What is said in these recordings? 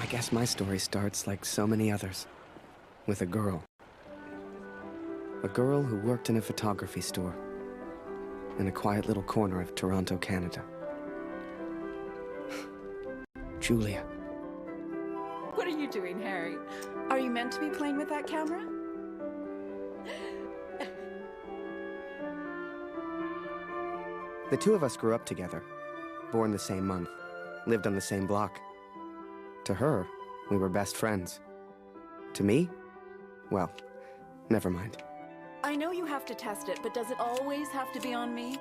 guess my story starts like so many others, with a girl. A girl who worked in a photography store in a quiet little corner of Toronto, Canada. Julia. What are you doing, Harry? Are you meant to be playing with that camera? The two of us grew up together, born the same month, lived on the same block. To her, we were best friends. To me, well, never mind. I know you have to test it, but does it always have to be on me?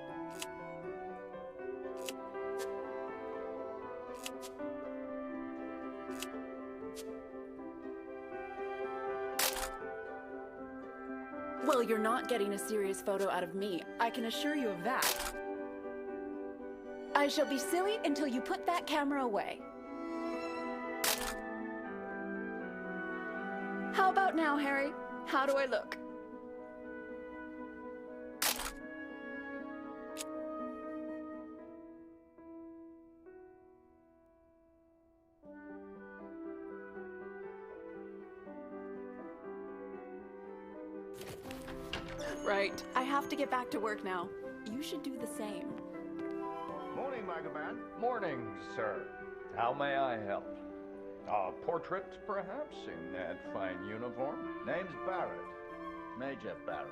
Well, you're not getting a serious photo out of me. I can assure you of that. I shall be silly until you put that camera away. How about now, Harry? How do I look? Right. I have to get back to work now. You should do the same. Morning, Magaman. Morning, sir. How may I help? A portrait, perhaps, in that fine uniform? Name's Barrett. Major Barrett.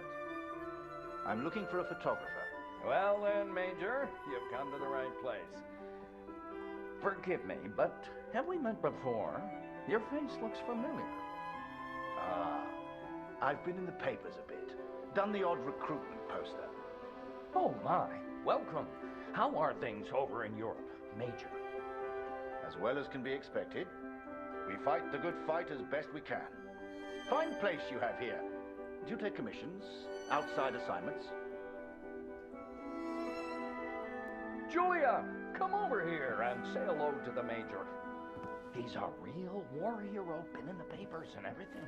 I'm looking for a photographer. Well then, Major, you've come to the right place. Forgive me, but have we met before? Your face looks familiar. Ah, I've been in the papers a bit. Done the odd recruitment poster. Oh my, welcome. How are things over in Europe, Major? As well as can be expected. We fight the good fight as best we can. Fine place you have here. Do you take commissions? Outside assignments? Julia, come over here and say hello to the Major. He's a real war hero, been in the papers and everything.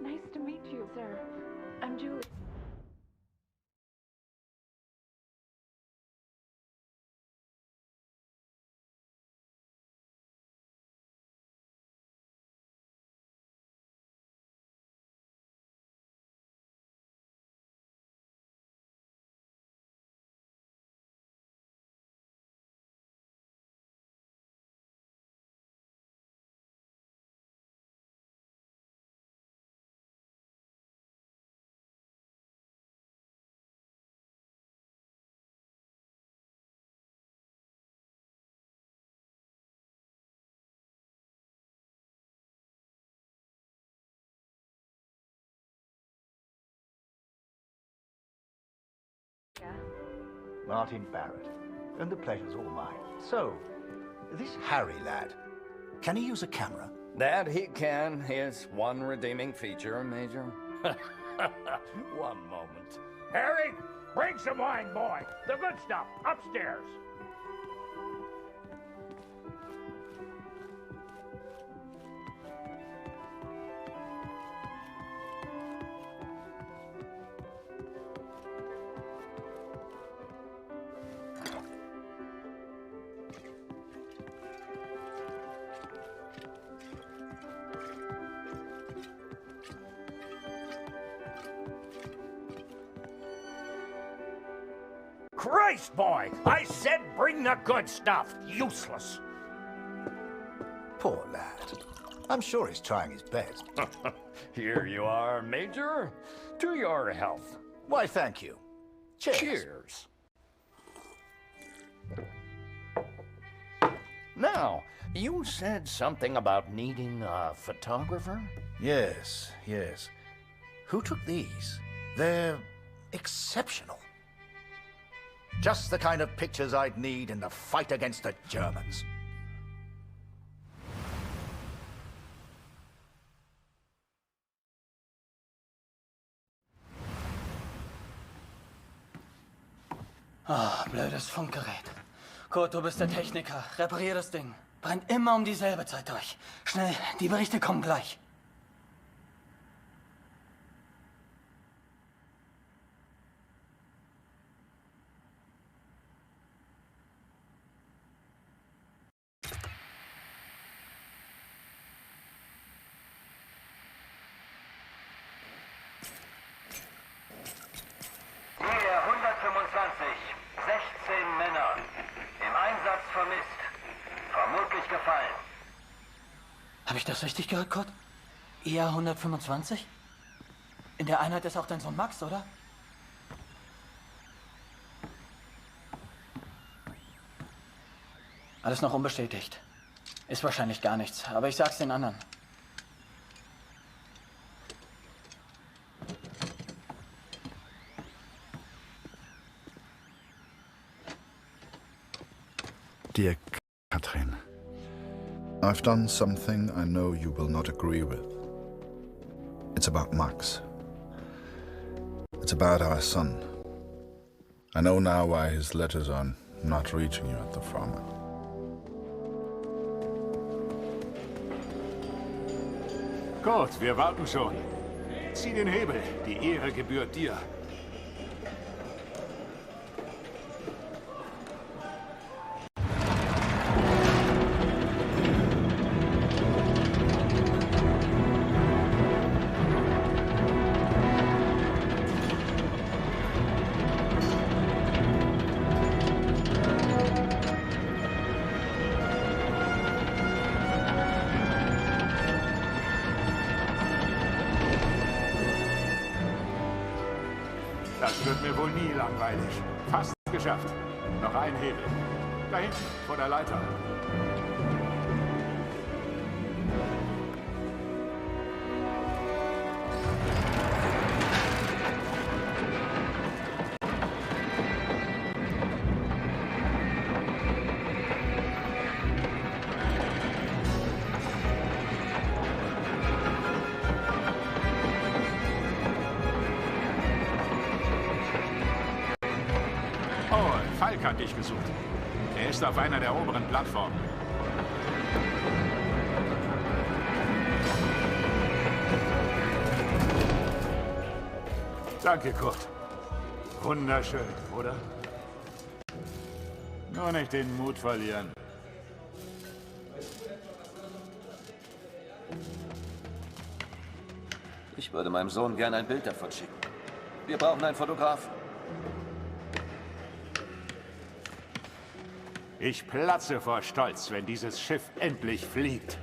Nice to meet you, sir. I'm Julie. Yeah. Martin Barrett. And the pleasure's all mine. So, this Harry lad, can he use a camera? That he can, his one redeeming feature, Major. One moment. Harry, bring some wine, boy. The good stuff, upstairs. Christ, boy! I said bring the good stuff. Useless. Poor lad. I'm sure he's trying his best. Here you are, Major. To your health. Why, thank you. Cheers. Cheers. Now, you said something about needing a photographer? Yes, yes. Who took these? They're exceptional. Just the kind of pictures I'd need in the fight against the Germans. Ah, blödes Funkgerät. Kurt, du bist der Techniker. Reparier das Ding. Brennt immer um dieselbe Zeit durch. Schnell, die Berichte kommen gleich. vermisst. Vermutlich gefallen. Habe ich das richtig gehört, Kurt? EA 125? In der Einheit ist auch dein Sohn Max, oder? Alles noch unbestätigt. Ist wahrscheinlich gar nichts, aber ich sag's den anderen. Dear Katrin, I've done something I know you will not agree with. It's about Max. It's about our son. I know now why his letters are not reaching you at the farm. Gut, wir warten schon. Zieh den Hebel. Die Ehre gebührt dir. Das wird mir wohl nie langweilig. Fast geschafft. Noch ein Hebel. Da hinten, vor der Leiter. Falk hat dich gesucht. Er ist auf einer der oberen Plattformen. Danke, Kurt. Wunderschön, oder? Nur nicht den Mut verlieren. Ich würde meinem Sohn gern ein Bild davon schicken. Wir brauchen einen Fotografen. Ich platze vor Stolz, wenn dieses Schiff endlich fliegt.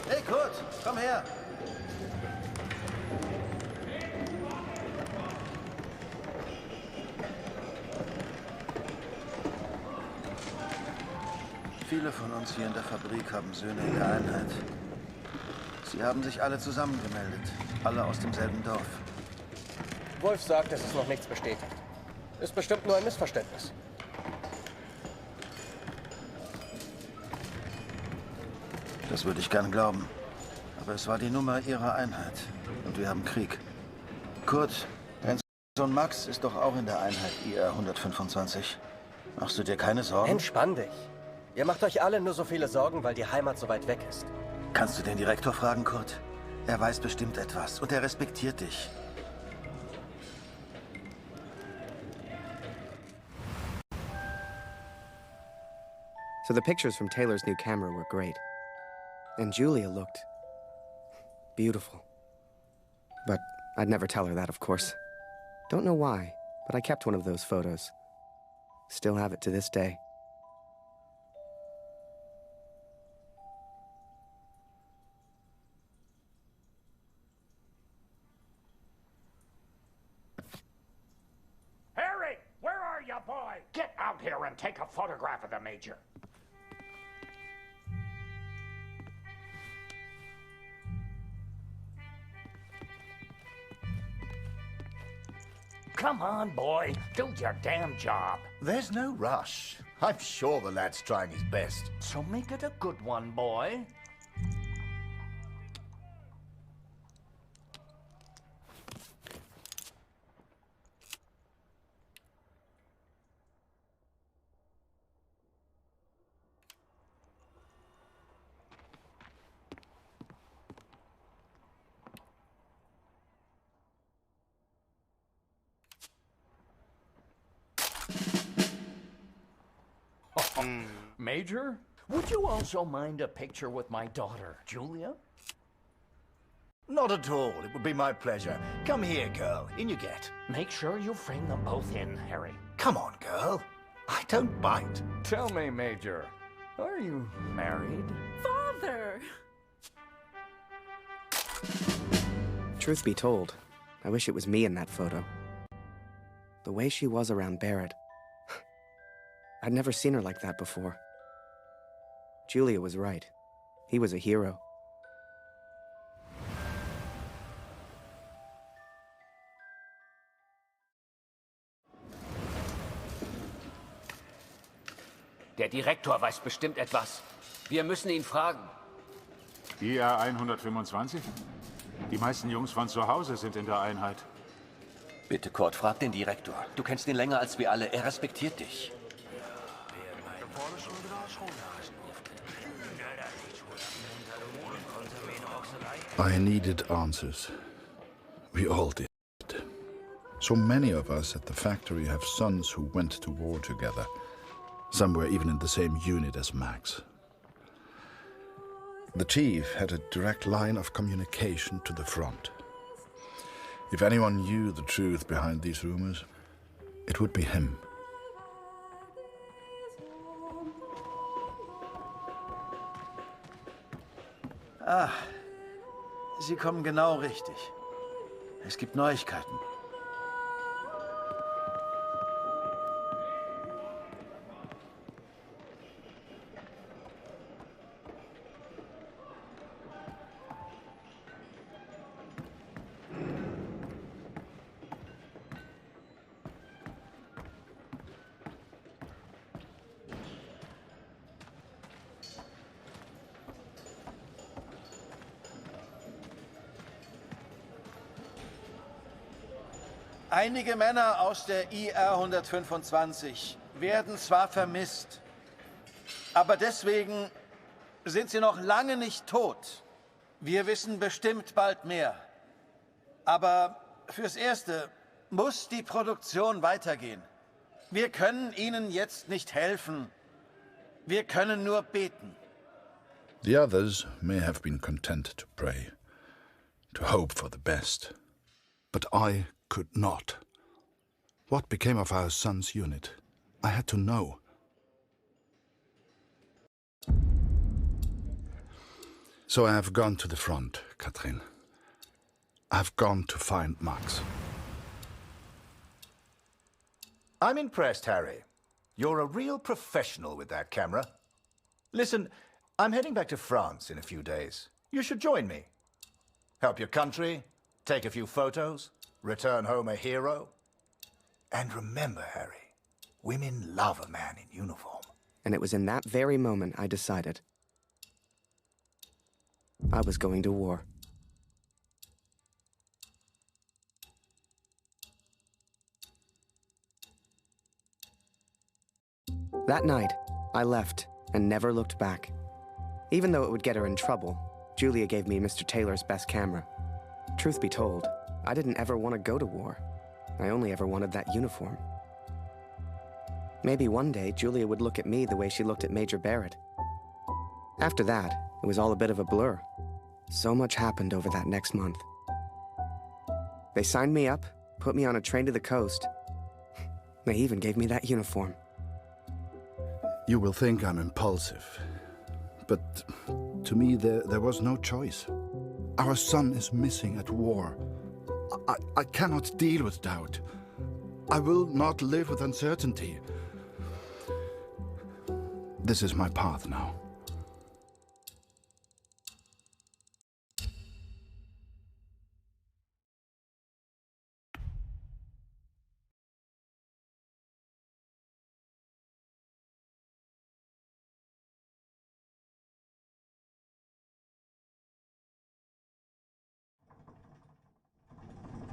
Hey Kurt, komm her. Viele von uns hier in der Fabrik haben Söhne in der Einheit. Sie haben sich alle zusammengemeldet. Alle aus demselben Dorf. Wolf sagt, es ist noch nichts bestätigt. Ist bestimmt nur ein Missverständnis. Das würde ich gern glauben. Aber es war die Nummer ihrer Einheit. Und wir haben Krieg. Kurt, dein Sohn Max ist doch auch in der Einheit IR 125. Machst du dir keine Sorgen? Entspann dich. Ihr macht euch alle nur so viele Sorgen, weil die Heimat so weit weg ist. Kannst du den Direktor fragen, Kurt? Er weiß bestimmt etwas und er respektiert dich. So the pictures from Taylor's new camera were great. And Julia looked beautiful. But I'd never tell her that, of course. Don't know why, but I kept one of those photos. Still have it to this day. Harry, where are you, boy? Get out here and take a photograph of the Major. Come on, boy. Do your damn job. There's no rush. I'm sure the lad's trying his best. So make it a good one, boy. Major, would you also mind a picture with my daughter, Julia? Not at all. It would be my pleasure. Come here, girl. In you get. Make sure you frame them both in, Harry. Come on, girl. I don't bite. Tell me, Major, are you married? Father! Truth be told, I wish it was me in that photo. The way she was around Barrett. I'd never seen her like that before. Julia was right. He was a hero. Der Direktor weiß bestimmt etwas. Wir müssen ihn fragen. IR 125? Die meisten Jungs von zu Hause sind in der Einheit. Bitte, Kurt, frag den Direktor. Du kennst ihn länger als wir alle. Er respektiert dich. I needed answers. We all did. So many of us at the factory have sons who went to war together. Some were even in the same unit as Max. The chief had a direct line of communication to the front. If anyone knew the truth behind these rumors, it would be him. Ah, Sie kommen genau richtig. Es gibt Neuigkeiten. Einige Männer aus der IR 125 werden zwar vermisst, aber deswegen sind sie noch lange nicht tot. Wir wissen bestimmt bald mehr. Aber fürs Erste muss die Produktion weitergehen. Wir können ihnen jetzt nicht helfen. Wir können nur beten. The others may have been content to pray, to hope for the best. But I could not. What became of our son's unit? I had to know. So I have gone to the front, Katrin. I have gone to find Max. I'm impressed, Harry. You're a real professional with that camera. Listen, I'm heading back to France in a few days. You should join me. Help your country, take a few photos, return home a hero. And remember, Harry, women love a man in uniform. And it was in that very moment I decided I was going to war. That night, I left and never looked back. Even though it would get her in trouble, Julia gave me Mr. Taylor's best camera. Truth be told, I didn't ever want to go to war. I only ever wanted that uniform. Maybe one day, Julia would look at me the way she looked at Major Barrett. After that, it was all a bit of a blur. So much happened over that next month. They signed me up, put me on a train to the coast. They even gave me that uniform. You will think I'm impulsive, but to me there was no choice. Our son is missing at war. I cannot deal with doubt. I will not live with uncertainty. This is my path now.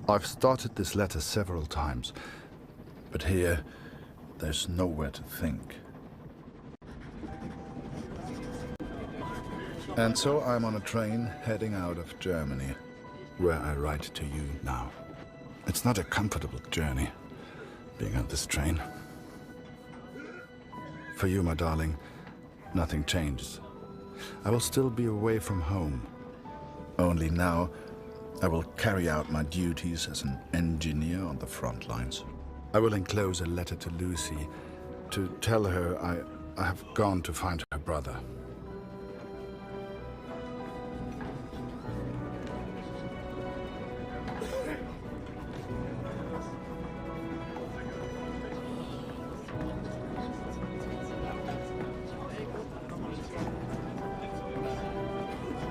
I've started this letter several times, but here, there's nowhere to think. And so I'm on a train heading out of Germany, where I write to you now. It's not a comfortable journey, being on this train. For you, my darling, nothing changes. I will still be away from home. Only now, I will carry out my duties as an engineer on the front lines. I will enclose a letter to Lucy to tell her I have gone to find her brother.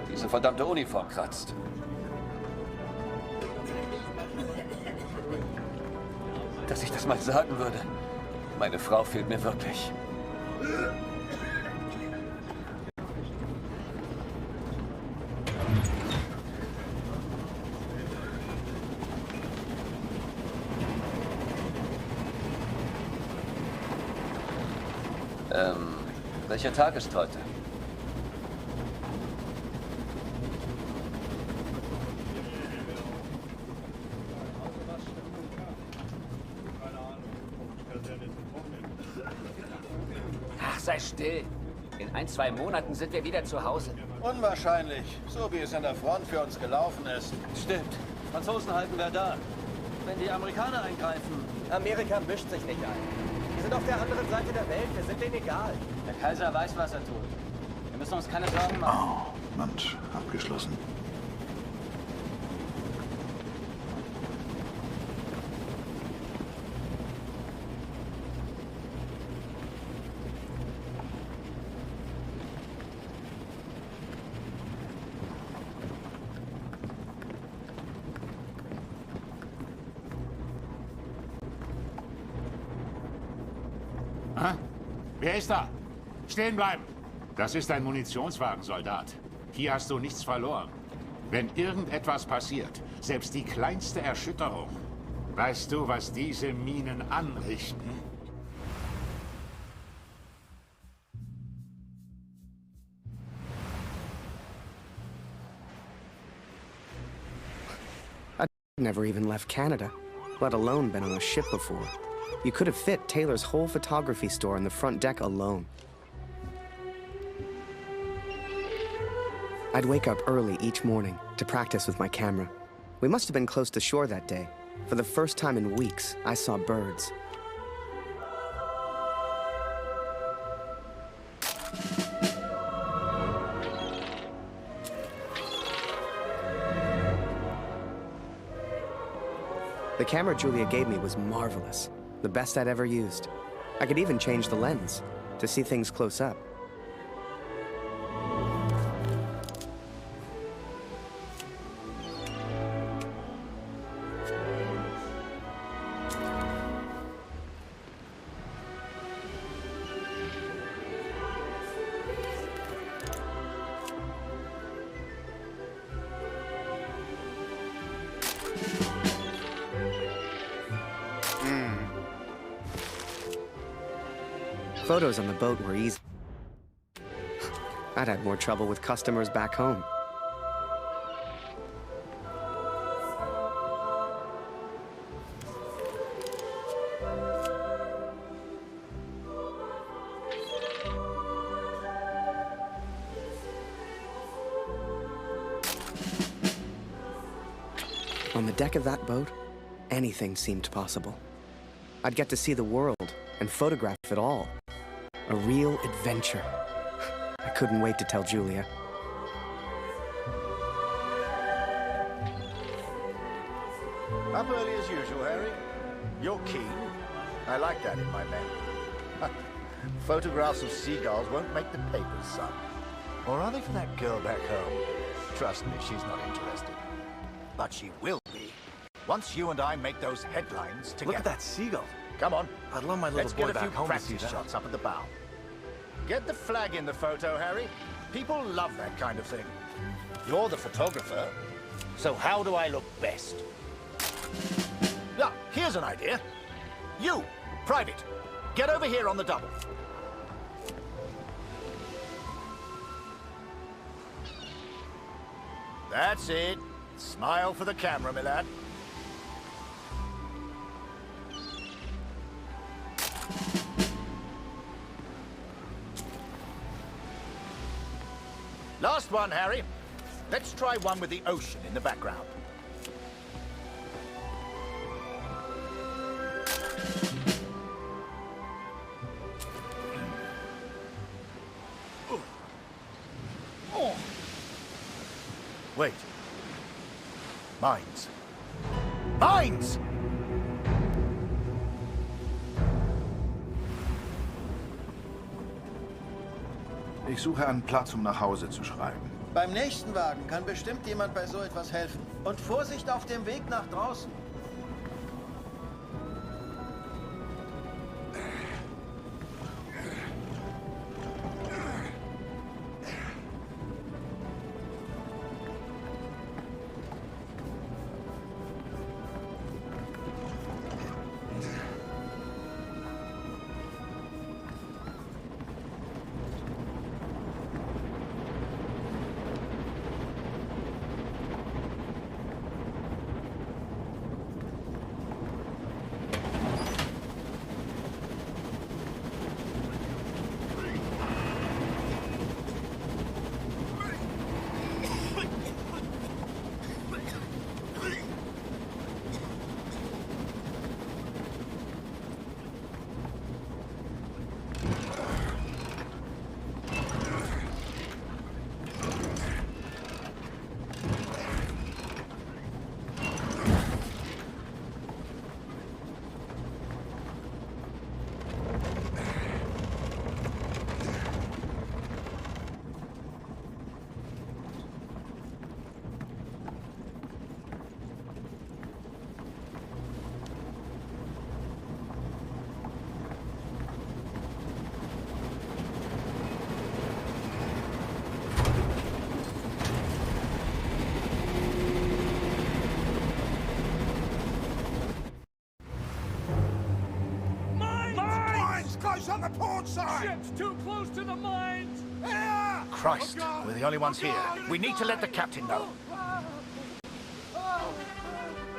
Diese verdammte Uniform kratzt. Dass ich das mal sagen würde. Meine Frau fehlt mir wirklich. Welcher Tag ist heute? Ach, sei still. In 1-2 Monaten sind wir wieder zu Hause. Unwahrscheinlich, so wie es an der Front für uns gelaufen ist. Stimmt. Franzosen halten wir da. Wenn die Amerikaner eingreifen... Amerika mischt sich nicht ein. Wir sind auf der anderen Seite der Welt. Wir sind denen egal. Der Kaiser weiß, was er tut. Wir müssen uns keine Sorgen machen. Oh, Mensch, abgeschlossen. Wer ist da? Stehen bleiben! Das ist ein Munitionswagen, Soldat. Hier hast du nichts verloren. Wenn irgendetwas passiert, selbst die kleinste Erschütterung, weißt du, was diese Minen anrichten? I'd never even left Canada, let alone been on a ship before. You could have fit Taylor's whole photography store on the front deck alone. I'd wake up early each morning to practice with my camera. We must have been close to shore that day. For the first time in weeks, I saw birds. The camera Julia gave me was marvelous. The best I'd ever used. I could even change the lens to see things close up. Photos on the boat were easy. I'd had more trouble with customers back home. On the deck of that boat, anything seemed possible. I'd get to see the world and photograph it all. A real adventure. I couldn't wait to tell Julia. Up early as usual, Harry. You're keen. I like that in my men. Photographs of seagulls won't make the papers, son. Or are they for that girl back home? Trust me, she's not interested. But she will be. Once you and I make those headlines together. Look at that seagull. Come on. I'd love my little Let's boy get a few back home to see practice that. shots up at the bow. Get the flag in the photo, Harry. People love that kind of thing. You're the photographer, so how do I look best? Ah, here's an idea. You, Private, get over here on the double. That's it. Smile for the camera, my lad. Last one, Harry. Let's try one with the ocean in the background. Wait. Mines. Mines! Ich suche einen Platz, um nach Hause zu schreiben. Beim nächsten Wagen kann bestimmt jemand bei so etwas helfen. Und Vorsicht auf dem Weg nach draußen. On the port side! Ship's too close to the mines! Christ, we're the only ones here. We need to let the captain know.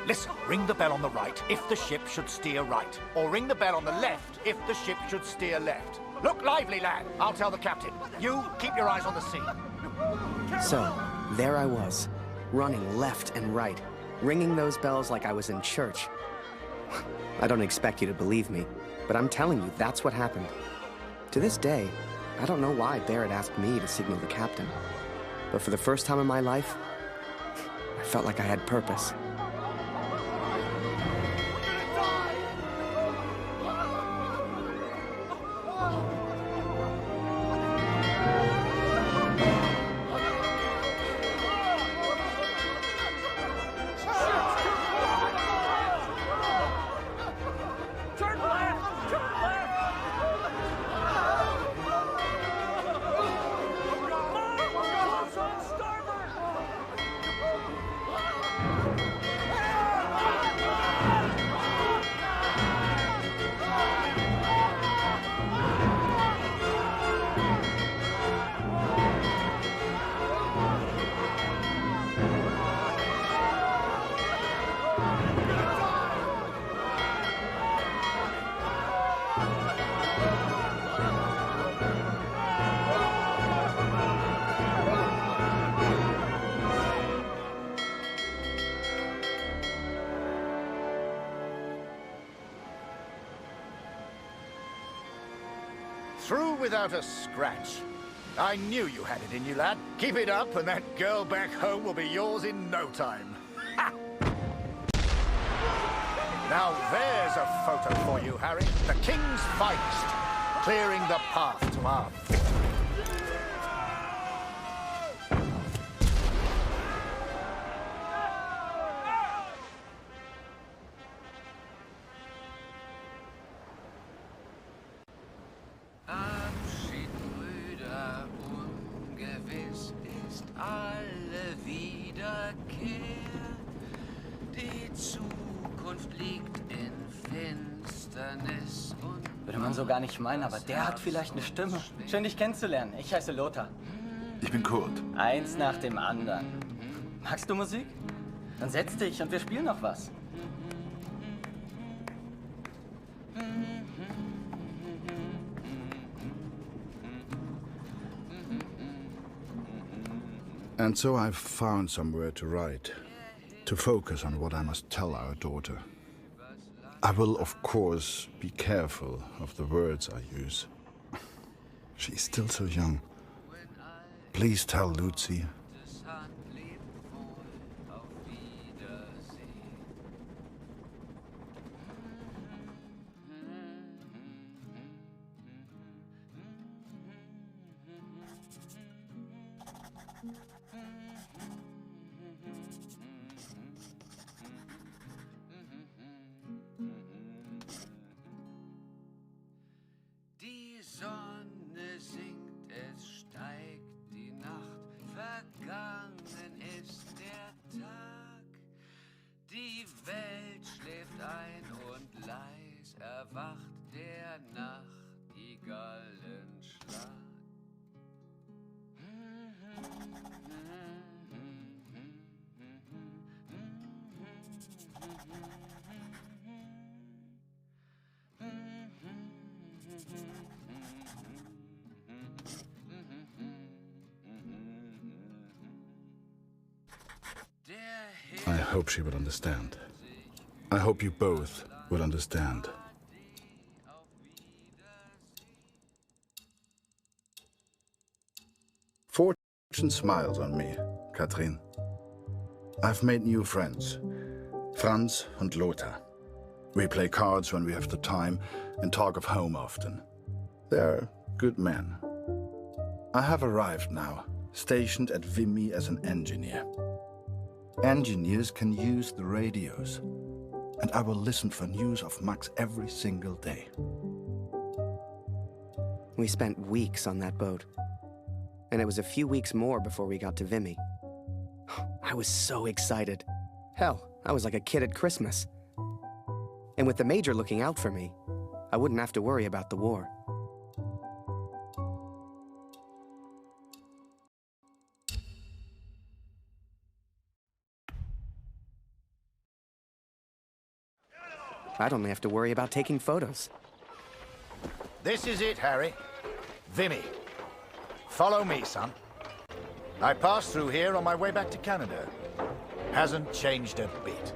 Listen, ring the bell on the right if the ship should steer right. Or ring the bell on the left if the ship should steer left. Look lively, lad. I'll tell the captain. You, keep your eyes on the sea. So, there I was, running left and right, ringing those bells like I was in church. I don't expect you to believe me, but I'm telling you, that's what happened. To this day, I don't know why Barrett asked me to signal the captain. But for the first time in my life, I felt like I had purpose. Through without a scratch. I knew you had it in you, lad. Keep it up, and that girl back home will be yours in no time. Ha! Now there's a photo for you, Harry. The King's finest, clearing the path to our victory. Abschied, Brüder, ungewiss ist alle Wiederkehr. Die Zukunft liegt in Finsternis und... Würde man so gar nicht meinen, aber der hat vielleicht eine Stimme. Schön, dich kennenzulernen. Ich heiße Lothar. Ich bin Kurt. Eins nach dem anderen. Magst du Musik? Dann setz dich und wir spielen noch was. And so I've found somewhere to write, to focus on what I must tell our daughter. I will, of course, be careful of the words I use. She's still so young. Please tell Lucy. Die Sonne sinkt, es steigt die Nacht, vergangen ist der Tag. Die Welt schläft ein und leis erwacht der Nachtigallenschlag. I hope she will understand. I hope you both will understand. Fortune smiles on me, Katrin. I've made new friends, Franz and Lothar. We play cards when we have the time and talk of home often. They're good men. I have arrived now, stationed at Vimy as an engineer. Engineers can use the radios, and I will listen for news of Max every single day. We spent weeks on that boat, and it was a few weeks more before we got to Vimy. I was so excited. Hell, I was like a kid at Christmas. And with the Major looking out for me, I wouldn't have to worry about the war. I'd only have to worry about taking photos. This is it, Harry. Vimy. Follow me, son. I passed through here on my way back to Canada. Hasn't changed a bit.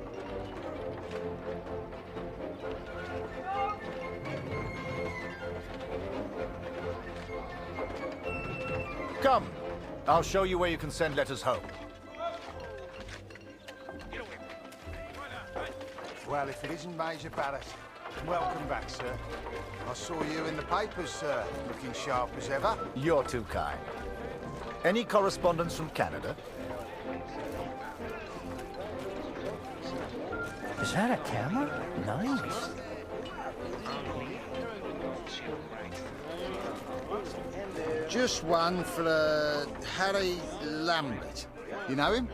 Come. I'll show you where you can send letters home. Well, if it isn't Major Barrett, welcome back, sir. I saw you in the papers, sir, looking sharp as ever. You're too kind. Any correspondence from Canada? Is that a camera? Nice. Just one for Harry Lambert. You know him?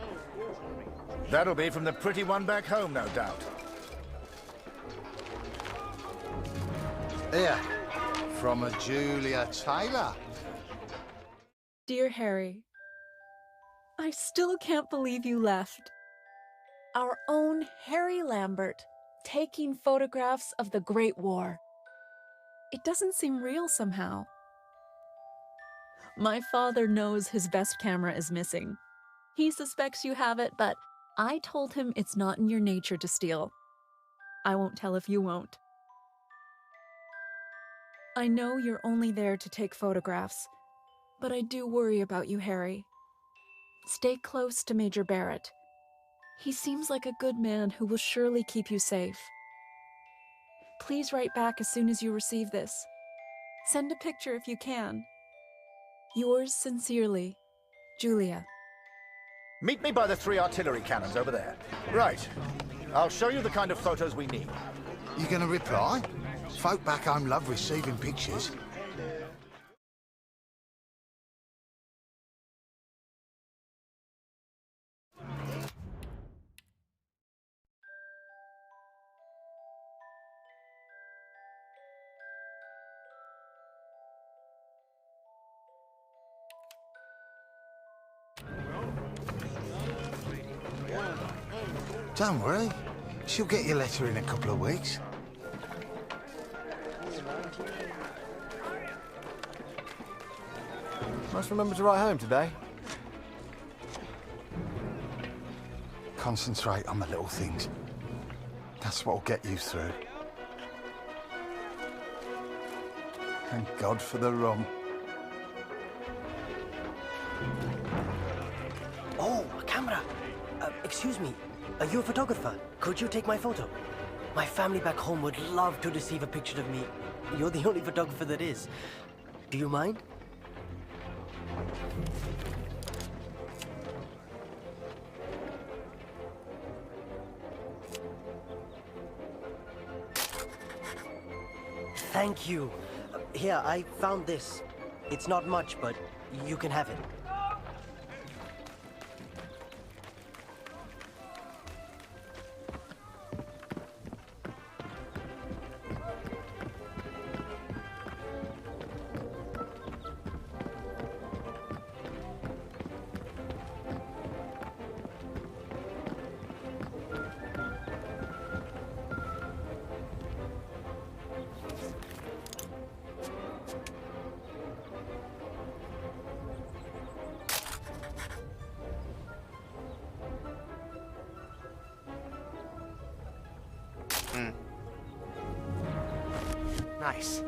That'll be from the pretty one back home, no doubt. Here, from a Julia Taylor. Dear Harry, I still can't believe you left. Our own Harry Lambert, taking photographs of the Great War. It doesn't seem real somehow. My father knows his best camera is missing. He suspects you have it, but I told him it's not in your nature to steal. I won't tell if you won't. I know you're only there to take photographs, but I do worry about you, Harry. Stay close to Major Barrett. He seems like a good man who will surely keep you safe. Please write back as soon as you receive this. Send a picture if you can. Yours sincerely, Julia. Meet me by the 3 artillery cannons over there. Right. I'll show you the kind of photos we need. You gonna reply? Folk back home love receiving pictures. Don't worry. She'll get your letter in a couple of weeks. Must remember to write home today. Concentrate on the little things. That's what'll get you through. Thank God for the rum. Oh, a camera. Excuse me. Are you a photographer? Could you take my photo? My family back home would love to receive a picture of me. You're the only photographer that is. Do you mind? Thank you. Here, I found this. It's not much, but you can have it. Nice.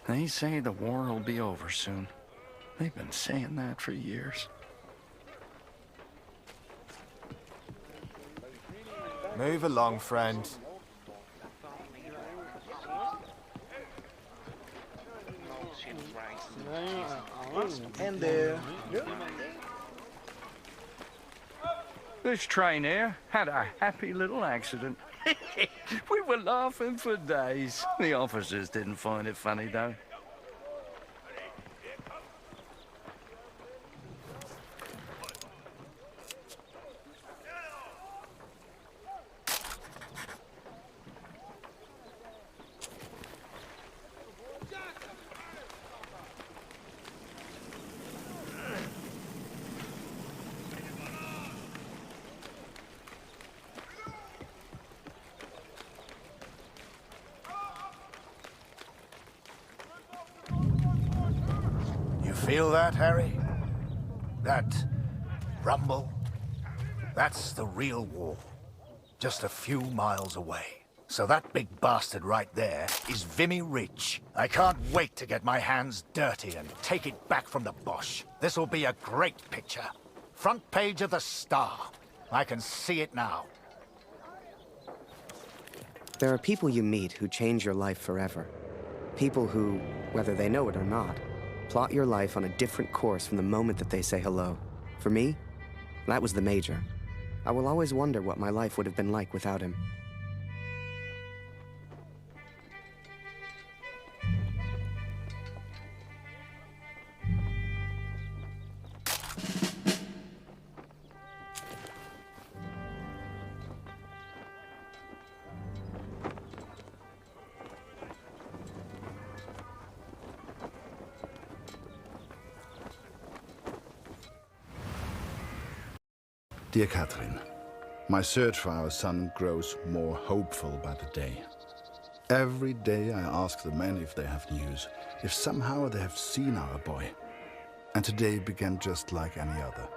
They say the war will be over soon. They've been saying that for years. Move along, friend. And there. This train here had a happy little accident. We were laughing for days. The officers didn't find it funny, though. Feel that, Harry? That rumble? That's the real war. Just a few miles away. So that big bastard right there is Vimy Ridge. I can't wait to get my hands dirty and take it back from the Boche. This'll be a great picture. Front page of the Star. I can see it now. There are people you meet who change your life forever. People who, whether they know it or not, plot your life on a different course from the moment that they say hello. For me, that was the Major. I will always wonder what my life would have been like without him. Dear Catherine, my search for our son grows more hopeful by the day. Every day I ask the men if they have news, if somehow they have seen our boy. And today began just like any other.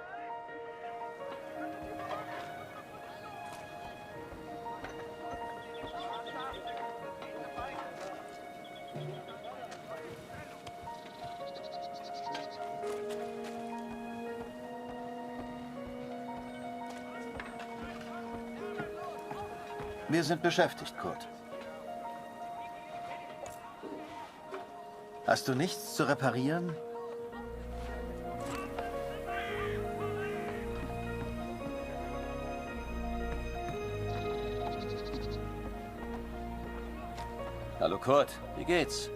Wir sind beschäftigt, Kurt. Hast du nichts zu reparieren? Hallo Kurt, wie geht's?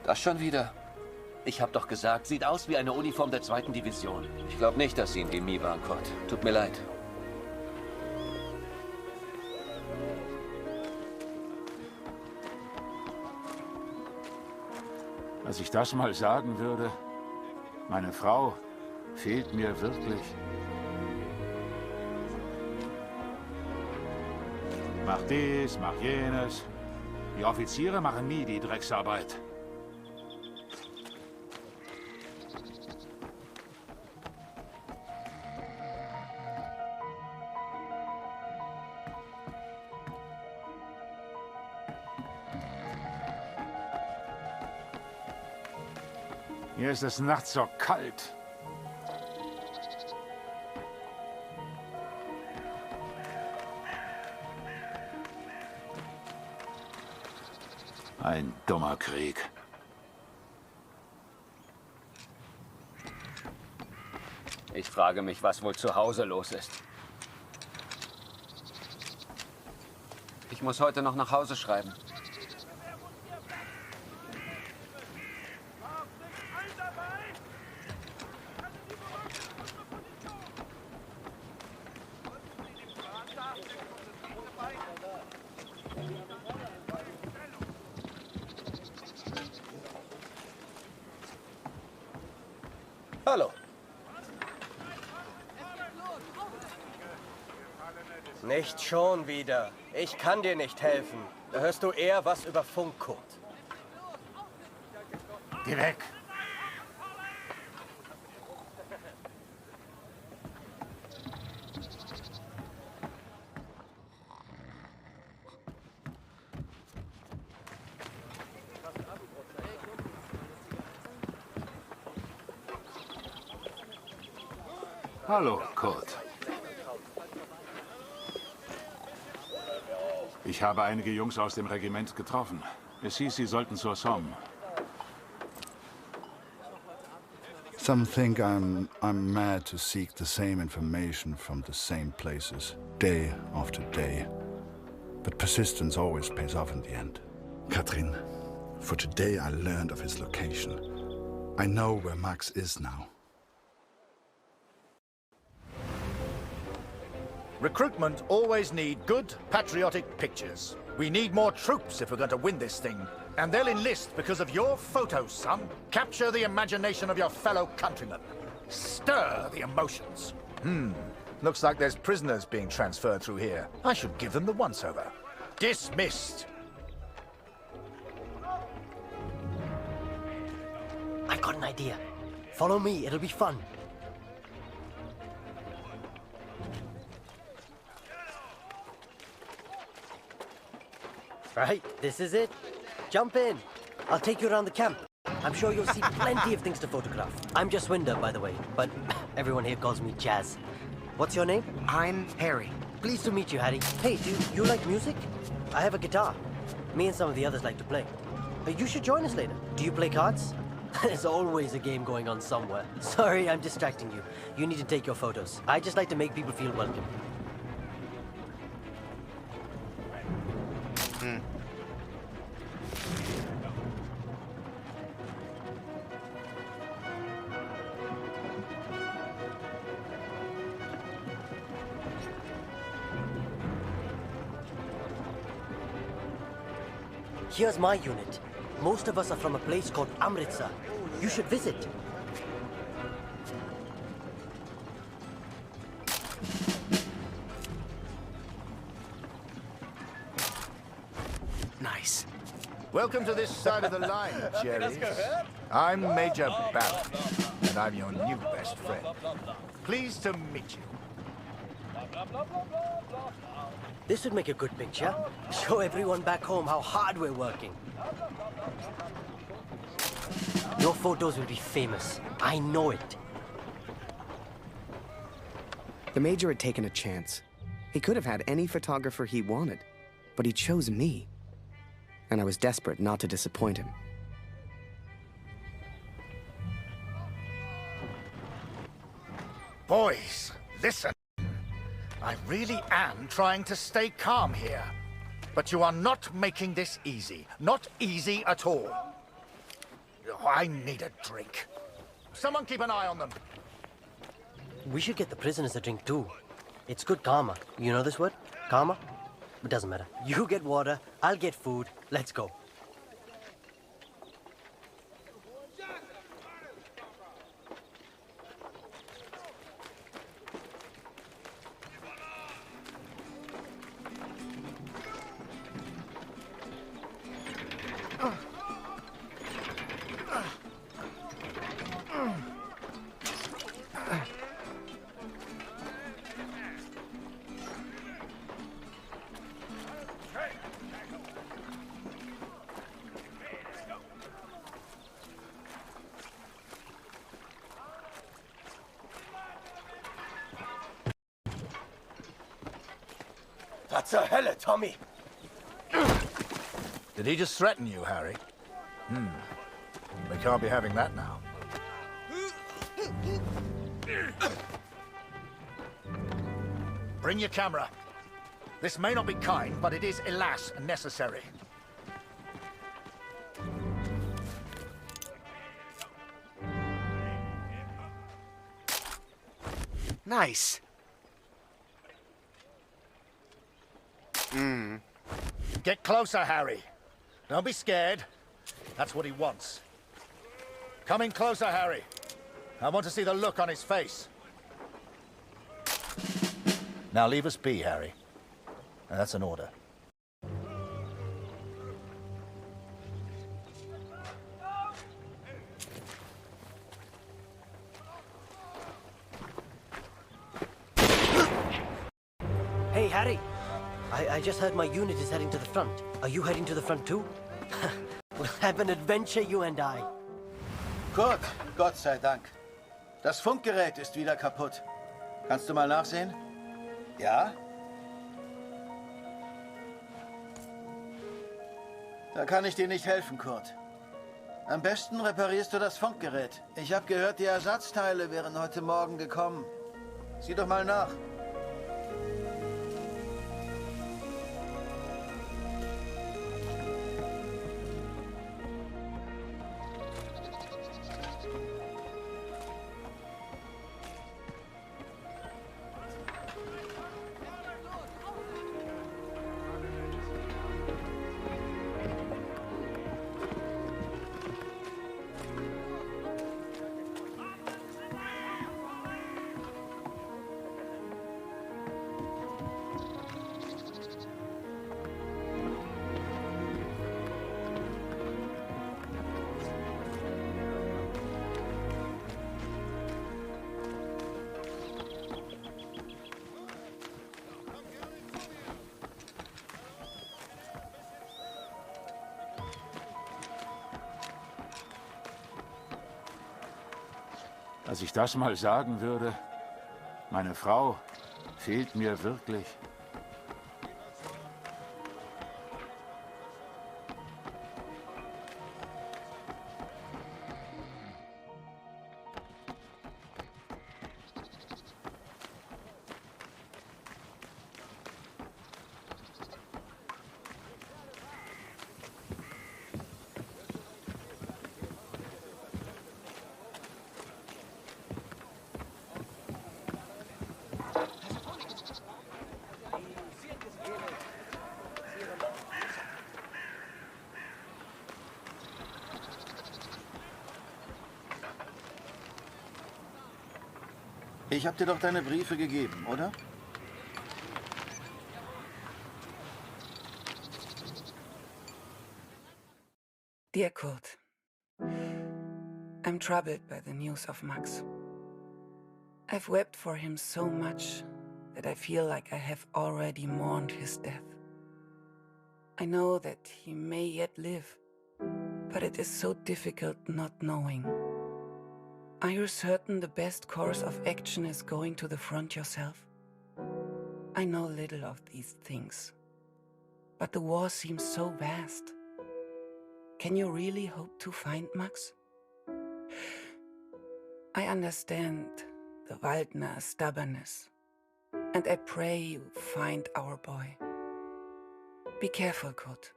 Das schon wieder? Ich hab doch gesagt, sieht aus wie eine Uniform der 2. Division. Ich glaube nicht, dass Sie in Demi waren, Kurt. Tut mir leid. Als ich das mal sagen würde, meine Frau fehlt mir wirklich. Mach dies, mach jenes. Die Offiziere machen nie die Drecksarbeit. Hier ist es nachts so kalt. Ein dummer Krieg. Ich frage mich, was wohl zu Hause los ist. Ich muss heute noch nach Hause schreiben. Hallo. Nicht schon wieder. Ich kann dir nicht helfen. Da hörst du eher was über Funk, Kurt. Geh weg. Hallo, Kurt. Ich habe einige Jungs aus dem Regiment getroffen. Es hieß, sie sollten zur Somme. Some think I'm mad to seek the same information from the same places, day after day. But persistence always pays off in the end. Katrin, for today I learned of his location. I know where Max is now. Recruitment always need good, patriotic pictures. We need more troops if we're going to win this thing. And they'll enlist because of your photos, son. Capture the imagination of your fellow countrymen. Stir the emotions. Looks like there's prisoners being transferred through here. I should give them the once-over. Dismissed. I've got an idea. Follow me, it'll be fun. Right, this is it. Jump in. I'll take you around the camp. I'm sure you'll see plenty of things to photograph. I'm Jaswinder, by the way, but everyone here calls me Jazz. What's your name? I'm Harry. Pleased to meet you, Harry. Hey, do you like music? I have a guitar. Me and some of the others like to play. You should join us later. Do you play cards? There's always a game going on somewhere. Sorry, I'm distracting you. You need to take your photos. I just like to make people feel welcome. Here's my unit. Most of us are from a place called Amritsar. You should visit. Nice. Welcome to this side of the line, Jerry. I'm Major Barrett, and I'm your new best friend. Pleased to meet you. This would make a good picture. Show everyone back home how hard we're working. Your photos will be famous. I know it. The Major had taken a chance. He could have had any photographer he wanted, but he chose me. And I was desperate not to disappoint him. Boys, listen. I really am trying to stay calm here. But you are not making this easy. Not easy at all. Oh, I need a drink. Someone keep an eye on them. We should get the prisoners a drink too. It's good karma. You know this word? Karma? It doesn't matter. You get water, I'll get food. Let's go. Was zur Hölle, Tommy? Did he just threaten you, Harry? We can't be having that now. Bring your camera. This may not be kind, but it is, alas, necessary. Nice. Get closer, Harry. Don't be scared. That's what he wants. Come in closer, Harry. I want to see the look on his face. Now leave us be, Harry. That's an order. Hey, Harry. I just heard my unit is heading to the front. Are you heading to the front too? We'll have an adventure, you and I. Gut, Gott sei Dank. Das Funkgerät ist wieder kaputt. Kannst du mal nachsehen? Ja? Da kann ich dir nicht helfen, Kurt. Am besten reparierst du das Funkgerät. Ich habe gehört, die Ersatzteile wären heute Morgen gekommen. Sieh doch mal nach. Als ich das mal sagen würde, meine Frau fehlt mir wirklich. Ich habe dir doch deine Briefe gegeben, oder? Dear Kurt, I'm troubled by the news of Max. I've wept for him so much that I feel like I have already mourned his death. I know that he may yet live, but it is so difficult not knowing. Are you certain the best course of action is going to the front yourself? I know little of these things, but the war seems so vast. Can you really hope to find Max? I understand the Waldner stubbornness, and I pray you find our boy. Be careful, Kurt.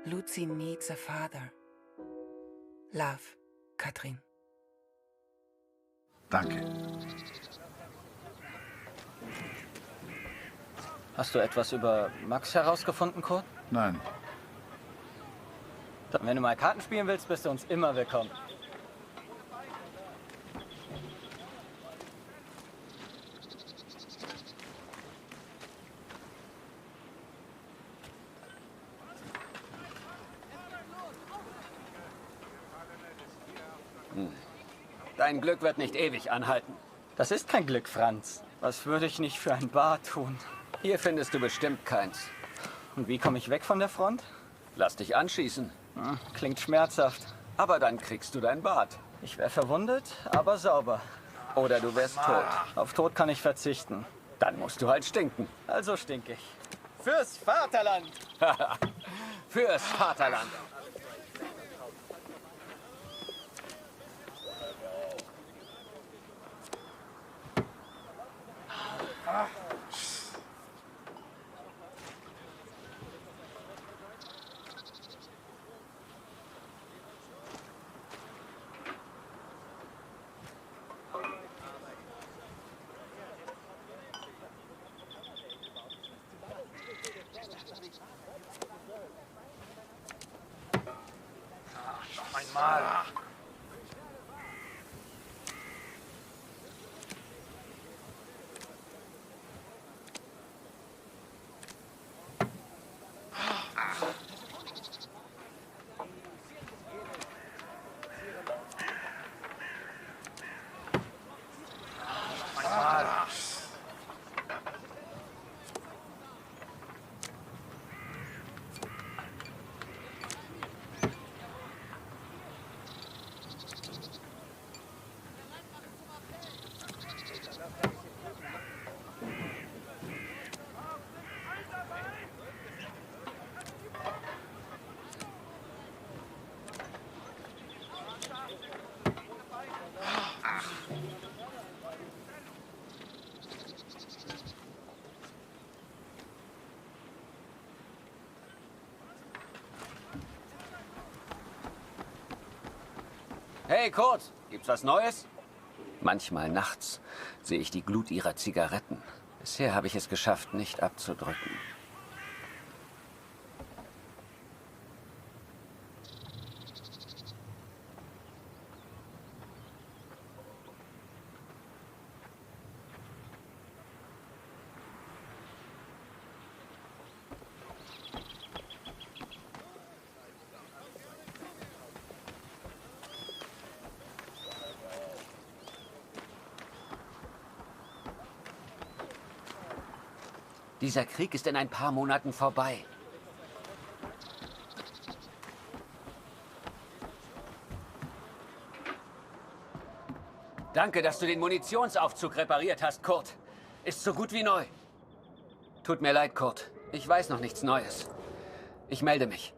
Lucy needs a father. Love, Katrin. Danke. Hast du etwas über Max herausgefunden, Kurt? Nein. Wenn du mal Karten spielen willst, bist du uns immer willkommen. Dein Glück wird nicht ewig anhalten. Das ist kein Glück, Franz. Was würde ich nicht für ein Bad tun? Hier findest du bestimmt keins. Und wie komme ich weg von der Front? Lass dich anschießen. Klingt schmerzhaft. Aber dann kriegst du dein Bad. Ich wäre verwundet, aber sauber. Oder du wärst tot. Auf Tod kann ich verzichten. Dann musst du halt stinken. Also stink ich. Fürs Vaterland! Fürs Vaterland! Hey Kurt, gibt's was Neues? Manchmal nachts sehe ich die Glut ihrer Zigaretten. Bisher habe ich es geschafft, nicht abzudrücken. Dieser Krieg ist in ein paar Monaten vorbei. Danke, dass du den Munitionsaufzug repariert hast, Kurt. Ist so gut wie neu. Tut mir leid, Kurt. Ich weiß noch nichts Neues. Ich melde mich.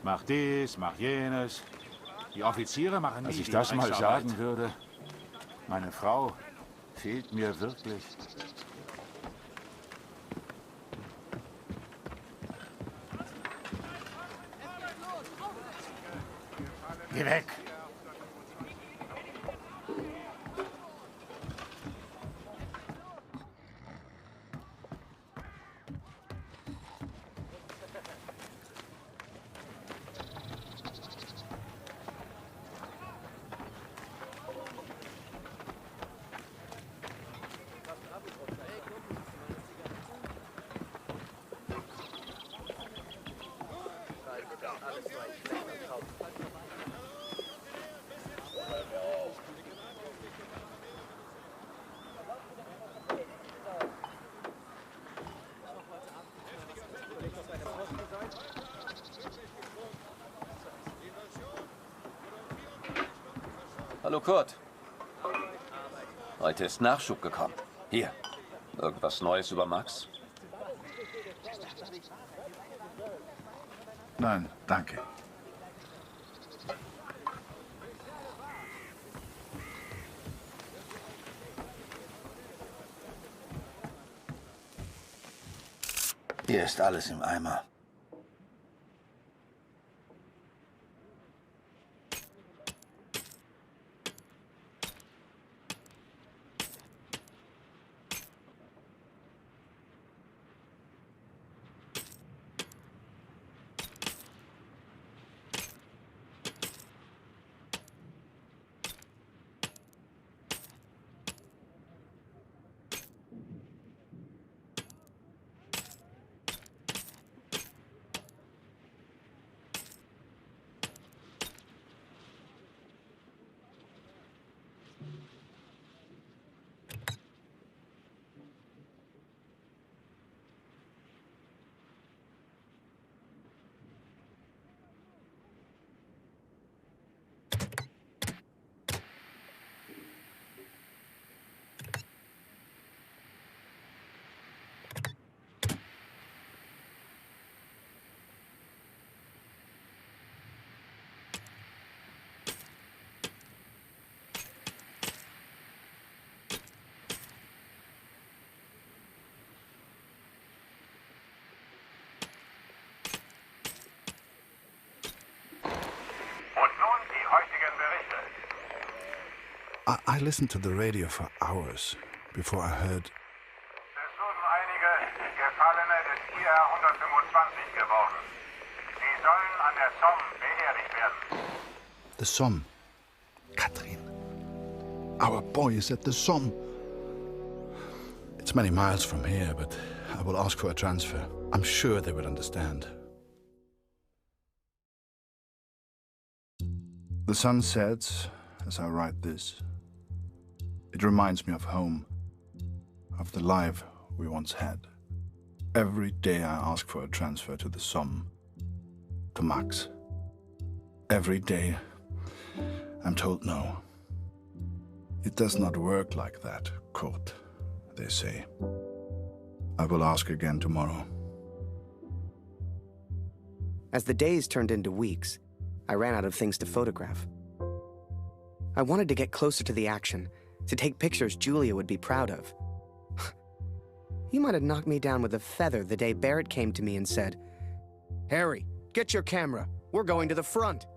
Mach dies, mach jenes. Die Offiziere machen nie Als ich die das mal Drecksarbeit. sagen würde, meine Frau fehlt mir wirklich. Geh weg! Hallo Kurt. Heute ist Nachschub gekommen. Hier. Irgendwas Neues über Max? Nein, danke. Hier ist alles im Eimer. I listened to the radio for hours before I heard. Es wurden einige Gefallene des IR 125 geborgen. Sie sollen an der Somme beerdigt werden. The Somme. Katrin. Our boy is at the Somme. It's many miles from here, but I will ask for a transfer. I'm sure they will understand. The sun sets as I write this. It reminds me of home, of the life we once had. Every day I ask for a transfer to the Somme, to Max. Every day I'm told no. It does not work like that, Kurt, they say. I will ask again tomorrow. As the days turned into weeks, I ran out of things to photograph. I wanted to get closer to the action, to take pictures Julia would be proud of. You might have knocked me down with a feather the day Barrett came to me and said, "Harry, get your camera. We're going to the front."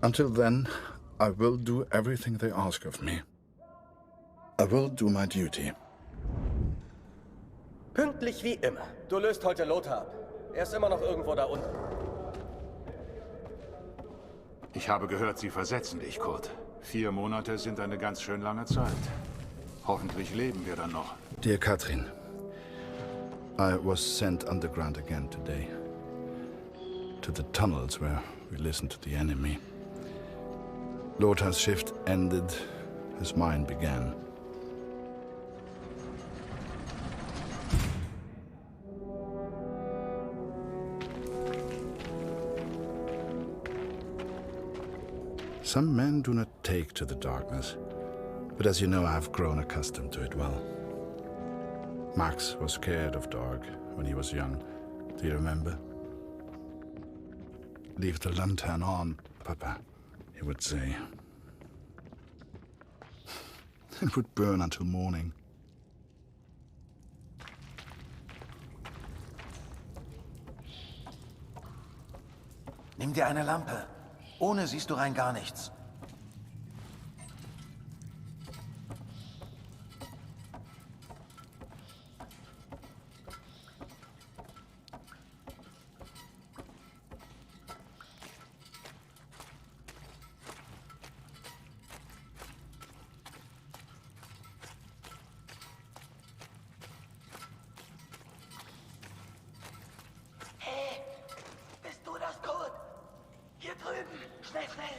Until then, I will do everything they ask of me. I will do my duty. Pünktlich wie immer. Du löst heute Lothar ab. Er ist immer noch irgendwo da unten. Ich habe gehört, Sie versetzen dich, Kurt. 4 Monate sind eine ganz schön lange Zeit. Hoffentlich leben wir dann noch. Dear Katrin, I was sent underground again today. To the tunnels where we listened to the enemy. Lothar's shift ended as mine began. Some men do not take to the darkness, but as you know, I've grown accustomed to it well. Max was scared of dark when he was young. Do you remember? Leave the lantern on, Papa, he would say. It would burn until morning. Nimm dir eine Lampe. Ohne siehst du rein gar nichts. Hey, bist du das, Kurt? Hier drüben! Schnell, schnell!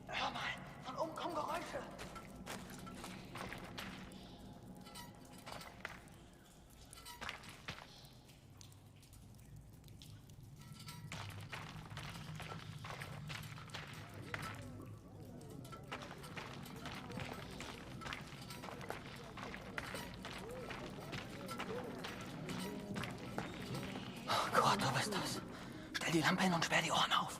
Hör mal, von oben kommen Geräusche. Oh Gott, du bist das. Stell die Lampe hin und sperr die Ohren auf.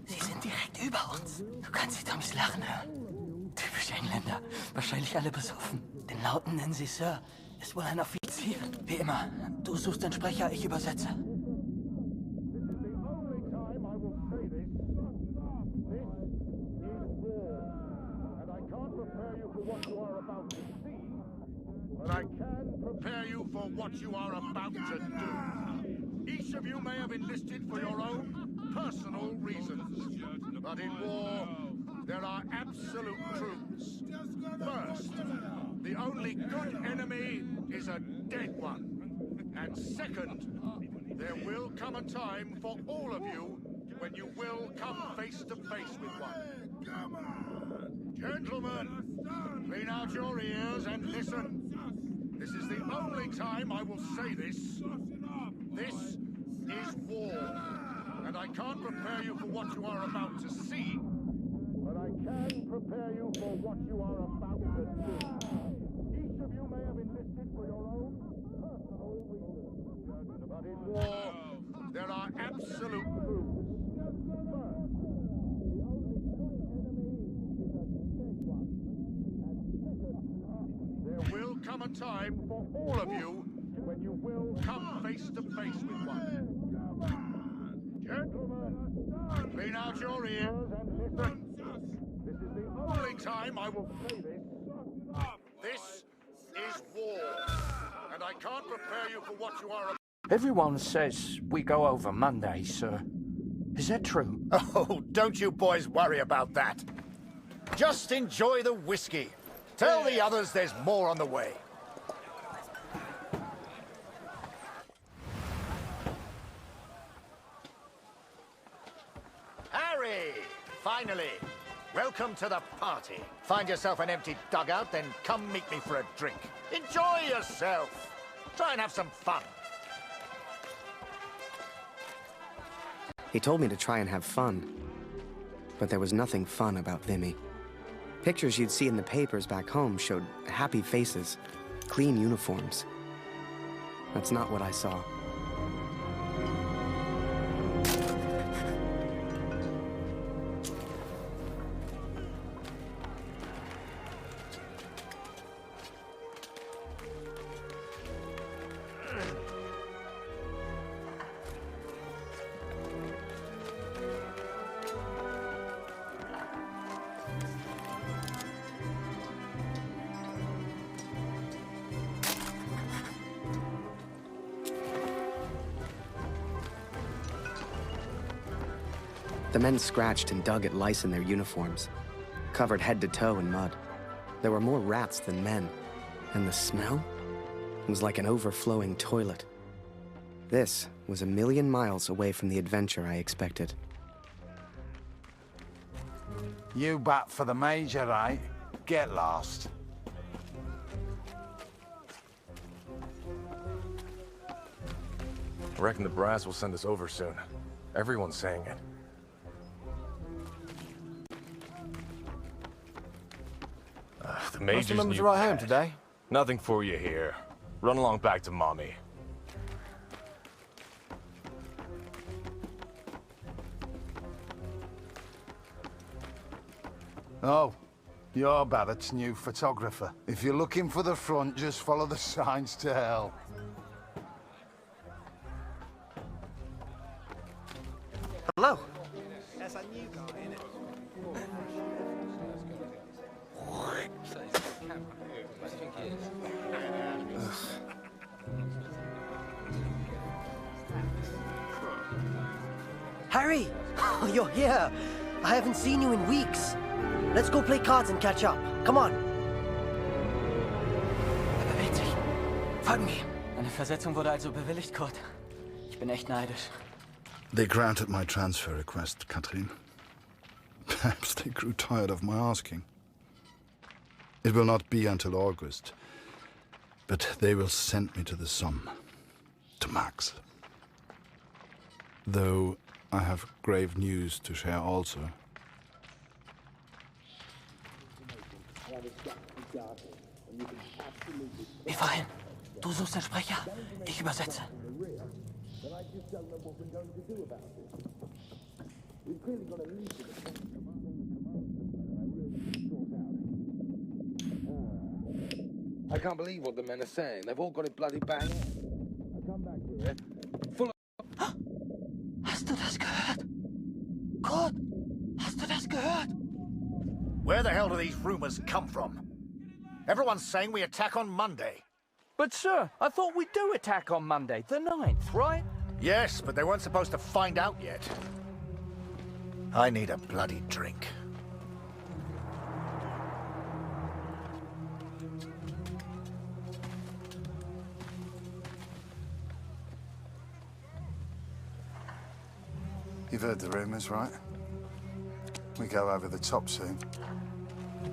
Sie sind direkt über uns. Du kannst die Toms lachen hören. Typisch Engländer. Wahrscheinlich alle besoffen. Den Lauten nennen sie Sir. Ist wohl ein Offizier. Wie immer. Du suchst den Sprecher, ich übersetze. But I can prepare you for what you are about to do. Each of you may have enlisted for your own personal reasons. But in war, there are absolute truths. First, the only good enemy is a dead one. And second, there will come a time for all of you when you will come face to face with one. Gentlemen, clean out your ears and listen. This is the only time I will say this. This is war. And I can't prepare you for what you are about to see. But I can prepare you for what you are about to do. Each of you may have enlisted for your own personal reasons. But in war, there are absolute rules. First, the only good enemy is a dead one. And second, there will come a time for all of you when you will come face to face with one. Gentlemen, clean out your ears and listen. This is the only time I will say this. This is war. And I can't prepare you for what you are about. Everyone says we go over Monday, sir. Is that true? Oh, don't you boys worry about that. Just enjoy the whiskey. Tell the others there's more on the way. Harry! Finally! Welcome to the party. Find yourself an empty dugout, then come meet me for a drink. Enjoy yourself. Try and have some fun. He told me to try and have fun. But there was nothing fun about Vimy. Pictures you'd see in the papers back home showed happy faces, clean uniforms. That's not what I saw. The men scratched and dug at lice in their uniforms, covered head to toe in mud. There were more rats than men, and the smell was like an overflowing toilet. This was a million miles away from the adventure I expected. You bat for the Major, eh? Get lost. I reckon the brass will send us over soon. Everyone's saying it. The Major's Must remember new to write home pet. today. Nothing for you here. Run along back to Mommy. Oh, you're Barrett's new photographer. If you're looking for the front, just follow the signs to hell. Hello. That's a new guy, innit? Harry! Oh, you're here. I haven't seen you in weeks. Let's go play cards and catch up. Come on. Er bewegt sich. Folgen mir. Eine Versetzung wurde also bewilligt, Kurt. Ich bin echt neidisch. They granted my transfer request, Katrin. Perhaps they grew tired of my asking. It will not be until August, but they will send me to the Somme, to Max. Though I have grave news to share also. Wir fahren. Du suchst den Sprecher. Ich übersetze. I can't believe what the men are saying. They've all got it bloody bang on. I come back here full of... Hast du das gehört? Kurt, hast du das gehört? Where the hell do these rumors come from? Everyone's saying we attack on Monday. But, sir, I thought we do attack on Monday, the 9th, right? Yes, but they weren't supposed to find out yet. I need a bloody drink. You've heard the rumors, right? We go over the top soon.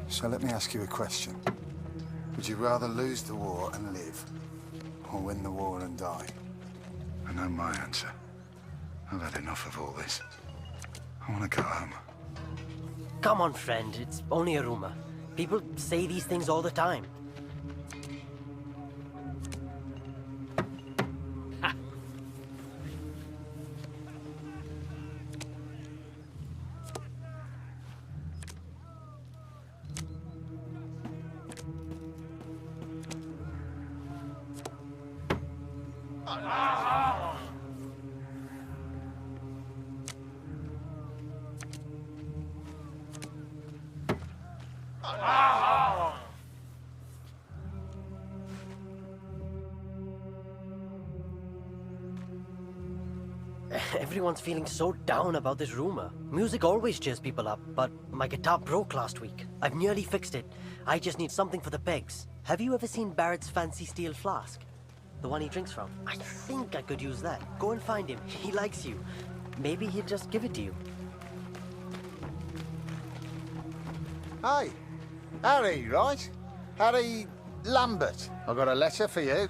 So let me ask you a question. Would you rather lose the war and live, or win the war and die? I know my answer. I've had enough of all this. I want to go home. Come on, friend. It's only a rumor. People say these things all the time. Everyone's feeling so down about this rumor. Music always cheers people up, but my guitar broke last week. I've nearly fixed it. I just need something for the pegs. Have you ever seen Barrett's fancy steel flask? The one he drinks from? I think I could use that. Go and find him. He likes you. Maybe he'd just give it to you. Hey, Harry, right? Harry Lambert. I've got a letter for you.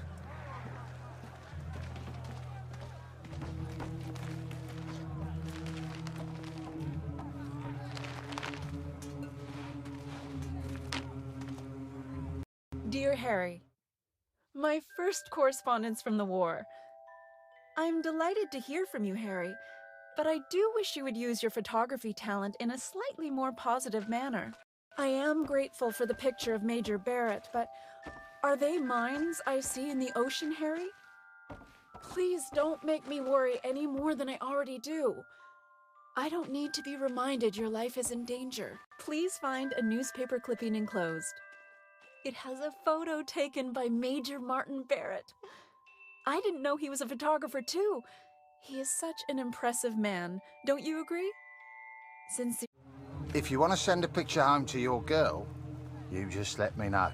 Dear Harry, my first correspondence from the war. I'm delighted to hear from you, Harry, but I do wish you would use your photography talent in a slightly more positive manner. I am grateful for the picture of Major Barrett, but are they mines I see in the ocean, Harry? Please don't make me worry any more than I already do. I don't need to be reminded your life is in danger. Please find a newspaper clipping enclosed. It has a photo taken by Major Martin Barrett. I didn't know he was a photographer too. He is such an impressive man. Don't you agree? Since If you want to send a picture home to your girl, you just let me know.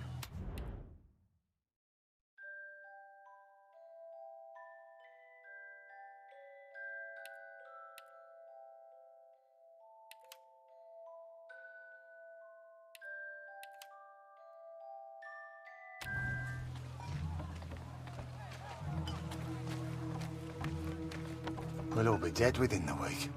We'll all be dead within the week.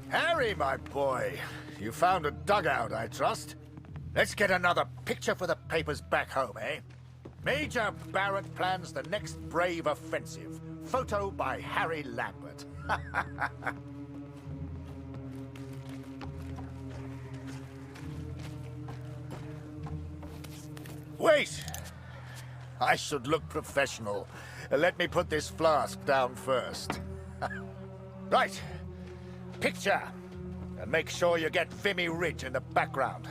Harry, my boy, you found a dugout, I trust. Let's get another picture for the papers back home, eh? Major Barrett plans the next brave offensive. Photo by Harry Lambert. Wait! I should look professional. Let me put this flask down first. Right. Picture. And make sure you get Vimy Ridge in the background.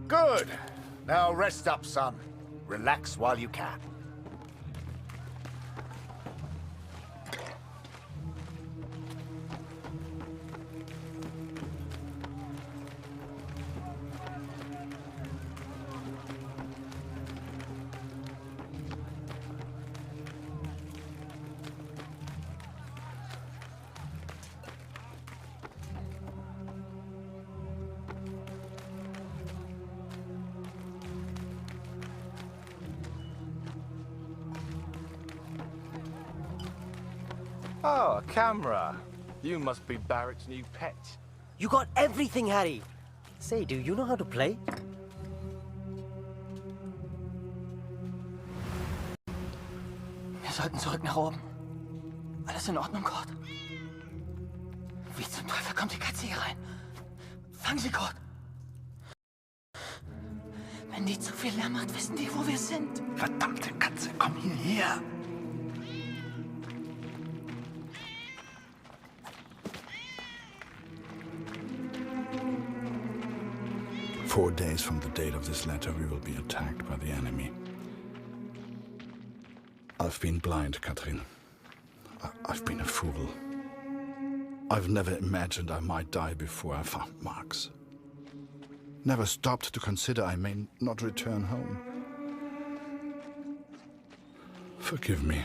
Good. Now rest up, son. Relax while you can. Oh, a camera. You must be Barrett's new pet. You got everything, Harry. Say, do you know how to play? Wir sollten zurück nach oben. Alles in Ordnung, Kurt? Wie zum Teufel kommt die Katze hier rein? Fang sie, Kurt! Wenn die zu viel Lärm macht, wissen die, wo wir sind. Verdammte Katze, komm hierher! 4 days from the date of this letter, we will be attacked by the enemy. I've been blind, Katrin. I've been a fool. I've never imagined I might die before I found Marx. Never stopped to consider I may not return home. Forgive me.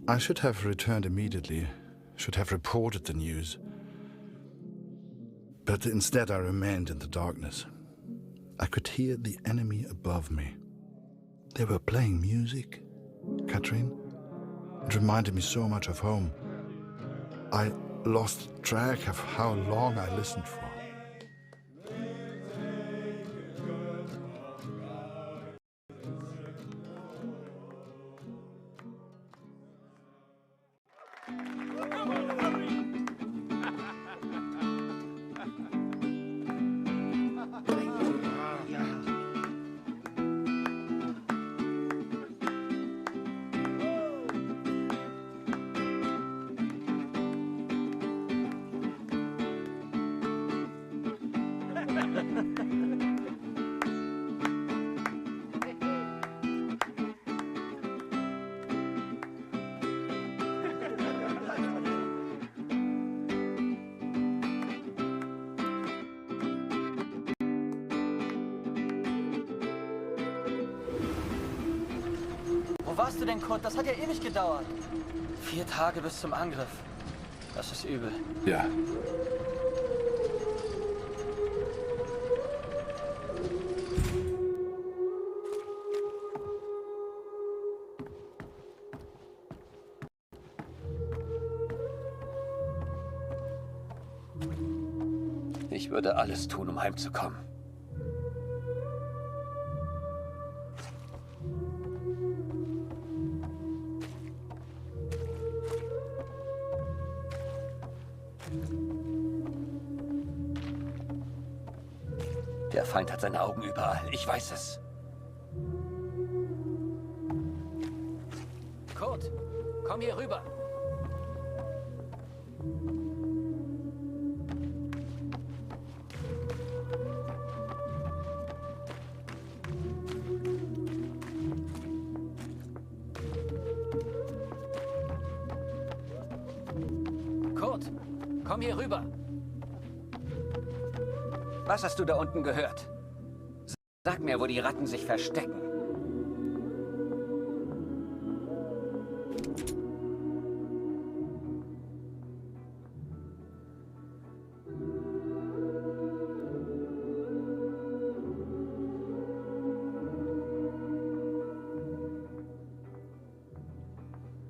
I should have returned immediately, should have reported the news. But instead I remained in the darkness. I could hear the enemy above me. They were playing music, Catherine. It reminded me so much of home. I lost track of how long I listened for. Wo warst du denn, Kurt? Das hat ja ewig gedauert. 4 Tage bis zum Angriff. Das ist übel. Ja. Ich würde alles tun, um heimzukommen. Der Feind hat seine Augen überall. Ich weiß es. Kurt, komm hier rüber. Kurt, komm hier rüber. Was hast du da unten gehört? Sag mir, wo die Ratten sich verstecken.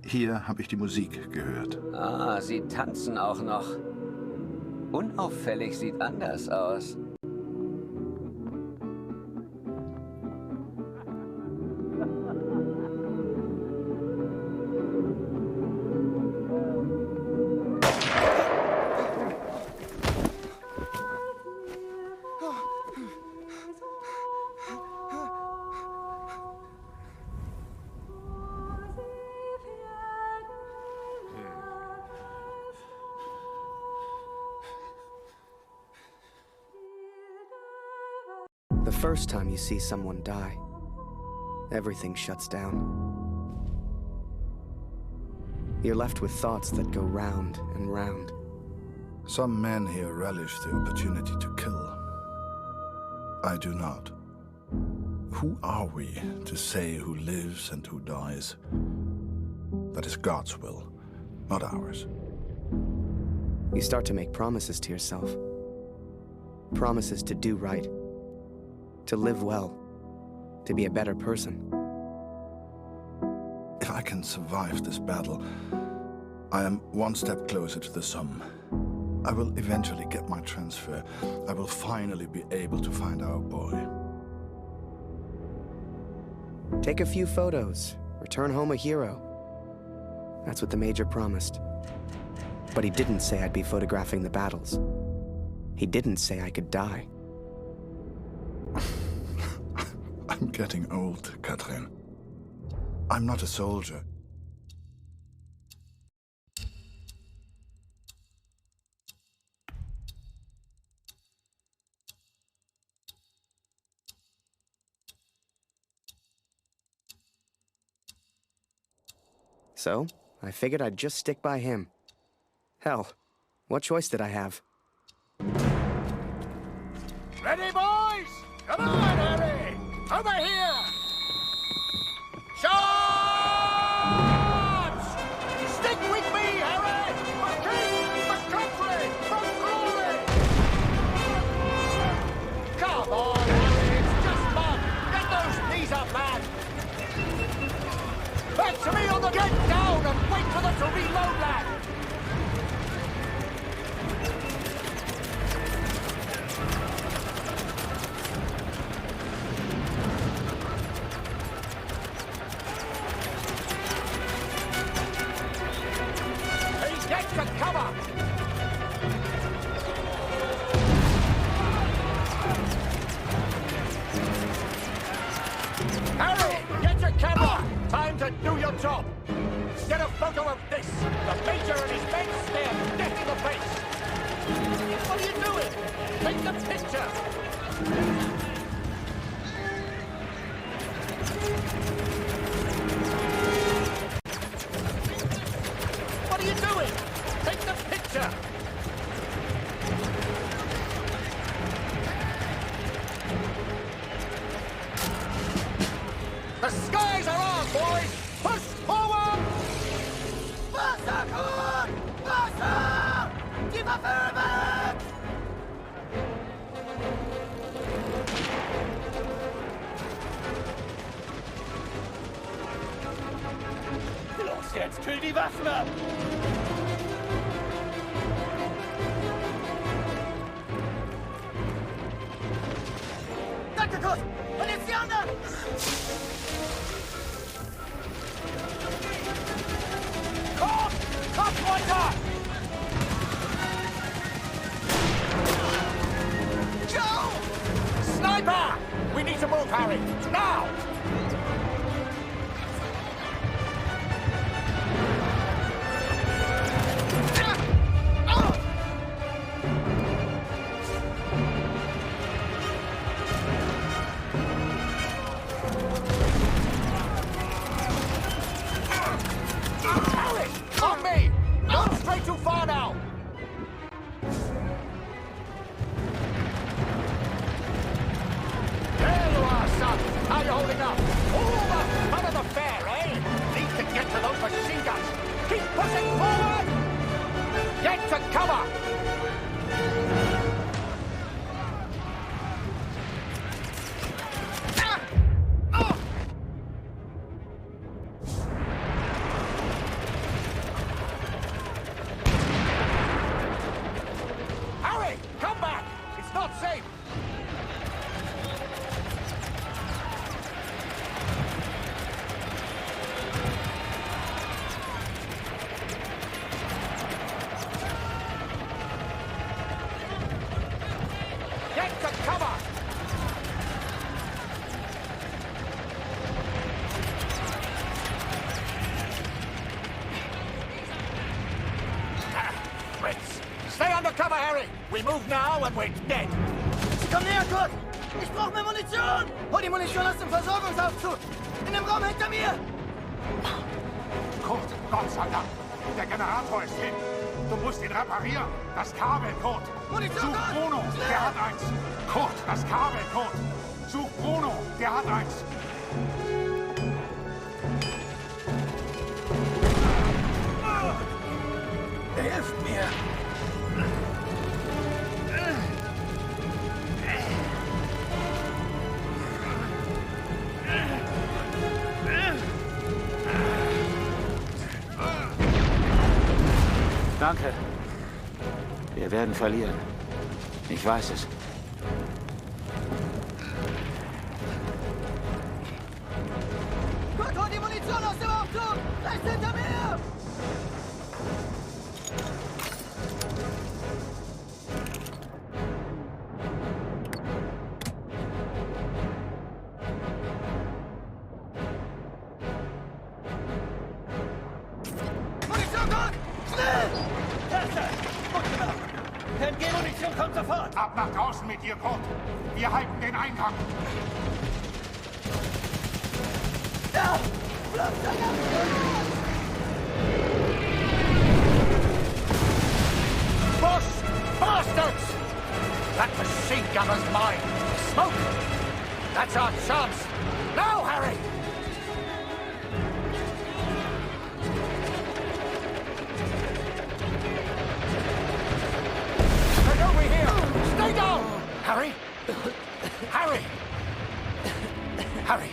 Hier habe ich die Musik gehört. Ah, sie tanzen auch noch. Unauffällig sieht anders aus. The first time you see someone die, everything shuts down. You're left with thoughts that go round and round. Some men here relish the opportunity to kill. I do not. Who are we to say who lives and who dies? That is God's will, not ours. You start to make promises to yourself. Promises to do right. To live well. To be a better person. If I can survive this battle, I am one step closer to the Somme. I will eventually get my transfer. I will finally be able to find our boy. Take a few photos. Return home a hero. That's what the Major promised. But he didn't say I'd be photographing the battles. He didn't say I could die. I'm getting old, Catherine. I'm not a soldier. So, I figured I'd just stick by him. Hell, what choice did I have? Ready, boys? Come on, Harry! Over here! Charge! Get down and wait for them to reload, lad! Hey, get to cover! Harry, get your camera! Time to do your job! Get a photo of this! The Major and his men stare death in the face! What are you doing? Take the picture! What are you doing? Take the picture! The skies are on, boys! Push forward! Wasser, Kurt! Wasser! Die Waffe weg! Los jetzt, kühl die Waffen ab! Danke, Kurt! Und jetzt die anderen! Kopf runter! Joe! Sniper! We need to move, Harry! Now! Harry! On me! Don't stray too far now! There you are, son! How you holding up? All the fun of the fair, eh? Need to get to those machine guns! Keep pushing forward! Get to cover! Harry! Come back! It's not safe! Get to cover! Fritz! Stay under cover, Harry! We move now and we're dead! Sie kommen näher, Kurt! Ich brauche mehr Munition! Hol die Munition aus dem Versorgungsaufzug! In dem Raum hinter mir! Kurt, Gott sei Dank. Der Generator ist hin. Du musst ihn reparieren. Das Kabel, Kurt. Munition, Such Kurt! Bruno, der hat eins. Kurt, das Kabel, Kurt. Such Bruno, der hat eins. Hilft mir! Danke. Wir werden verlieren. Ich weiß es. Kurt, hol die Munition aus dem Aufzug! Rechts hinter mir! Munition, Kurt! Schnell! Tasse! Gut gemacht! NG-Munition kommt sofort! Ab nach draußen mit dir, Kurt. Wir halten den Eingang. Ja! Flugzeug Bush! Bastards! That machine gunner's mine! Smoke! That's our chance! Now, Harry! They're over here! Stay down! Harry! Harry! Harry!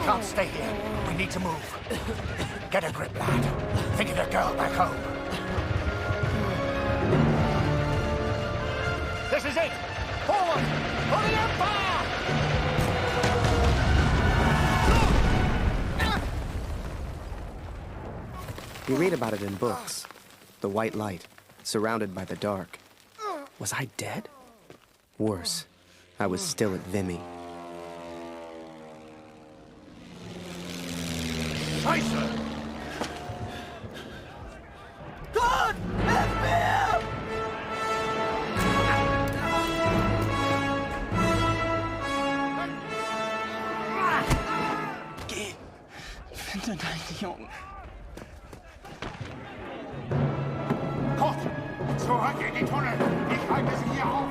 can't stay here. We need to move. Get a grip, lad. Think of the girl back home. This is it! Forward! For the Empire! You read about it in books. The white light, surrounded by the dark. Was I dead? Worse, I was still at Vimy. Scheiße! Gott! Hilf mir! Geh! Finde deinen Jungen. Kurt! Zurück in die Tunnel! Ich halte sie hier auf!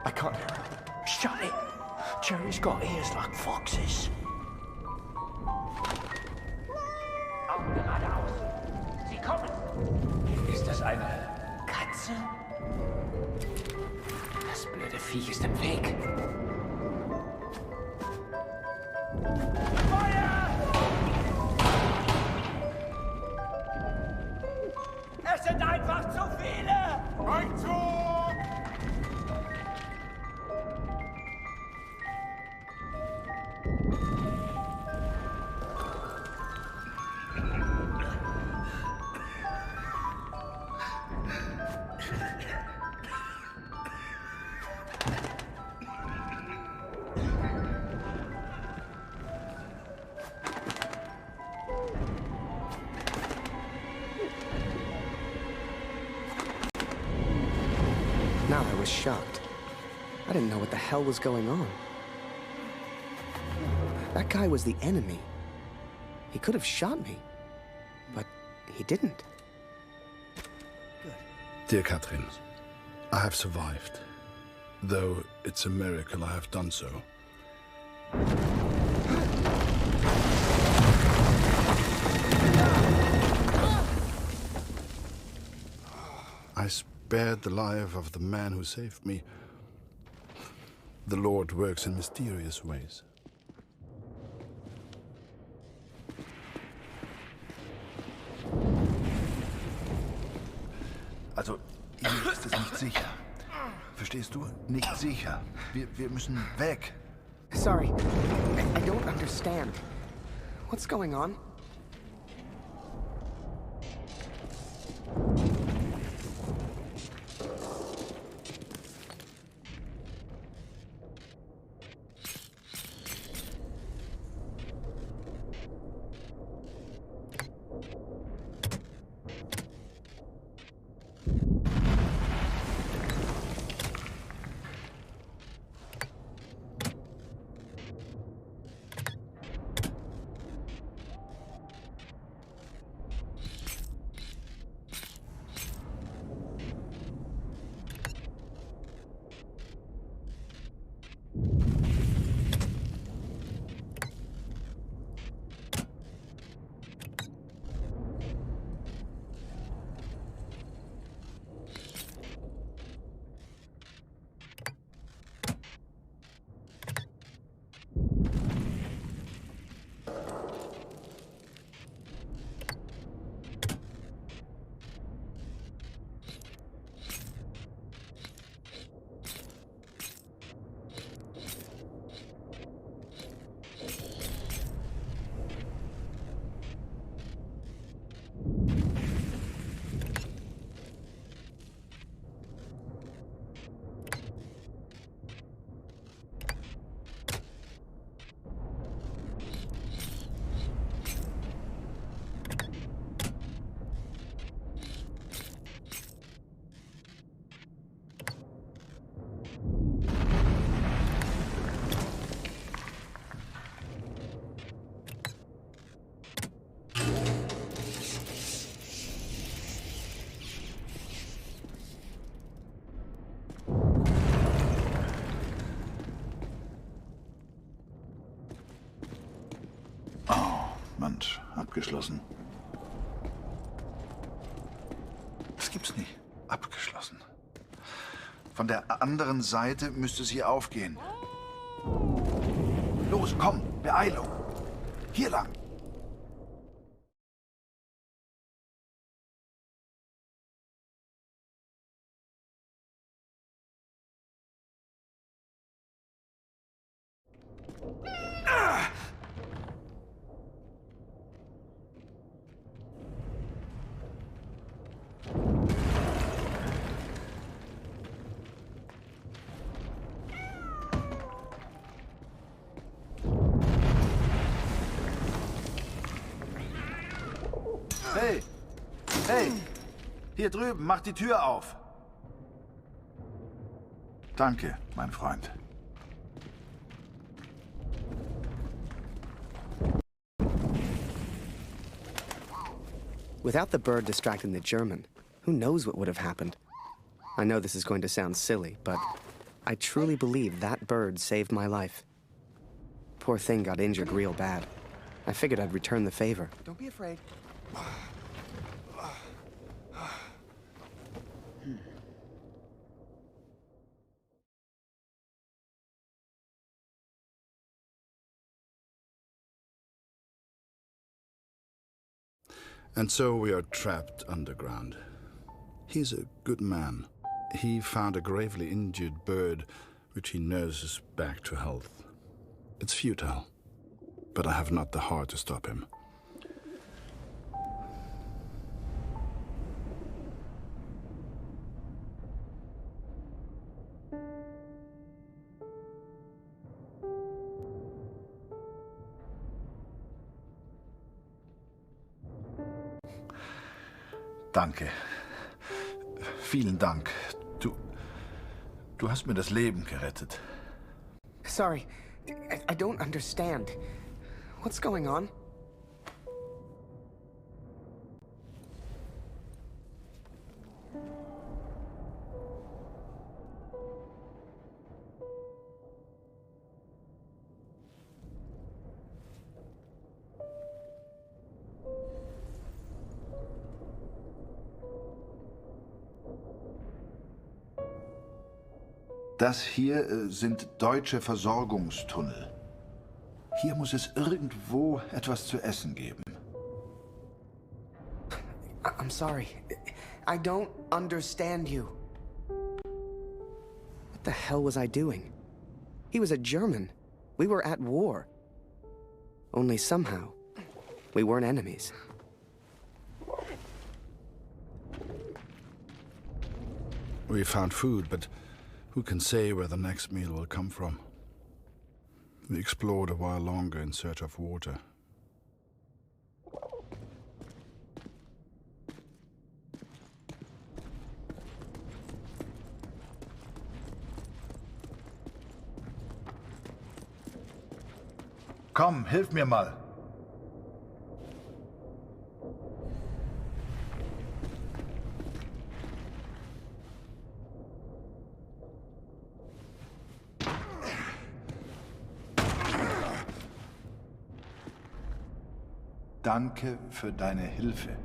I can't hear him. Shut it! Jerry's got ears like foxes. Augen geradeaus. Sie kommen. Ist das eine Katze? Das blöde Viech ist im Weg. Feuer! Es sind einfach zu viele! Rückzug! Now I was shocked. I didn't know what the hell was going on. That guy was the enemy. He could have shot me, but he didn't. Dear Catherine, I have survived. Though it's a miracle I have done so. I spared the life of the man who saved me. The Lord works in mysterious ways. Also, hier ist es nicht sicher. Verstehst du? Nicht sicher. Wir müssen weg. Sorry, I don't understand. What's going on? Abgeschlossen. Das gibt's nicht. Abgeschlossen. Von der anderen Seite müsste sie aufgehen. Los, komm, Beeilung. Hier lang. Hey! Hey! Hier drüben, mach die Tür auf! Danke, mein Freund. Without the bird distracting the German, who knows what would have happened? I know this is going to sound silly, but I truly believe that bird saved my life. Poor thing got injured real bad. I figured I'd return the favor. Don't be afraid. And so we are trapped underground. He's a good man. He found a gravely injured bird, which he nurses back to health. It's futile, but I have not the heart to stop him. Danke. Vielen Dank. Du hast mir das Leben gerettet. Sorry, I don't understand. What's going on? Das hier sind deutsche Versorgungstunnel. Hier muss es irgendwo etwas zu essen geben. I'm sorry. I don't understand you. What the hell was I doing? He was a German. We were at war. Only somehow, we weren't enemies. We found food, but who can say where the next meal will come from? We explored a while longer in search of water. Komm, hilf mir mal. Danke für deine Hilfe.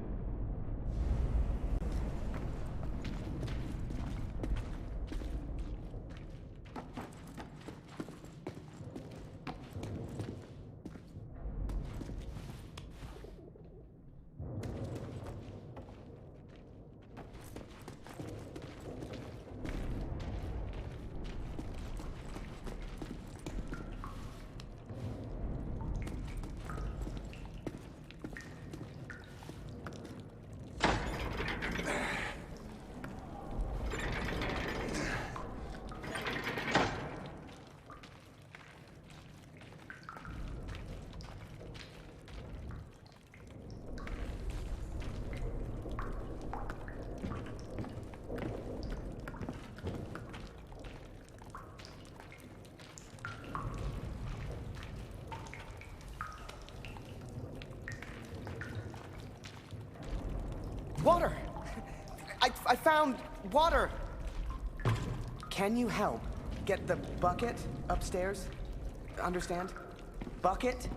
Water! I found water! Can you help get the bucket upstairs? Understand? Bucket?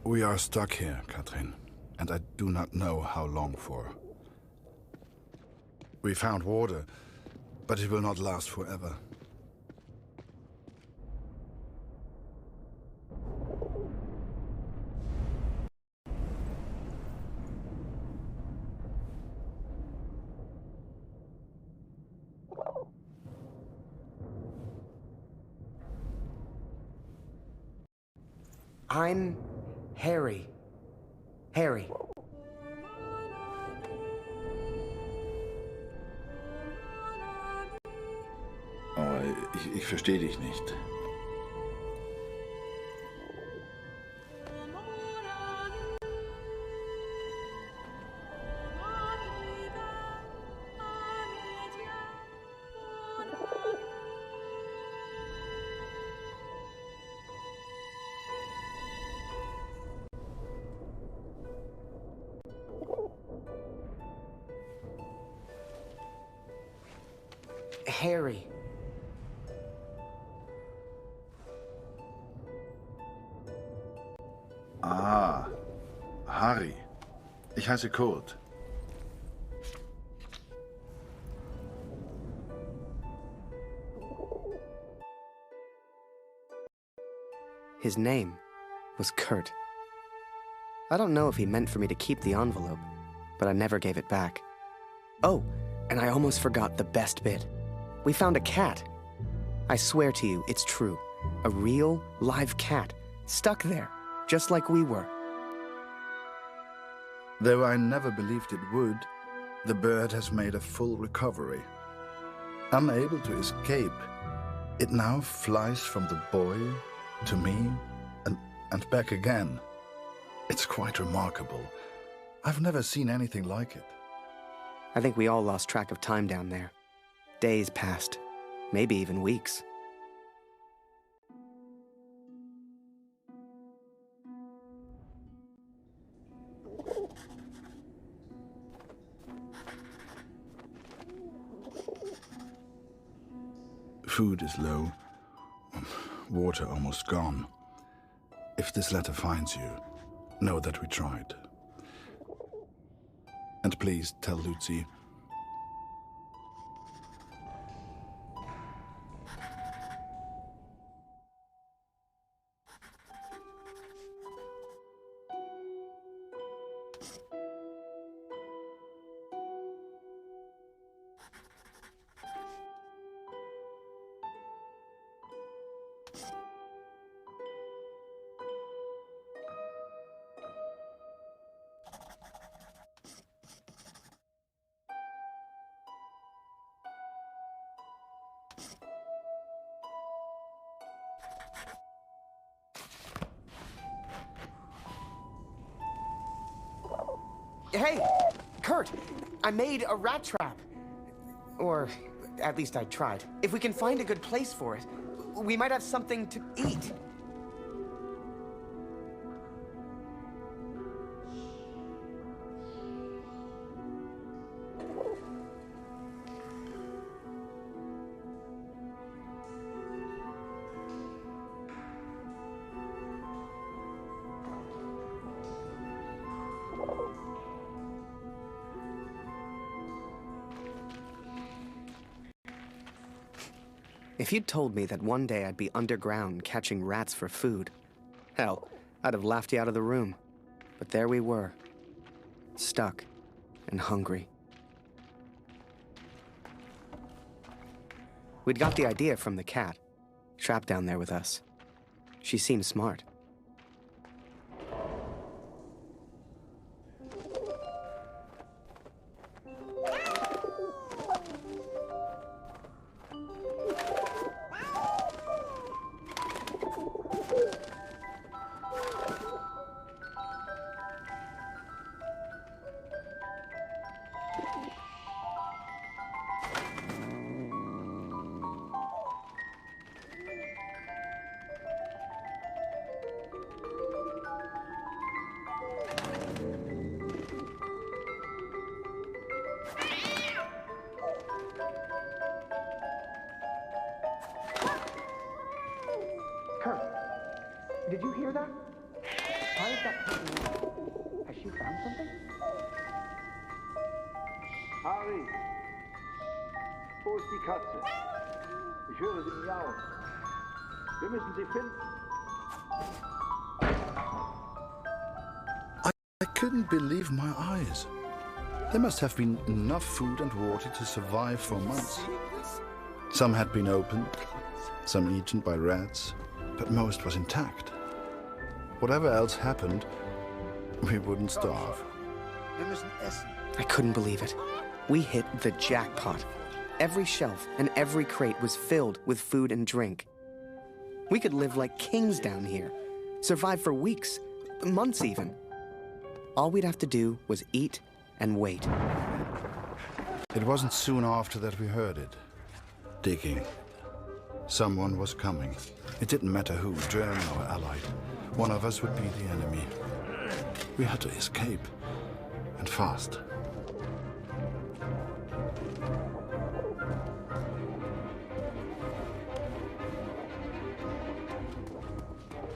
We are stuck here, Katrin, and I do not know how long for. We found water, but it will not last forever. I'm Harry. Harry. Aber ich verstehe dich nicht. Harry. Ah, Harry. Ich heiße Kurt. His name was Kurt. I don't know if he meant for me to keep the envelope, but I never gave it back. Oh, and I almost forgot the best bit. We found a cat. I swear to you, it's true. A real, live cat, stuck there, just like we were. Though I never believed it would, the bird has made a full recovery. Unable to escape, it now flies from the boy to me and back again. It's quite remarkable. I've never seen anything like it. I think we all lost track of time down there. Days passed, maybe even weeks. Food is low, water almost gone. If this letter finds you, know that we tried. And please tell Lucy. Hey, Kurt, I made a rat trap. Or, at least I tried. If we can find a good place for it, we might have something to eat. If you'd told me that one day I'd be underground catching rats for food, hell, I'd have laughed you out of the room. But there we were, stuck and hungry. We'd got the idea from the cat, trapped down there with us. She seemed smart. Kurt, did you hear that? I Has she found something? Harry, wo ist die Katze? Ich höre sie miauen. Wir müssen sie finden. I couldn't believe my eyes. There must have been enough food and water to survive for months. Some had been opened, some eaten by rats, but most was intact. Whatever else happened, we wouldn't starve. Wir müssen essen. I couldn't believe it. We hit the jackpot. Every shelf and every crate was filled with food and drink. We could live like kings down here, survive for weeks, months even. All we'd have to do was eat and wait. It wasn't soon after that we heard it. Digging. Someone was coming. It didn't matter who, German or Allied. One of us would be the enemy. We had to escape. And fast.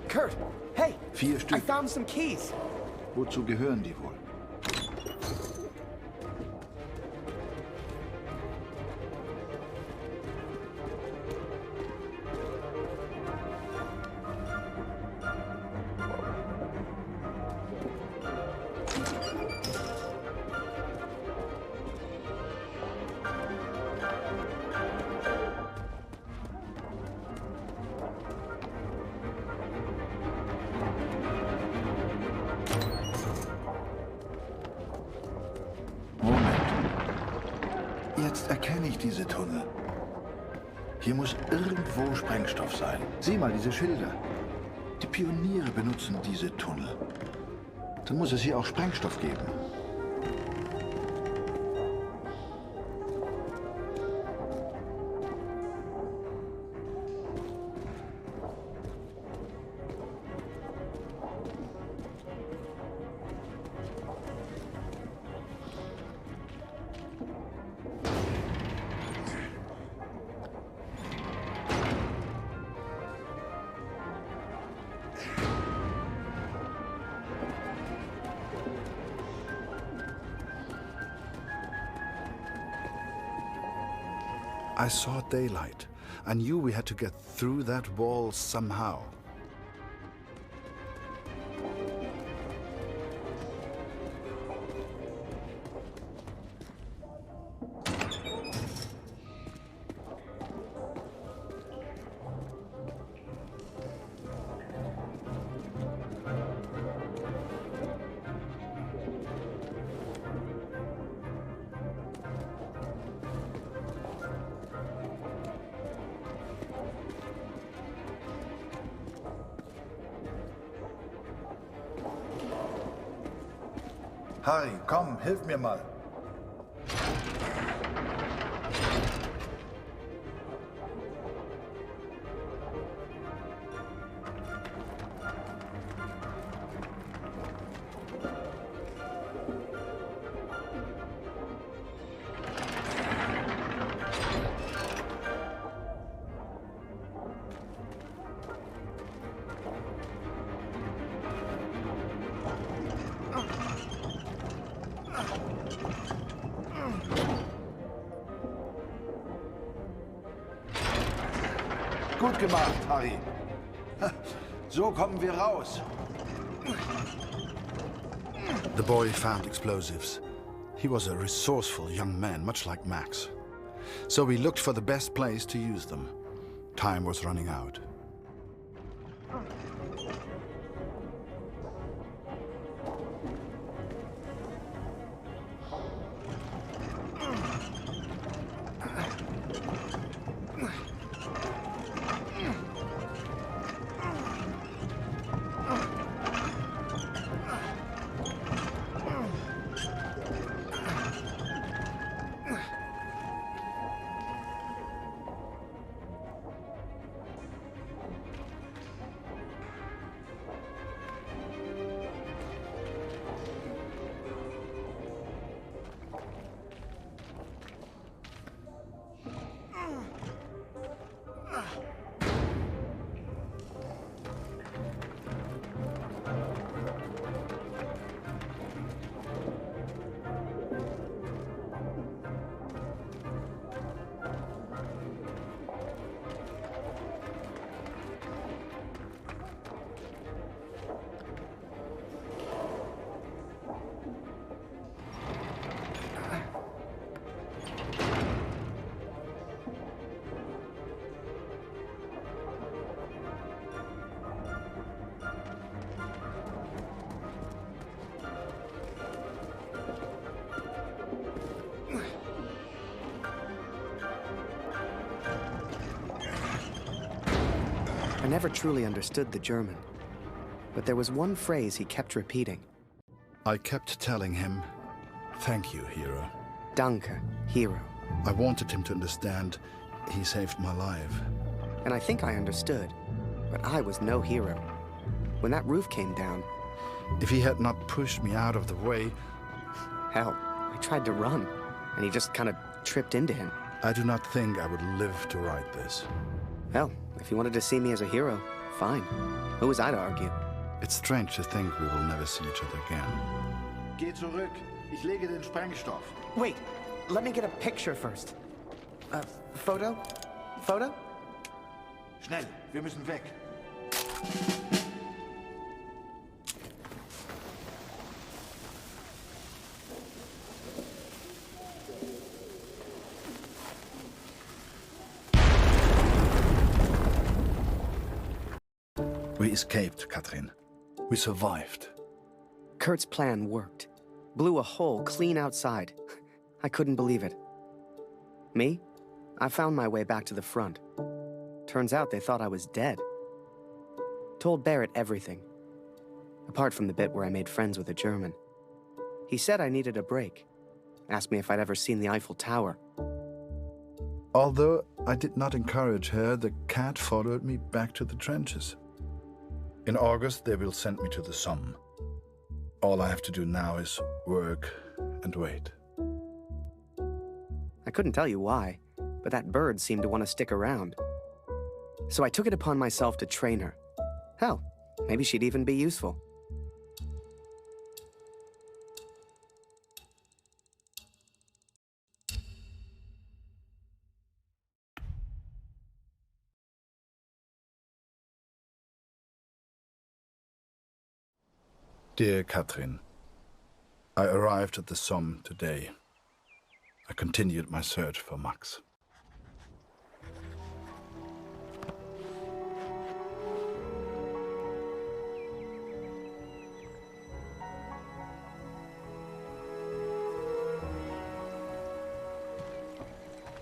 Kurt, hey! 4 Stück. I found some keys. Wozu gehören die wohl? Jetzt erkenne ich diese Tunnel. Hier muss irgendwo Sprengstoff sein. Sieh mal diese Schilder. Die Pioniere benutzen diese Tunnel. Dann muss es hier auch Sprengstoff geben. I saw daylight. I knew we had to get through that wall somehow. Harry, komm, hilf mir mal. Gut gemacht, Harry. So kommen wir raus. The boy found explosives. He was a resourceful young man, much like Max. So we looked for the best place to use them. Time was running out. I never truly understood the German, but there was one phrase he kept repeating. I kept telling him, "Thank you, hero." Danke, hero. I wanted him to understand he saved my life. And I think I understood, but I was no hero. When that roof came down... If he had not pushed me out of the way... Hell, I tried to run, and he just kind of tripped into him. I do not think I would live to write this. Hell, if you wanted to see me as a hero, fine. Who was I to argue? It's strange to think we will never see each other again. Geh zurück. Ich lege den Sprengstoff. Wait, let me get a picture first. Photo? Photo? Schnell, wir müssen weg. We escaped, Katrin. We survived. Kurt's plan worked. Blew a hole clean outside. I couldn't believe it. Me? I found my way back to the front. Turns out they thought I was dead. Told Barrett everything. Apart from the bit where I made friends with a German. He said I needed a break. Asked me if I'd ever seen the Eiffel Tower. Although I did not encourage her, the cat followed me back to the trenches. In August, they will send me to the Somme. All I have to do now is work and wait. I couldn't tell you why, but that bird seemed to want to stick around. So I took it upon myself to train her. Hell, maybe she'd even be useful. Dear Katrin, I arrived at the Somme today. I continued my search for Max.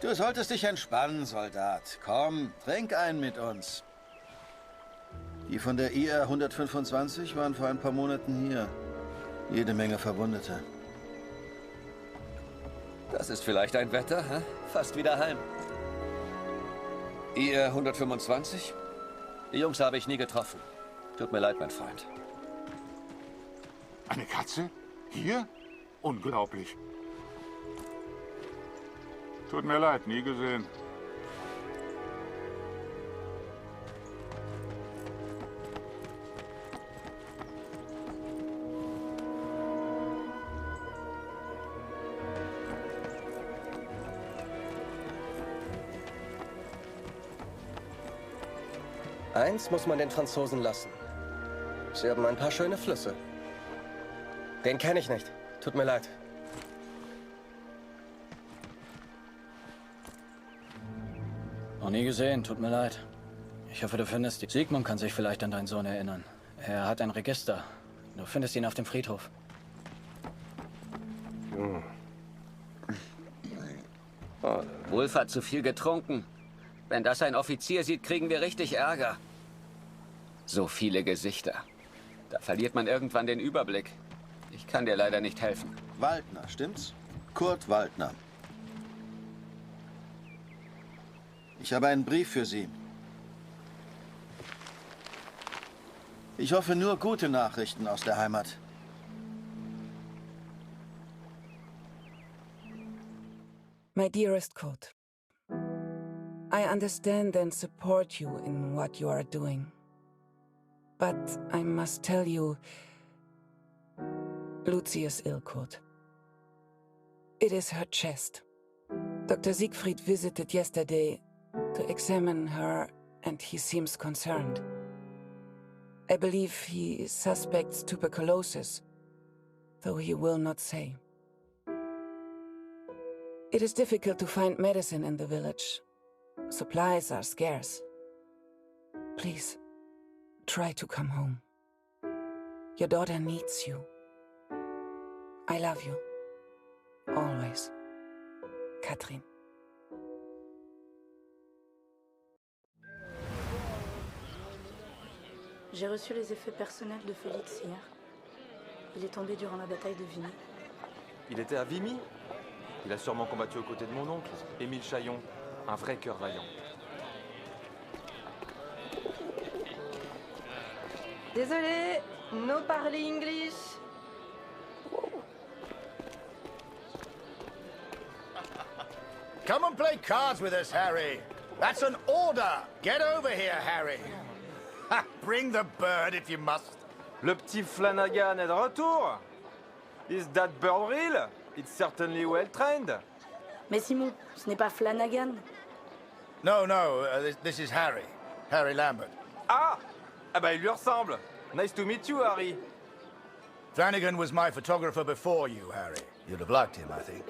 Du solltest dich entspannen, Soldat. Komm, trink einen mit uns. Die von der IR 125 waren vor ein paar Monaten hier. Jede Menge Verwundete. Das ist vielleicht ein Wetter, hä? Fast wieder heim. IR 125? Die Jungs habe ich nie getroffen. Tut mir leid, mein Freund. Eine Katze? Hier? Unglaublich. Tut mir leid, nie gesehen. Eins muss man den Franzosen lassen. Sie haben ein paar schöne Flüsse. Den kenne ich nicht. Tut mir leid. Noch nie gesehen, tut mir leid. Ich hoffe, du findest ihn. Sigmund kann sich vielleicht an deinen Sohn erinnern. Er hat ein Register. Du findest ihn auf dem Friedhof. Oh, Wolf hat zu viel getrunken. Wenn das ein Offizier sieht, kriegen wir richtig Ärger. So viele Gesichter. Da verliert man irgendwann den Überblick. Ich kann dir leider nicht helfen. Waldner, stimmt's? Kurt Waldner. Ich habe einen Brief für Sie. Ich hoffe nur gute Nachrichten aus der Heimat. My dearest Kurt, I understand and support you in what you are doing. But I must tell you, Lucy is ill, Kurt. It is her chest. Dr. Siegfried visited yesterday to examine her, and he seems concerned. I believe he suspects tuberculosis, though he will not say. It is difficult to find medicine in the village. Supplies are scarce. Please, try to come home. Your daughter needs you. I love you. Always. Katrin. J'ai reçu les effets personnels de Félix hier. Il est tombé durant la bataille de Vimy. Il était à Vimy? Il a sûrement combattu aux côtés de mon oncle, Émile Chaillon, un vrai cœur vaillant. Désolé, no parler English. Come and play cards with us, Harry. That's an order. Get over here, Harry. Ha, bring the bird if you must. Le petit Flanagan est de retour. Is that bird real? It's certainly well trained. Mais Simon, ce n'est pas Flanagan. No, no, this is Harry. Harry Lambert. Ah! Ah bah il lui ressemble. Nice to meet you, Harry. Flanagan was my photographer before you, Harry. You'd have liked him, I think.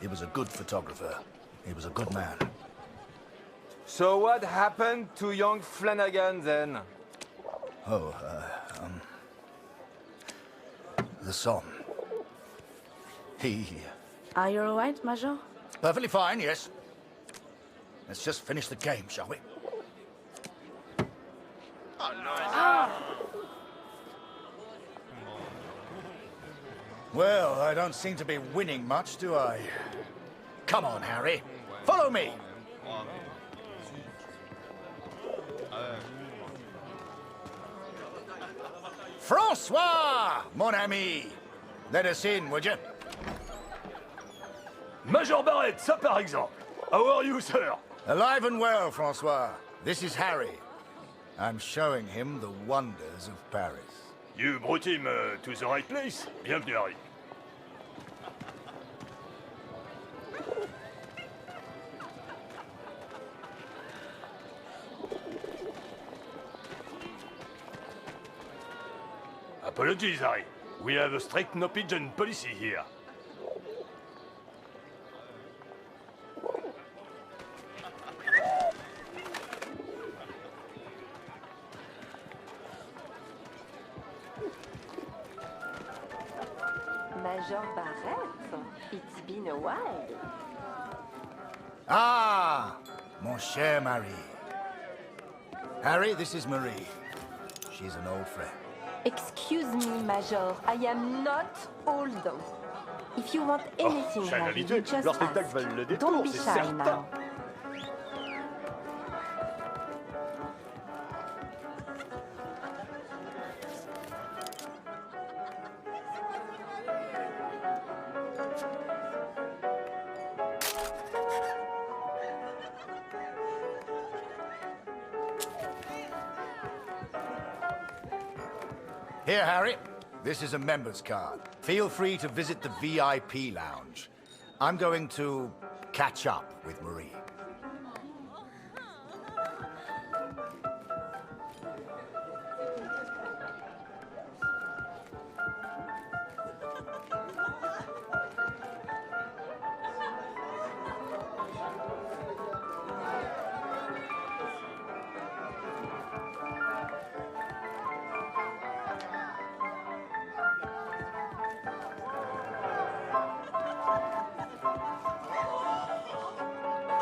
He was a good photographer. He was a good man. So what happened to young Flanagan then? Oh, the son. He... Are you alright, Major? Perfectly fine, yes. Let's just finish the game, shall we? Oh, no. Well, I don't seem to be winning much, do I? Come on, Harry. Follow me. François, mon ami. Let us in, would you? Major Barrett, ça par exemple. How are you, sir? Alive and well, François. This is Harry. I'm showing him the wonders of Paris. You brought him to the right place. Bienvenue, Harry. Apologies, Harry. We have a strict no-pigeon policy here. Major Barrett, it's been a while. Ah, mon cher Marie. Harry, this is Marie. She's an old friend. Excuse me, Major. I am not old. If you want anything, J'ai Harry, l'habitude. you just Leur spectacle ask. valent le Don't détour, be c'est shy certain. now. Here, Harry. This is a member's card. Feel free to visit the VIP lounge. I'm going to catch up with Marie.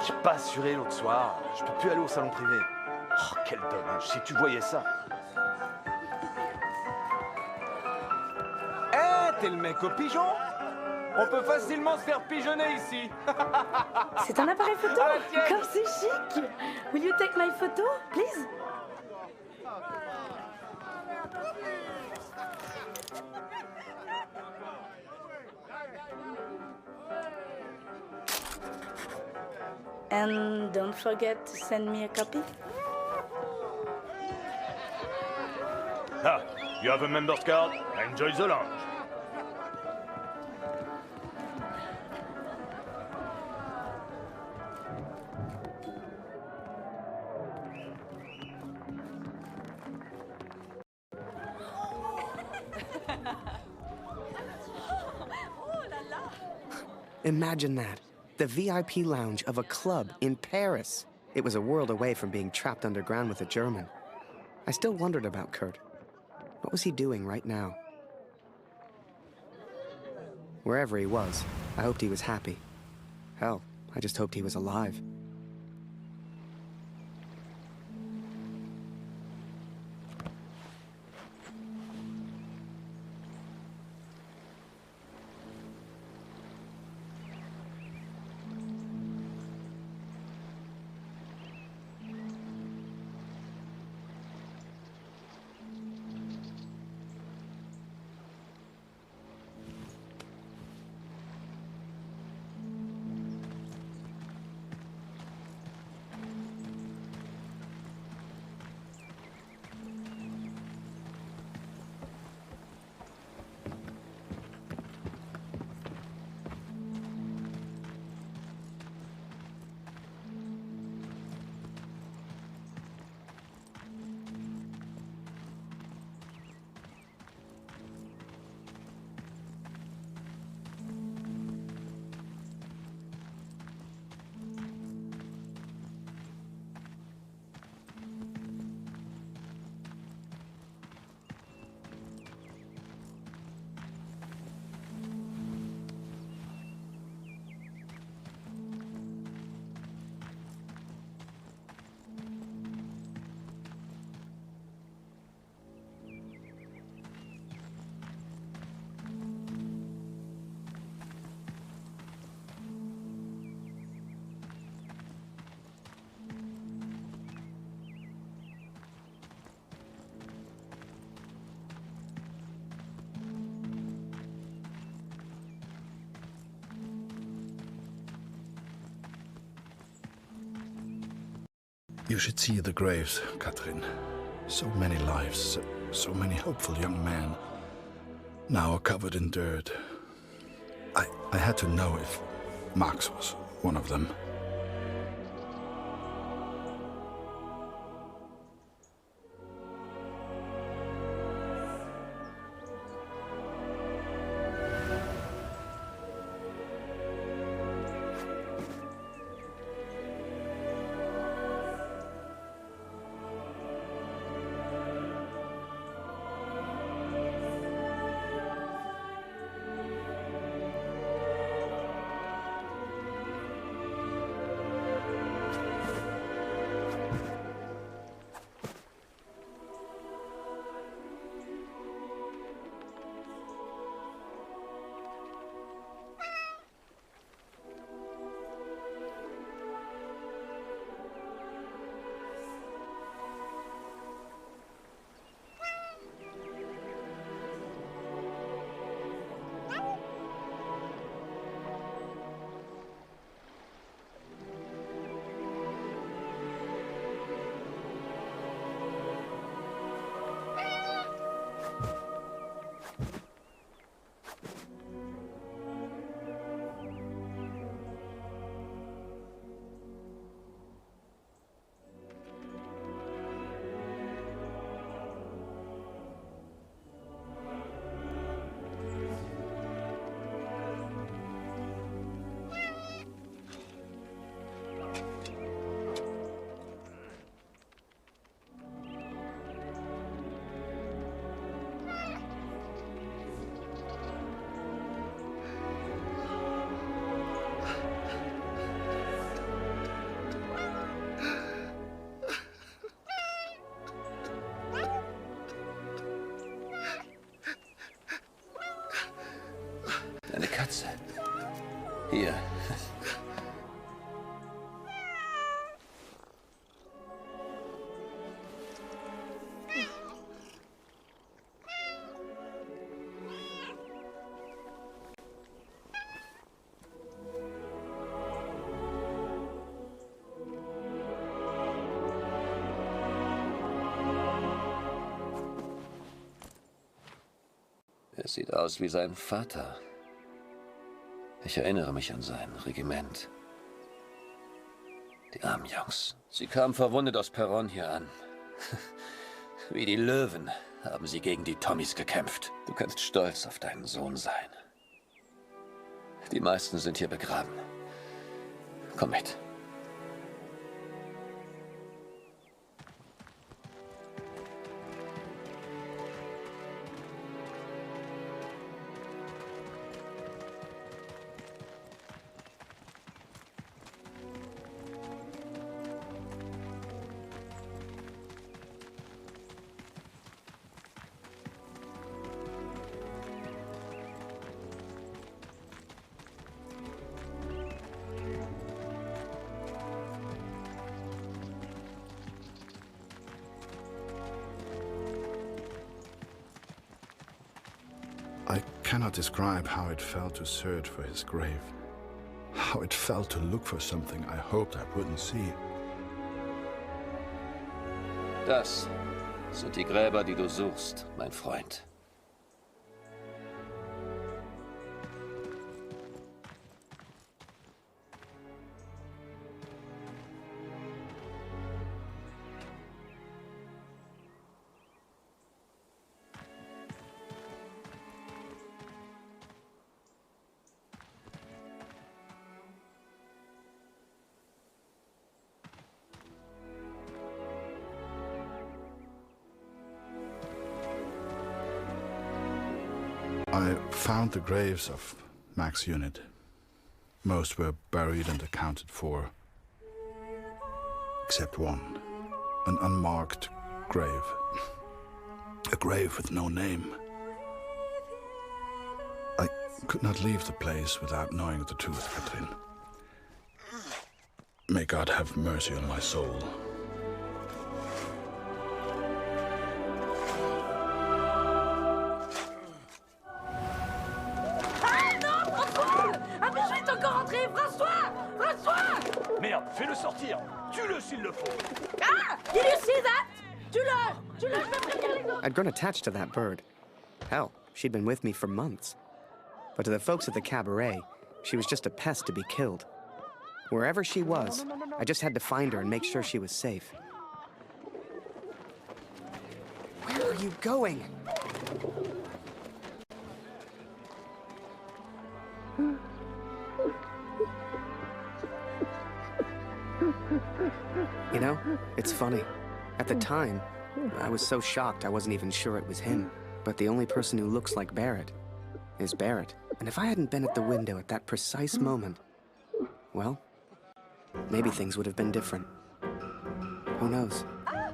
J'ai pas assuré l'autre soir. Je peux plus aller au salon privé. Oh, quel dommage. Si tu voyais ça. Eh, t'es le mec au pigeon? On peut facilement se faire pigeonner ici. C'est un appareil photo. Ah, tiens. Comme c'est chic. Will you take my photo, please? And don't forget to send me a copy. Ah, you have a member's card. Enjoy the lounge. Imagine that. The VIP lounge of a club in Paris. It was a world away from being trapped underground with a German. I still wondered about Kurt. What was he doing right now? Wherever he was, I hoped he was happy. Hell, I just hoped he was alive. You should see the graves, Katrin. So many lives, so many hopeful young men, now covered in dirt. I had to know if Max was one of them. Eine Katze. Hier. Er sieht aus wie sein Vater. Ich erinnere mich an sein Regiment. Die armen Jungs. Sie kamen verwundet aus Perron hier an. Wie die Löwen haben sie gegen die Tommies gekämpft. Du kannst stolz auf deinen Sohn sein. Die meisten sind hier begraben. Komm mit. I cannot describe how it felt to search for his grave. How it felt to look for something I hoped I wouldn't see. Das sind die Gräber, die du suchst, mein Freund. I found the graves of Mac's unit. Most were buried and accounted for, except one, an unmarked grave. A grave with no name. I could not leave the place without knowing the truth, Katrin. May God have mercy on my soul. Merde, fais-le sortir. Tue-le s'il le faut. Ah! Did you see that? Tue-le! Tue-le, je vais prévenir les autres! I'd grown attached to that bird. Hell, she'd been with me for months. But to the folks at the cabaret, she was just a pest to be killed. Wherever she was, I just had to find her and make sure she was safe. Where are you going? You know, it's funny. At the time, I was so shocked I wasn't even sure it was him. But the only person who looks like Barrett is Barrett. And if I hadn't been at the window at that precise moment, well, maybe things would have been different. Who knows? Ah!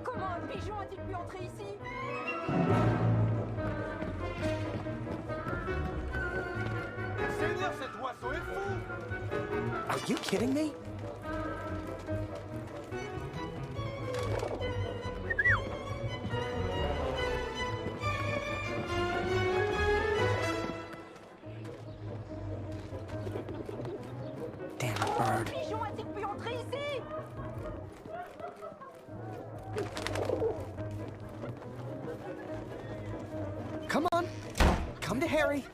Comment un pigeon a-t-il pu entrer ici? Seigneur, cet oiseau est fou! Are you kidding me? Damn bird. Pigeon a-t-il pu entrer ici? Come on, come to Harry.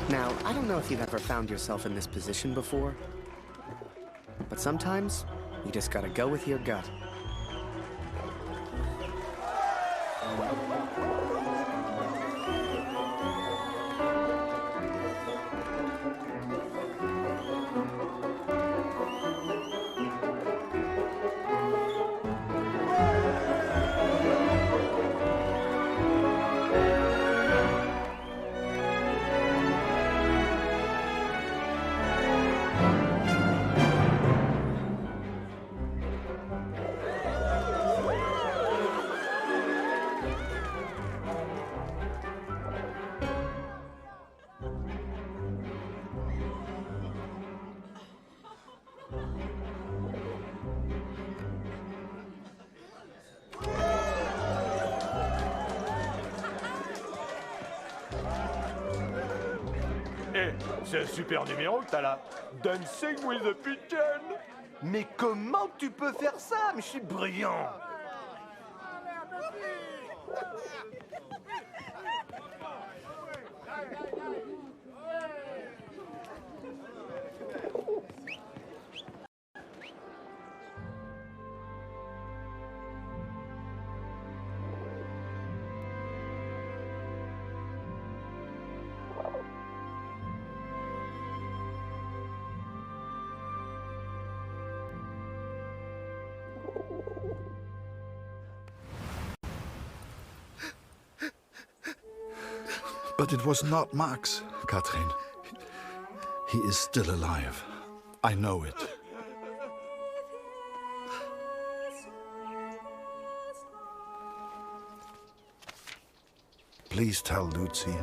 Now, I don't know if you've ever found yourself in this position before, but sometimes you just gotta go with your gut. Eh, c'est un super numéro que t'as là. Dancing with a pigeon. Mais comment tu peux faire ça? Mais je suis brillant. But it was not Max, Katrin. He is still alive. I know it. Please tell Lucy.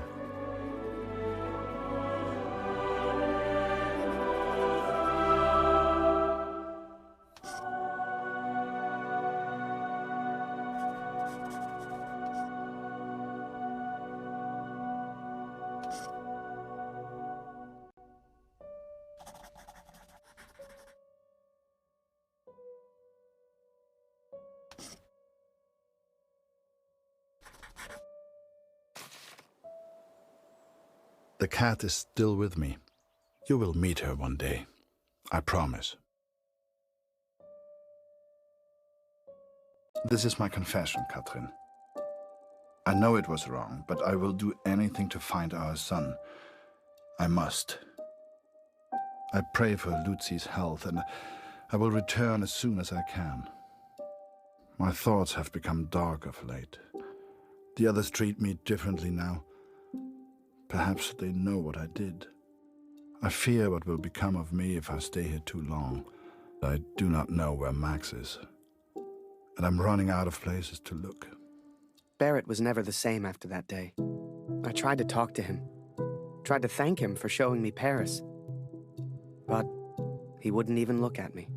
The cat is still with me. You will meet her one day. I promise. This is my confession, Katrin. I know it was wrong, but I will do anything to find our son. I must. I pray for Lucy's health, and I will return as soon as I can. My thoughts have become dark of late. The others treat me differently now. Perhaps they know what I did. I fear what will become of me if I stay here too long. I do not know where Max is, and I'm running out of places to look. Barrett was never the same after that day. I tried to talk to him, tried to thank him for showing me Paris, but he wouldn't even look at me.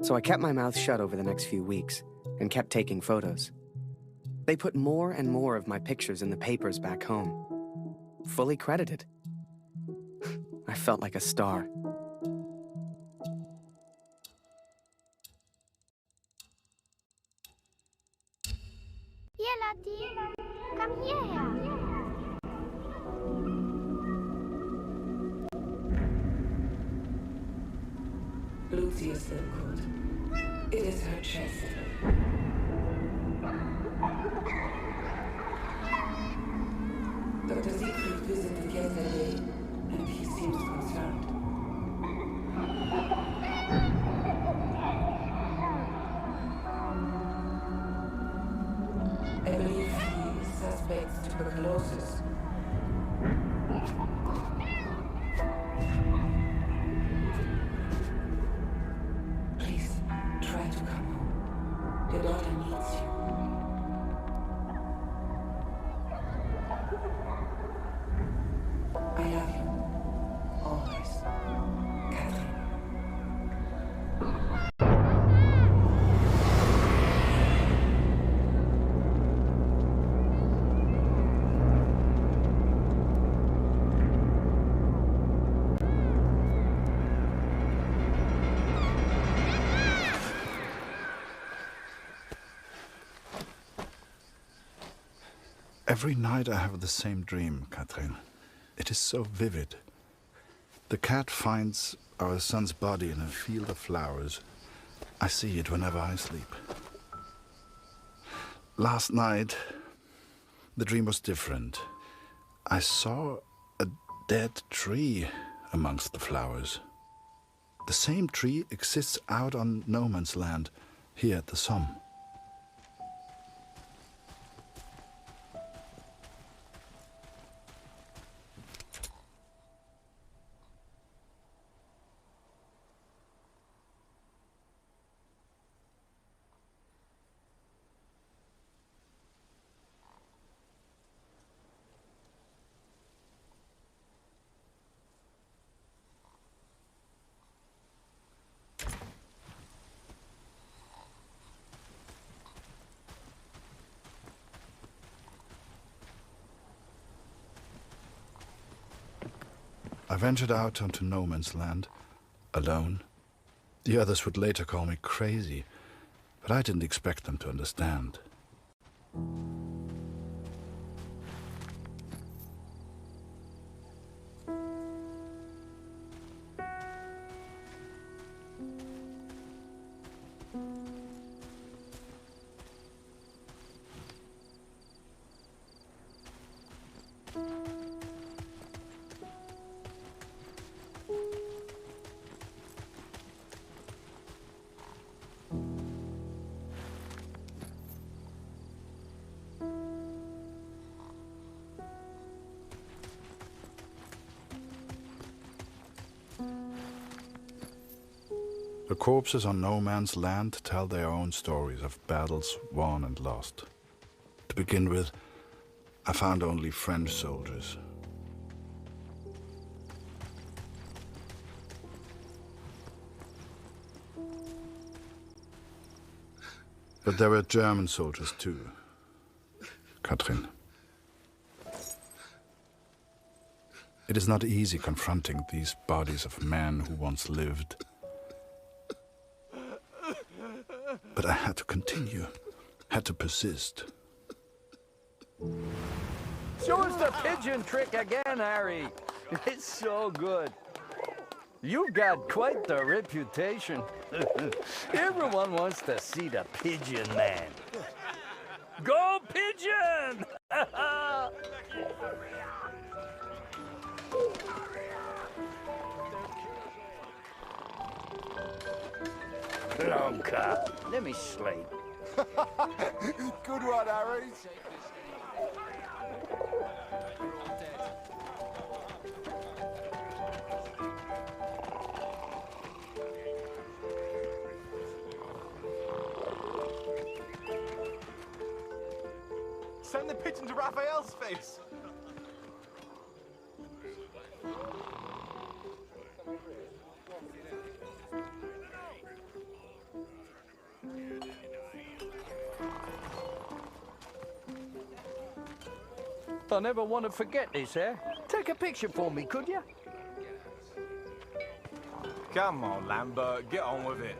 So I kept my mouth shut over the next few weeks and kept taking photos. They put more and more of my pictures in the papers back home. Fully credited. I felt like a star. Hier, Lottie. Komm hierher. Lucia Silkwood. It is her chest. Dr. Siegfried visited yesterday, and he seems concerned. I believe he suspects tuberculosis. Please, try to come home. Your daughter needs you. I love you. Always. Catherine. Every night I have the same dream, Catherine. It is so vivid. The cat finds our son's body in a field of flowers. I see it whenever I sleep. Last night, the dream was different. I saw a dead tree amongst the flowers. The same tree exists out on no man's land, here at the Somme. I ventured out onto no man's land, alone. The others would later call me crazy, but I didn't expect them to understand. The corpses on no man's land tell their own stories of battles won and lost. To begin with, I found only French soldiers. But there were German soldiers too, Katrin. It is not easy confronting these bodies of men who once lived. But I had to continue, had to persist. Show us the pigeon trick again, Harry. It's so good. You've got quite the reputation. Everyone wants to see the Pigeon Man. Go Pigeon! Blanca, let me sleep. Good one, Harry. Send the pigeon to Raphael's face. I never want to forget this, eh? Take a picture for me, could you? Come on, Lambert, get on with it.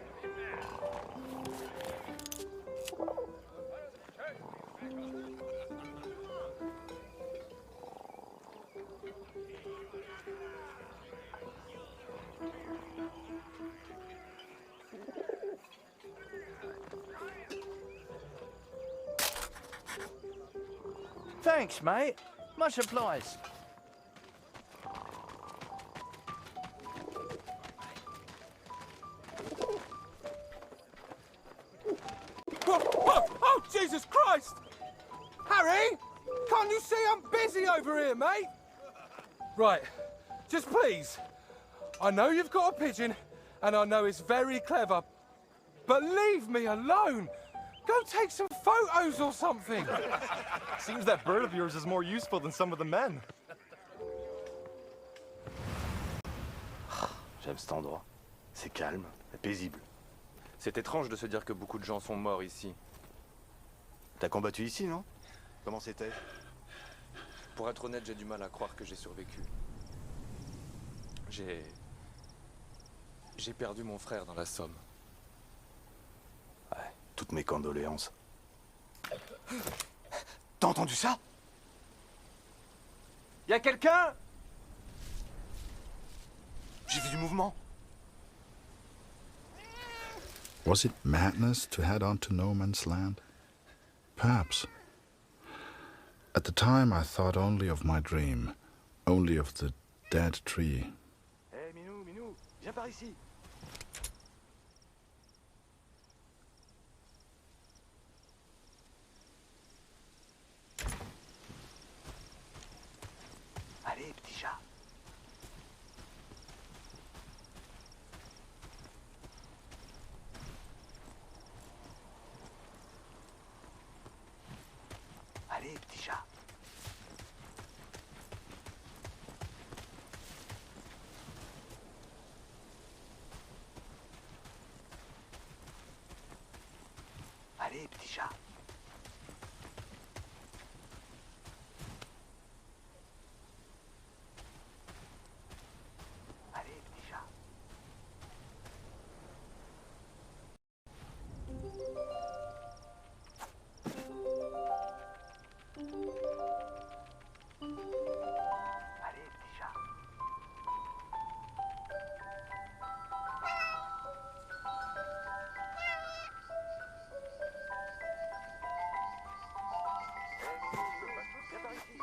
Thanks, mate. Much obliged. Oh, Jesus Christ! Harry! Can't you see I'm busy over here, mate? Right, just please. I know you've got a pigeon, and I know it's very clever, but leave me alone. Go take some photos or something. Seems that bird of yours is more useful than some of the men. J'aime cet endroit. C'est calme et paisible. C'est étrange de se dire que beaucoup de gens sont morts ici. T'as combattu ici, non? Comment c'était? Pour être honnête, j'ai du mal à croire que j'ai survécu. J'ai perdu mon frère dans la Somme. Ouais, toutes mes condoléances. T'as entendu ça? Y a quelqu'un? J'ai vu du mouvement. Was it madness to head on to no man's land? Perhaps. At the time, I thought only of my dream, only of the dead tree. Hé, Minou, viens par ici. Allez, petit chat. Allez, petit chat. Allez, petit chat. Allez, petit chat. Allez, petit chat. Viens par ici.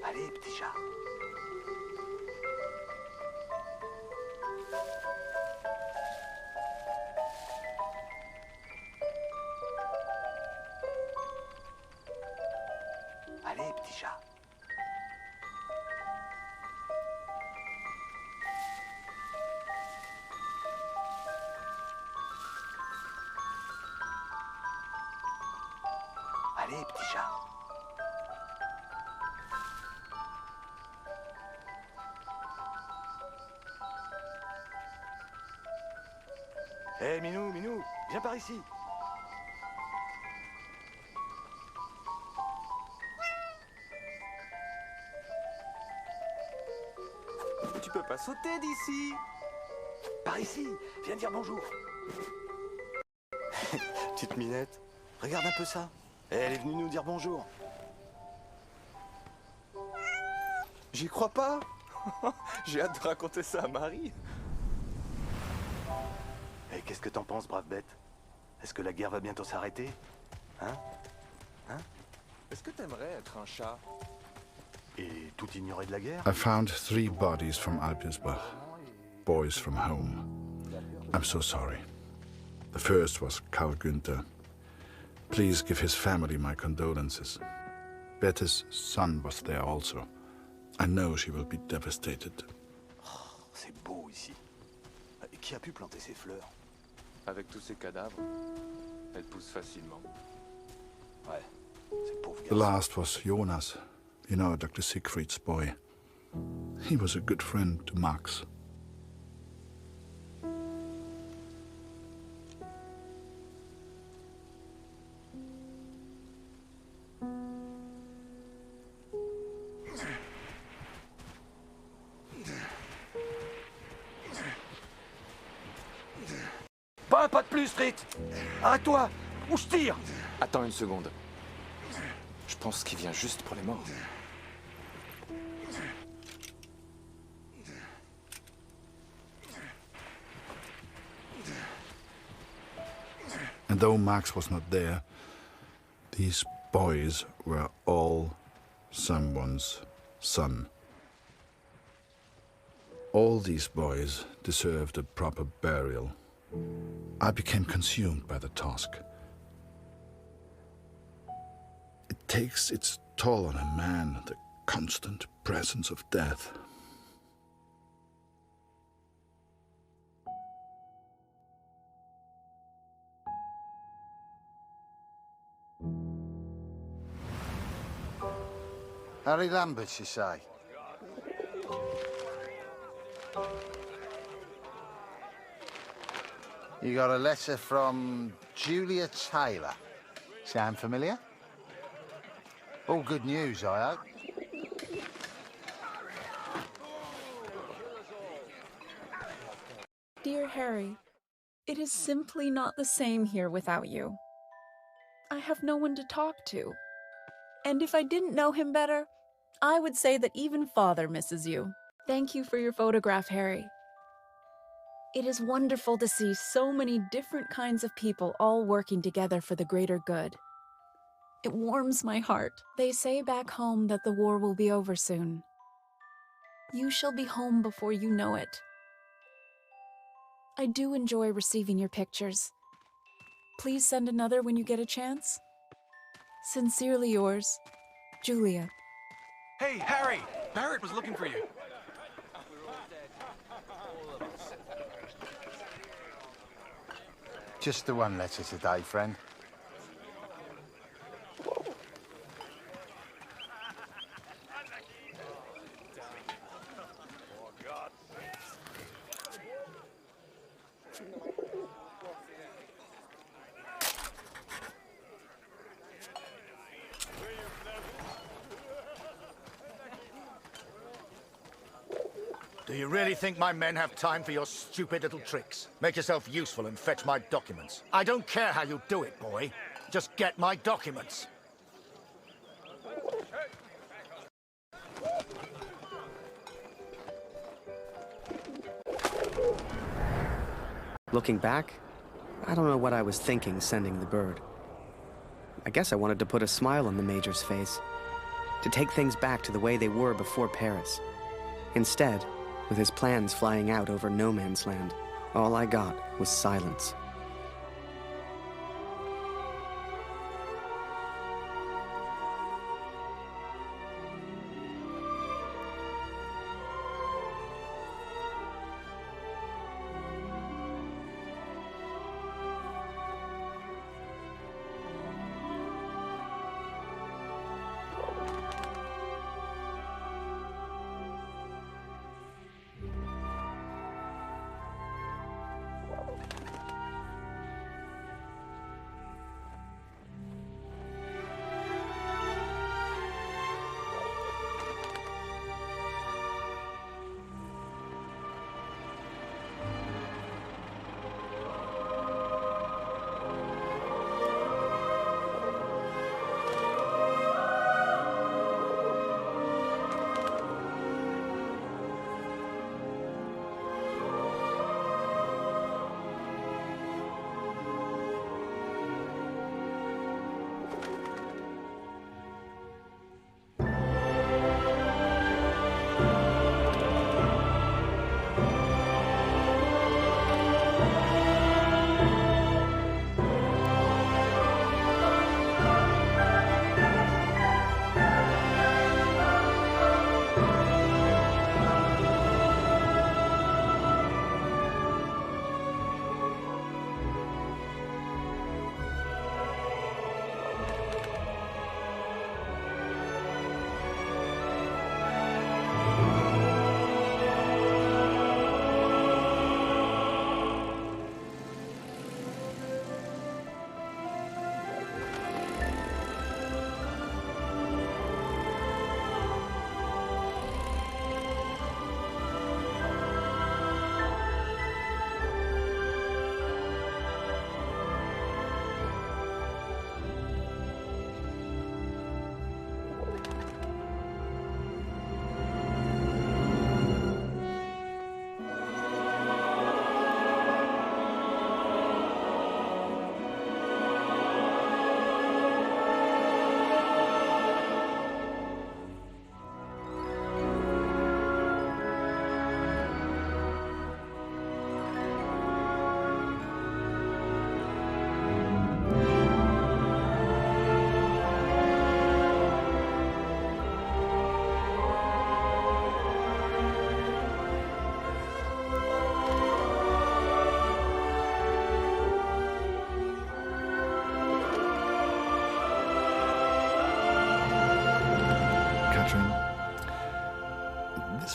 Allez, petit chat. Allez, petit chat. Allez, petit chat. Hé, Minou, viens par ici. Tu peux pas sauter d'ici. Par ici, viens dire bonjour. Petite minette, regarde un peu ça. Elle est venue nous dire bonjour. J'y crois pas. J'ai hâte de raconter ça à Marie. Et qu'est-ce que t'en penses, brave bête? Est-ce que la guerre va bientôt s'arrêter? Hein? Est-ce que t'aimerais être un chat? Et tout ignorer de la guerre? I found 3 bodies from Alpirsbach, boys from home. I'm so sorry. The first was Karl Günther. Please give his family my condolences. Bette's son was there also. I know she will be devastated. Oh, c'est beau ici. Et qui a pu planter ces fleurs? Avec tous ces cadavres, elles poussent facilement. Ouais, c'est pauvre The garçon. last was Jonas, you know, Dr. Siegfried's boy. He was a good friend to Max. Pas un pas de plus, vite! Arrête-toi! Ou je tire! Attends une seconde. Je pense qu'il vient juste pour les morts. And though Max was not there, these boys were all someone's son. All these boys deserved a proper burial. I became consumed by the task. It takes its toll on a man, the constant presence of death. Harry Lambert, you say? You got a letter from Julia Taylor. Sound familiar? All good news, I hope. Dear Harry, it is simply not the same here without you. I have no one to talk to. And if I didn't know him better, I would say that even Father misses you. Thank you for your photograph, Harry. It is wonderful to see so many different kinds of people all working together for the greater good. It warms my heart. They say back home that the war will be over soon. You shall be home before you know it. I do enjoy receiving your pictures. Please send another when you get a chance. Sincerely yours, Julia. Hey, Harry! Barrett was looking for you. Just the one letter today, friend. Do you really think my men have time for your stupid little tricks? Make yourself useful and fetch my documents. I don't care how you do it, boy. Just get my documents. Looking back, I don't know what I was thinking sending the bird. I guess I wanted to put a smile on the Major's face, to take things back to the way they were before Paris. Instead, with his plans flying out over no man's land, all I got was silence.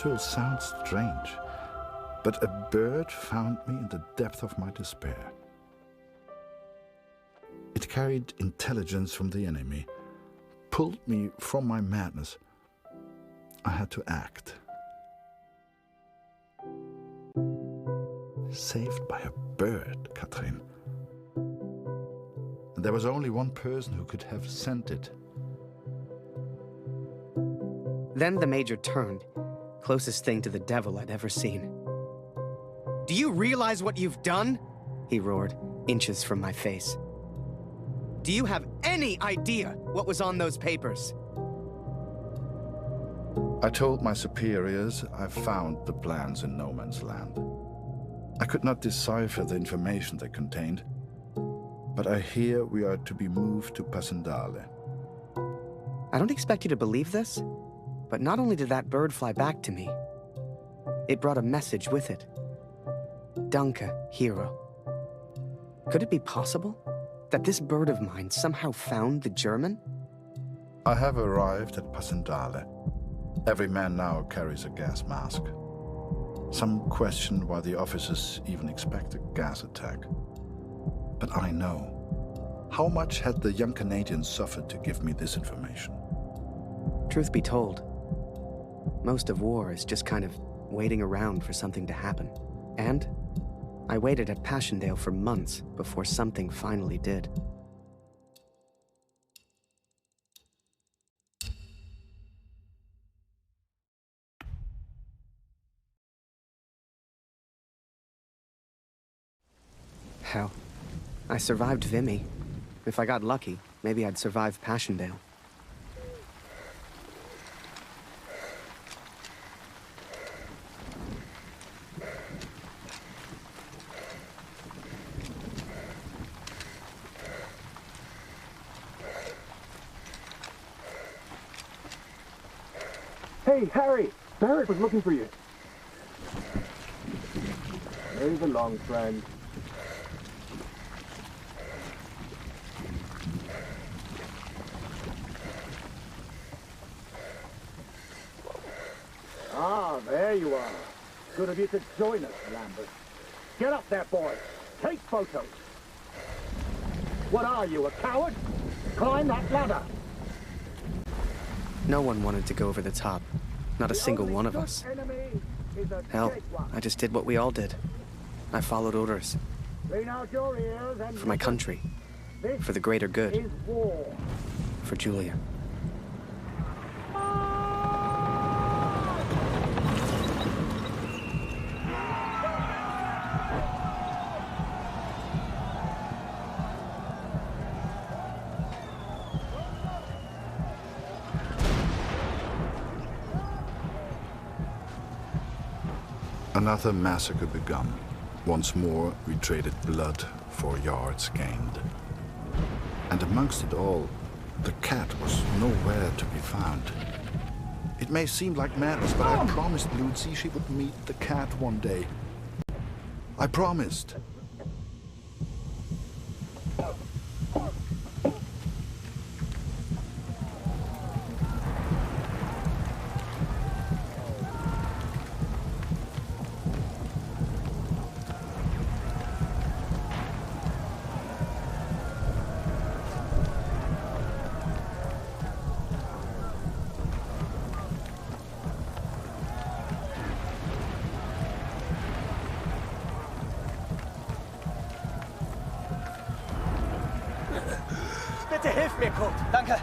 This will sound strange, but a bird found me in the depth of my despair. It carried intelligence from the enemy, pulled me from my madness. I had to act. Saved by a bird, Katrin. And there was only one person who could have sent it. Then the Major turned, closest thing to the devil I'd ever seen. "Do you realize what you've done?" he roared, inches from my face. "Do you have any idea what was on those papers?" I told my superiors I found the plans in no man's land. I could not decipher the information they contained, but I hear we are to be moved to Passendale. I don't expect you to believe this, but not only did that bird fly back to me, it brought a message with it. Danke, hero. Could it be possible that this bird of mine somehow found the German? I have arrived at Passendale. Every man now carries a gas mask. Some question why the officers even expect a gas attack. But I know. How much had the young Canadian suffered to give me this information? Truth be told, most of war is just kind of waiting around for something to happen. And I waited at Passchendaele for months before something finally did. Hell, I survived Vimy. If I got lucky, maybe I'd survive Passchendaele. Hey, Harry! Barrett was looking for you. Move along, friend. Ah, there you are. Good of you to join us, Lambert. Get up there, boy. Take photos. What are you, a coward? Climb that ladder. No one wanted to go over the top. Not a single one of us. Hell, I just did what we all did. I followed orders. For my country. For the greater good. For Julia. Another massacre begun. Once more, we traded blood for yards gained. And amongst it all, the cat was nowhere to be found. It may seem like madness, but I promised Lucy she would meet the cat one day. I promised. Bitte hilf mir, Kurt. Danke.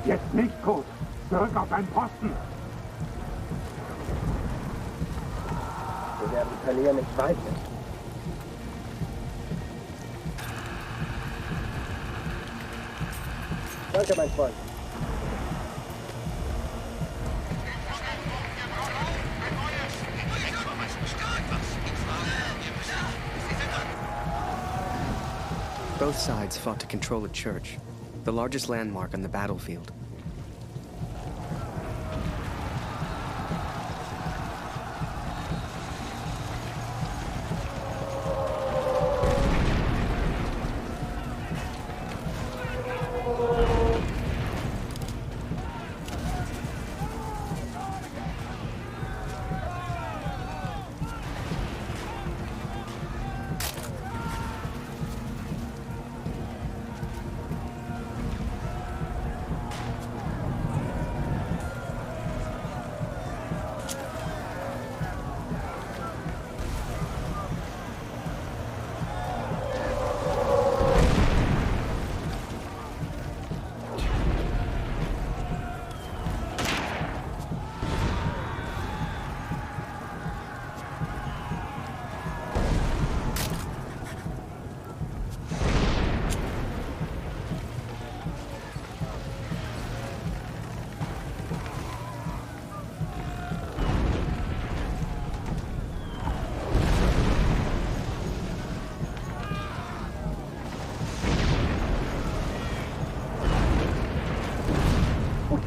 Jetzt nicht, Kurt. Zurück auf deinen Posten. Wir werden verlieren, ich weiß es. Danke, mein Freund. Both sides fought to control a church, the largest landmark on the battlefield.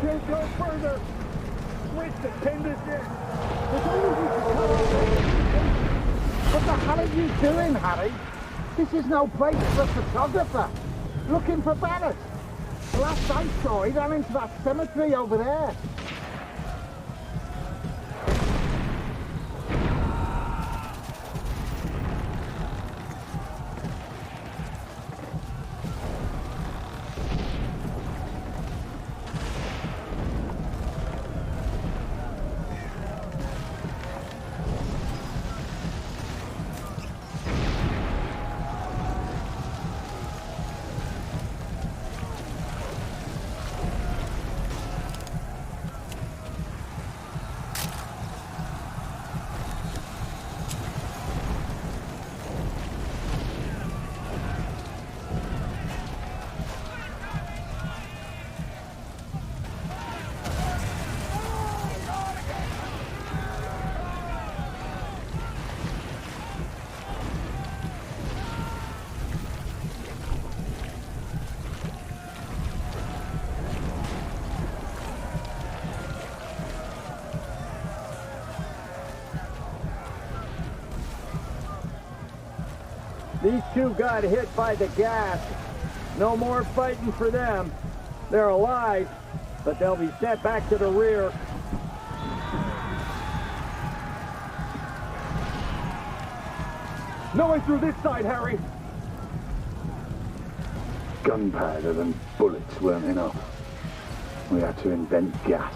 Can't go further. Switch the tender shit. What the hell are you doing, Harry? This is no place for a photographer. Looking for ballast. The last I saw, he ran into that cemetery over there. These two got hit by the gas. No more fighting for them. They're alive, but they'll be sent back to the rear. No way through this side, Harry. Gunpowder and bullets weren't enough. We had to invent gas.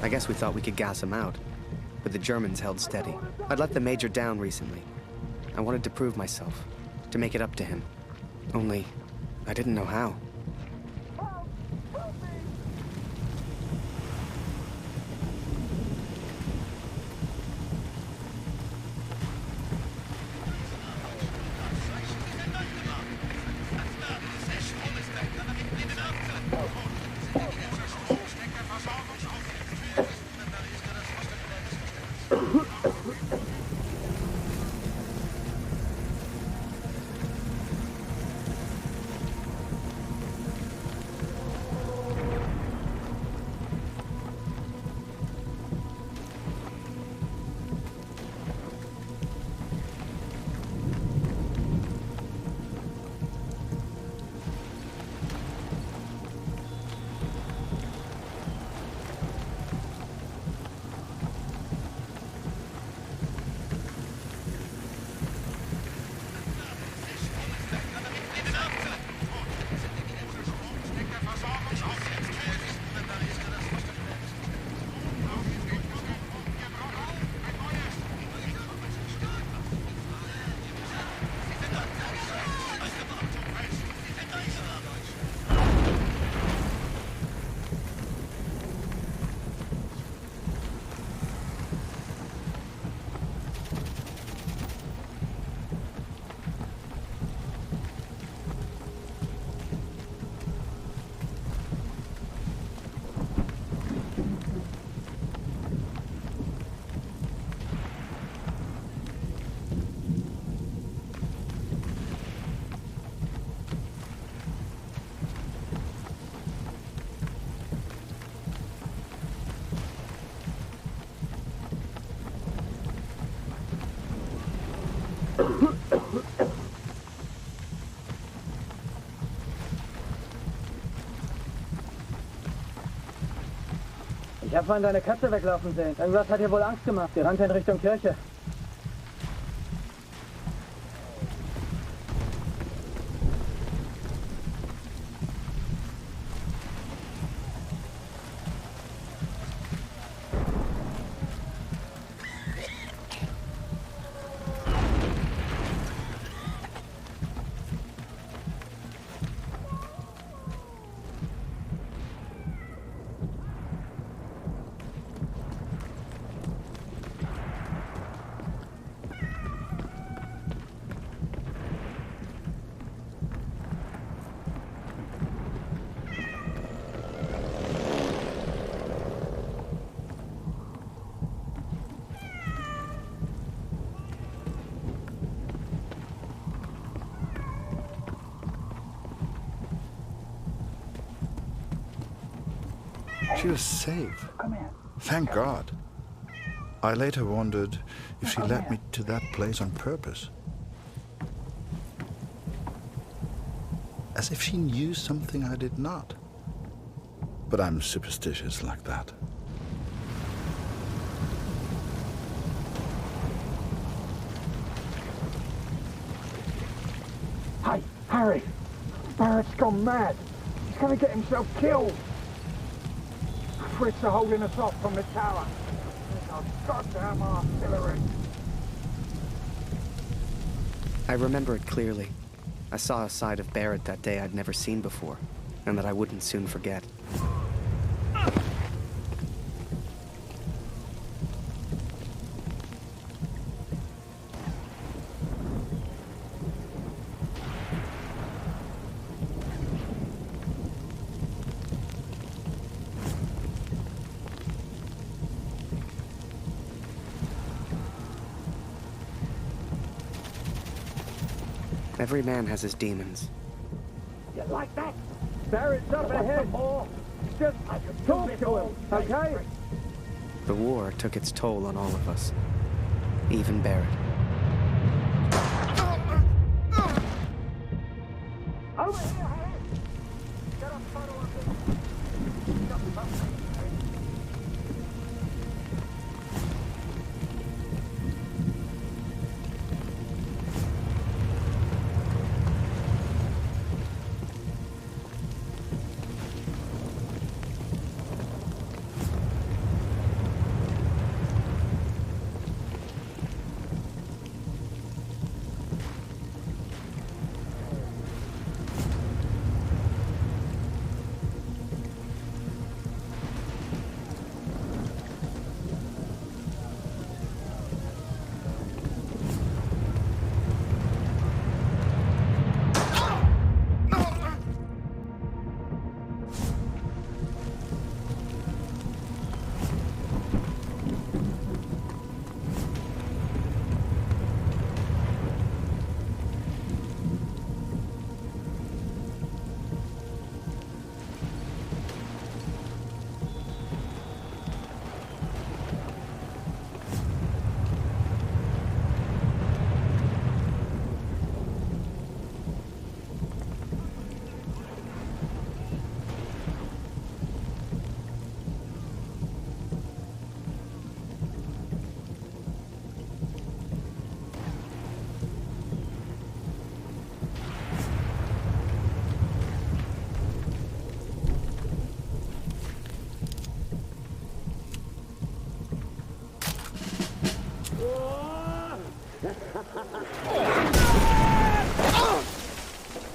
I guess we thought we could gas him out, but the Germans held steady. I'd let the Major down recently. I wanted to prove myself, to make it up to him. Only, I didn't know how. Ich habe vorhin deine Katze weglaufen sehen. Irgendwas hat ihr wohl Angst gemacht. Sie rannte in Richtung Kirche. She was safe. Thank God. I later wondered if she led me to that place on purpose. As if she knew something I did not. But I'm superstitious like that. Hey, Harry! Barrett's gone mad. He's gonna get himself killed. Fritz are holding us off from the tower. There's our goddamn artillery. I remember it clearly. I saw a side of Barrett that day I'd never seen before, and that I wouldn't soon forget. Every man has his demons. You like that? Barrett's up ahead. Just talk to him, okay? The war took its toll on all of us, even Barrett. Over here, Harry! Get a photo of this.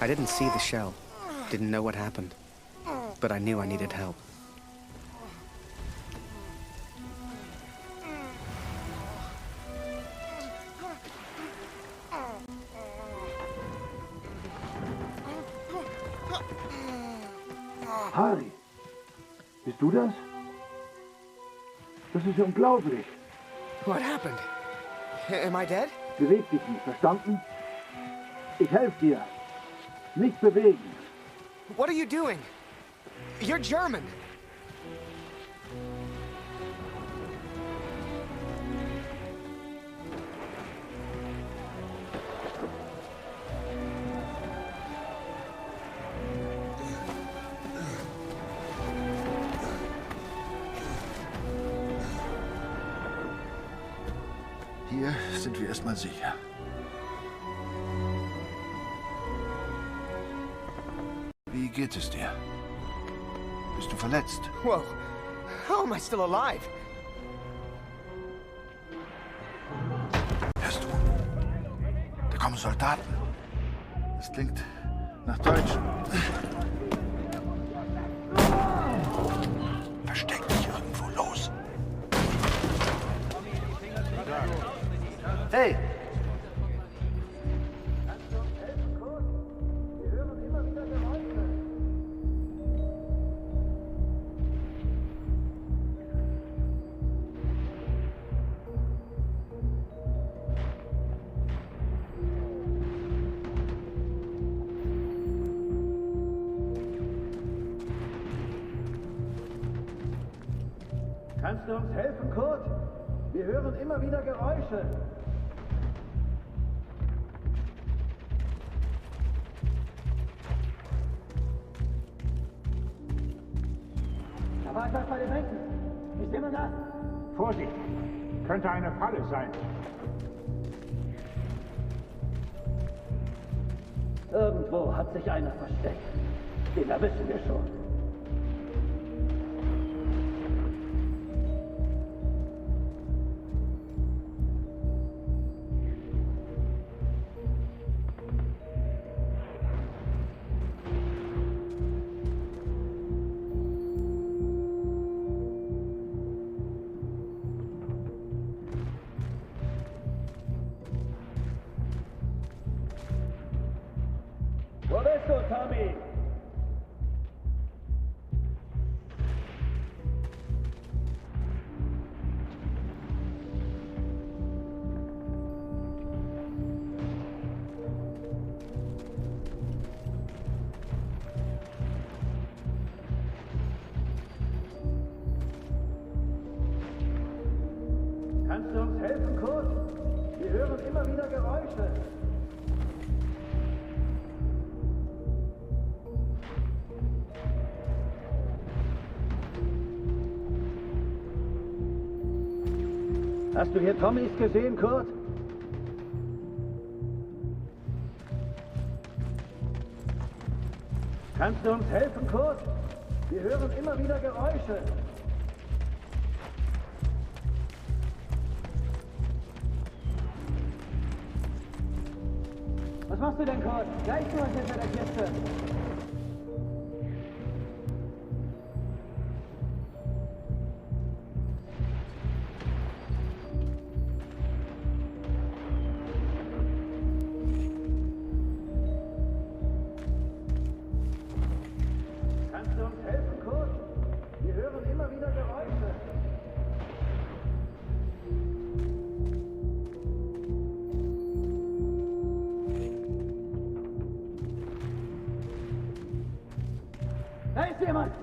I didn't see the shell, didn't know what happened, but I knew I needed help. Harry, bist du das? Das ist unglaublich. What happened? Am I dead? Beweg dich nicht, verstanden? Ich helfe dir. Nicht bewegen. What are you doing? You're German. Hier sind wir erstmal sicher. Wie geht es dir? Bist du verletzt? Whoa. How am I still alive? Hörst du? Da kommen Soldaten. Das klingt nach Deutschen. Versteck dich irgendwo, los. Hey! Kannst du uns helfen, Kurt? Wir hören immer wieder Geräusche. Da war etwas bei den Bänken. Ist jemand da? Vorsicht! Könnte eine Falle sein. Irgendwo hat sich einer versteckt. Den erwischen wir schon. Wo bist du, Tommy? Kannst du uns helfen, Kurt? Wir hören immer wieder Geräusche. Hast du hier Tommys gesehen, Kurt? Kannst du uns helfen, Kurt? Wir hören immer wieder Geräusche. Was machst du denn, Kurt? Gleich nur hinter der Kiste. Kannst du uns helfen, Kurt? Wir hören immer wieder Geräusche. Da ist jemand!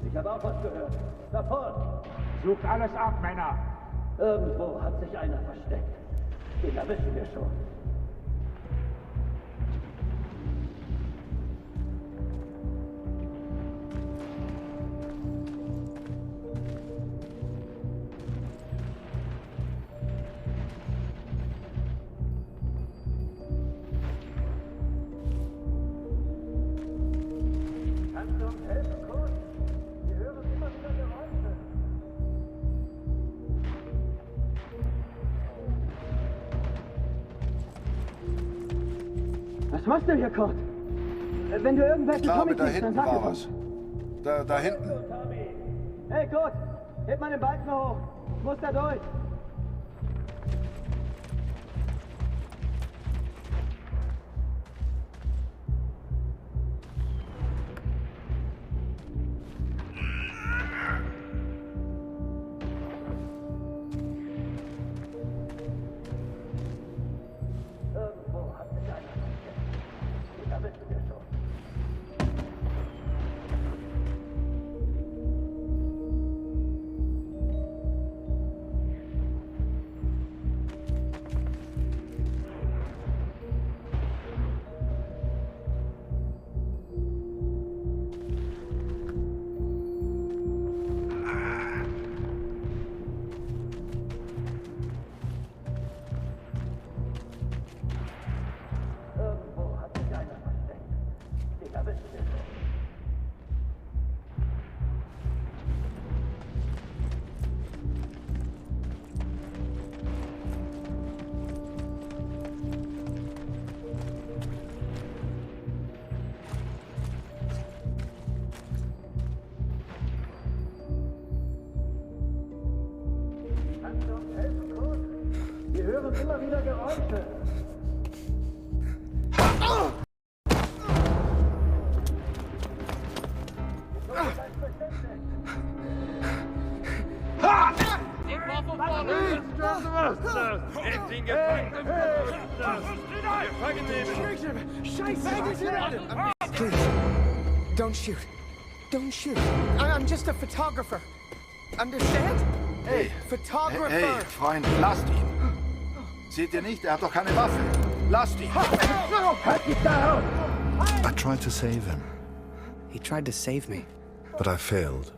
Ich habe auch was gehört. Da vorne! Sucht alles ab, Männer! Irgendwo hat sich einer versteckt. Den erwischen wir schon. Kannst du uns helfen, Kurt? Wir hören immer wieder Geräusche. Was machst du hier, Kurt? Wenn du Ich irgendwelche glaube, Tommy da kriegst, dann hinten sag war es was. Da hinten. Hey, Kurt, heb mal den Balken hoch. Ich muss da durch. Wir hören immer wieder Geräusche. Please, don't shoot. Don't shoot. I'm just a photographer. Understand? Hey, Photographer. Hey, Freund, lasst ihn. Seht ihr nicht? Er hat doch keine Waffe. Lasst ihn. I tried to save him. He tried to save me. But I failed.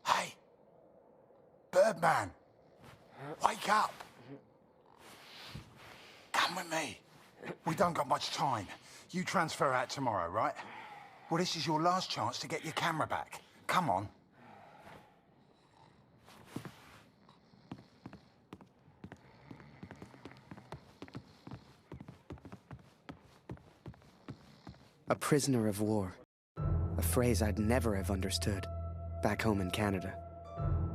Hey! Birdman! Wake up! Come with me. We don't got much time. You transfer out tomorrow, right? Well, this is your last chance to get your camera back. Come on. A prisoner of war. A phrase I'd never have understood back home in Canada.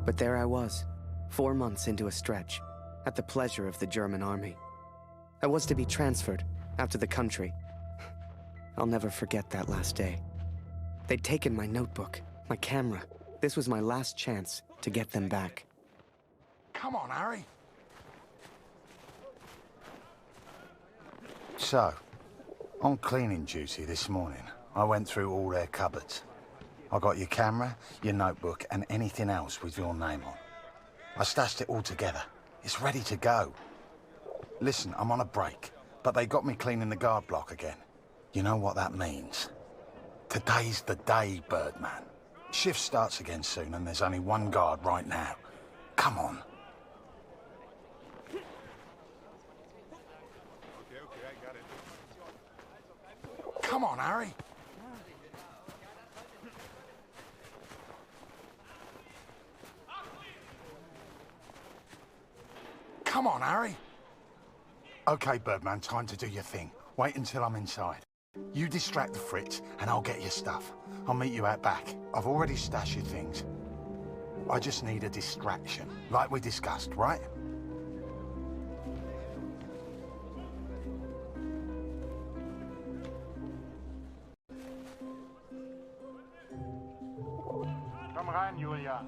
But there I was, 4 months into a stretch, at the pleasure of the German army. I was to be transferred out to the country. I'll never forget that last day. They'd taken my notebook, my camera. This was my last chance to get them back. Come on, Harry. So, on cleaning duty this morning, I went through all their cupboards. I got your camera, your notebook, and anything else with your name on. I stashed it all together. It's ready to go. Listen, I'm on a break, but they got me cleaning the guard block again. You know what that means? Today's the day, Birdman. Shift starts again soon, and there's only one guard right now. Come on. Come on, Harry. Come on, Harry. Okay, Birdman, time to do your thing. Wait until I'm inside. You distract the Fritz, and I'll get your stuff. I'll meet you out back. I've already stashed your things. I just need a distraction, like we discussed, right? Komm rein, Julia.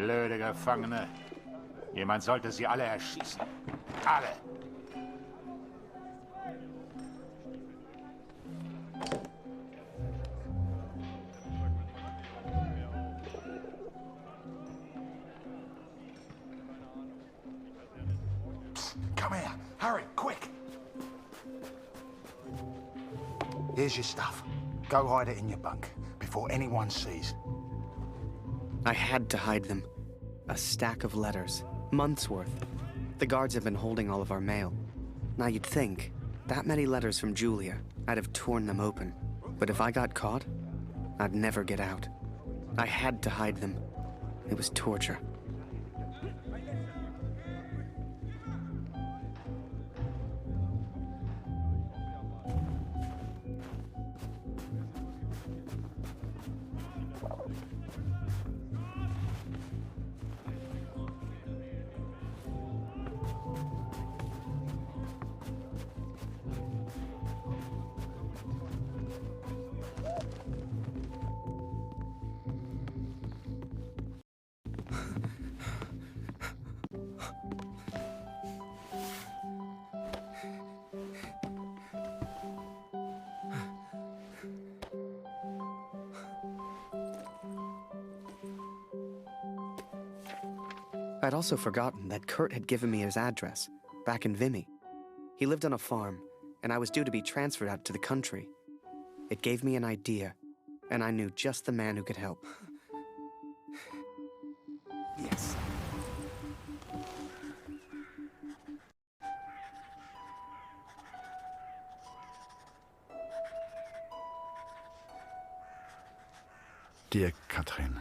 Blöde Gefangene. Jemand sollte sie alle erschießen. Alle. Come here. Hurry, quick. Here's your stuff. Go hide it in your bunk before anyone sees. I had to hide them. A stack of letters. Months' worth. The guards have been holding all of our mail. Now you'd think, that many letters from Julia, I'd have torn them open. But if I got caught, I'd never get out. I had to hide them. It was torture. I'd also forgotten that Kurt had given me his address, back in Vimy. He lived on a farm, and I was due to be transferred out to the country. It gave me an idea, and I knew just the man who could help. Yes. Dear Katrin,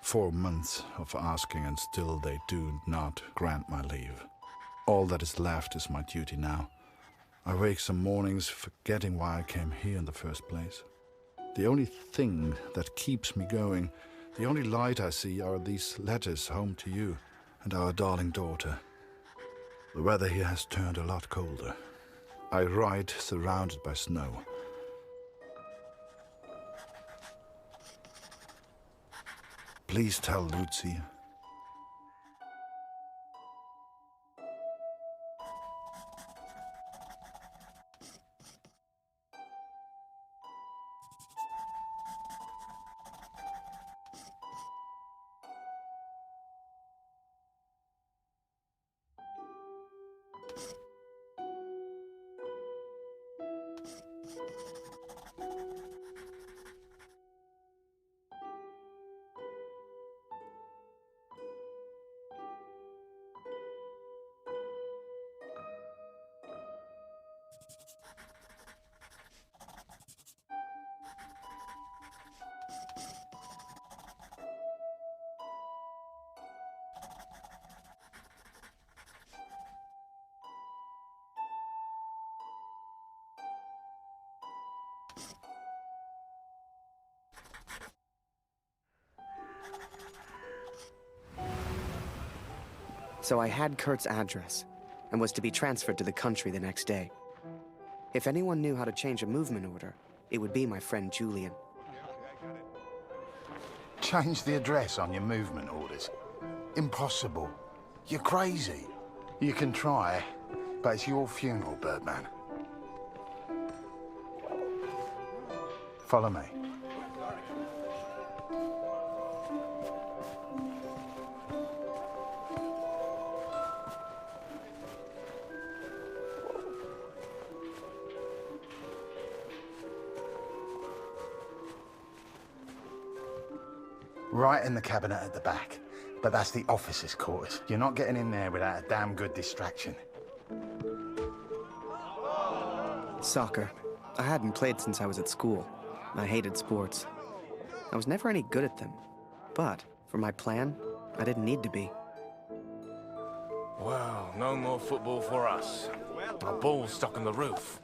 4 months of asking and still they do not grant my leave. All that is left is my duty now. I wake some mornings forgetting why I came here in the first place. The only thing that keeps me going, the only light I see are these letters home to you and our darling daughter. The weather here has turned a lot colder. I ride surrounded by snow. Please tell Lucy. So I had Kurt's address, and was to be transferred to the country the next day. If anyone knew how to change a movement order, it would be my friend Julian. Change the address on your movement orders. Impossible. You're crazy. You can try, but it's your funeral, Birdman. Follow me. Right in the cabinet at the back. But that's the officers' quarters. You're not getting in there without a damn good distraction. Soccer. I hadn't played since I was at school. I hated sports. I was never any good at them. But, for my plan, I didn't need to be. Well, no more football for us. Our ball's stuck on the roof.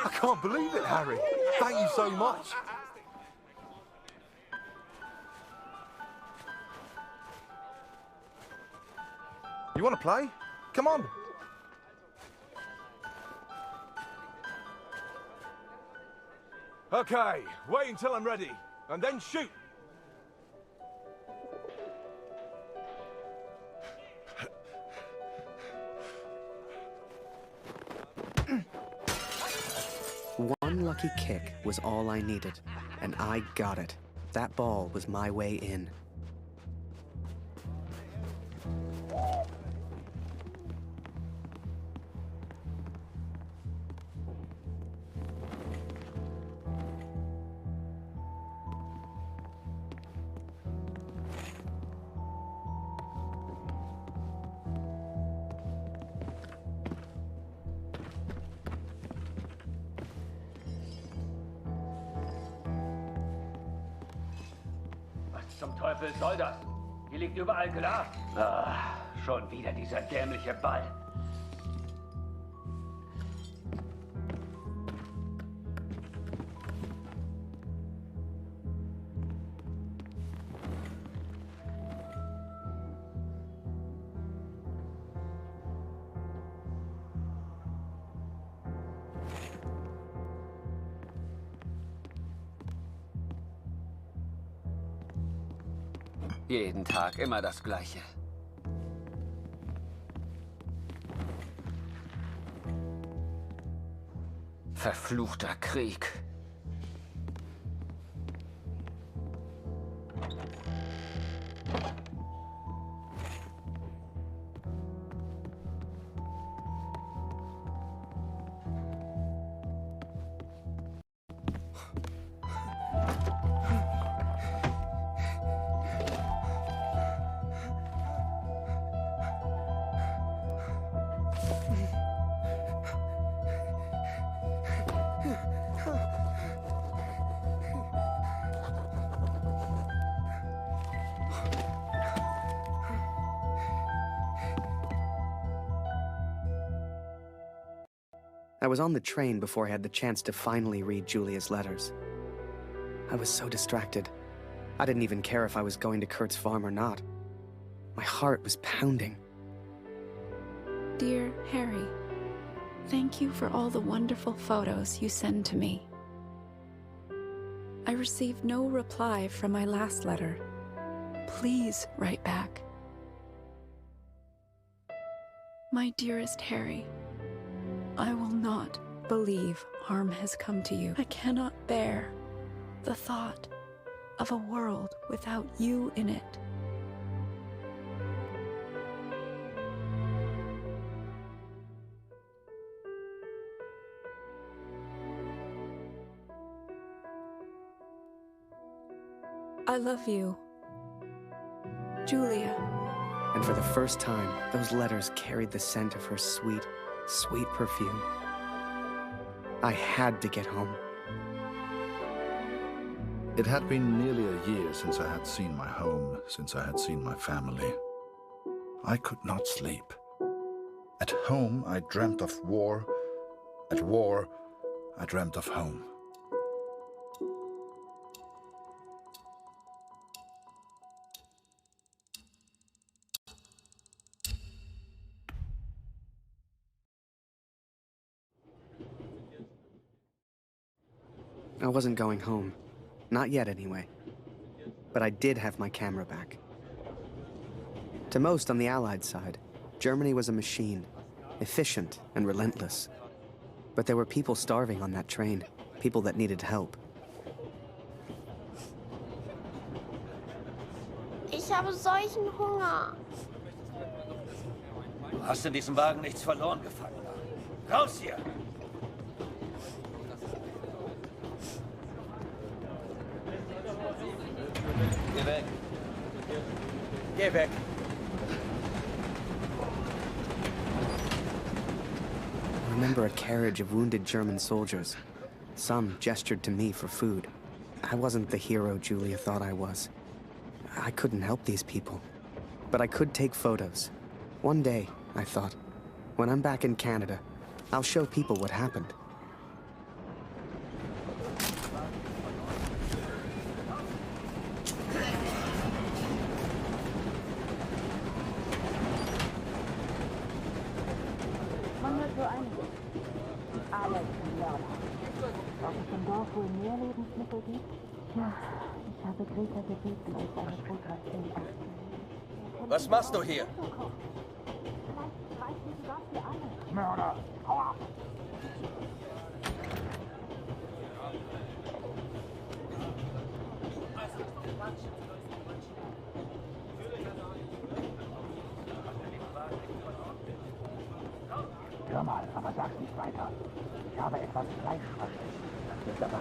I can't believe it, Harry. Thank you so much. You want to play? Come on. Okay, wait until I'm ready. and then shoot. One lucky kick was all I needed, and I got it. That ball was my way in. Zum Teufel soll das? Hier liegt überall Glas. Ah, schon wieder dieser dämliche Ball. Jeden Tag immer das Gleiche. Verfluchter Krieg. I was on the train before I had the chance to finally read Julia's letters. I was so distracted. I didn't even care if I was going to Kurt's farm or not. My heart was pounding. Dear Harry, thank you for all the wonderful photos you send to me. I received no reply from my last letter. Please write back. My dearest Harry, I will not believe harm has come to you. I cannot bear the thought of a world without you in it. I love you, Julia. And for the first time, those letters carried the scent of her sweet, sweet perfume. I had to get home. It had been nearly a year since I had seen my home, since I had seen my family. I could not sleep. At home, I dreamt of war. At war, I dreamt of home. I wasn't going home. Not yet, anyway. But I did have my camera back. To most on the Allied side, Germany was a machine, efficient and relentless. But there were people starving on that train, people that needed help. Ich habe solchen Hunger. Du hast in diesem Wagen nichts verloren, Gefangener. Raus hier! Geh weg. Geh weg. I remember a carriage of wounded German soldiers. Some gestured to me for food. I wasn't the hero Julia thought I was. I couldn't help these people. But I could take photos. One day, I thought, when I'm back in Canada, I'll show people what happened. Man hört so einiges. Alles im Mörder. Dass es im Dorf wohl mehr Lebensmittel gibt? Tja, ich habe Greta gebeten, uns eine Fotografie abzunehmen. Was machst du hier? Mörder! Hau ab! Hör mal, aber sag's nicht weiter. Ich habe etwas Fleischverschnittenes. Bist du dabei?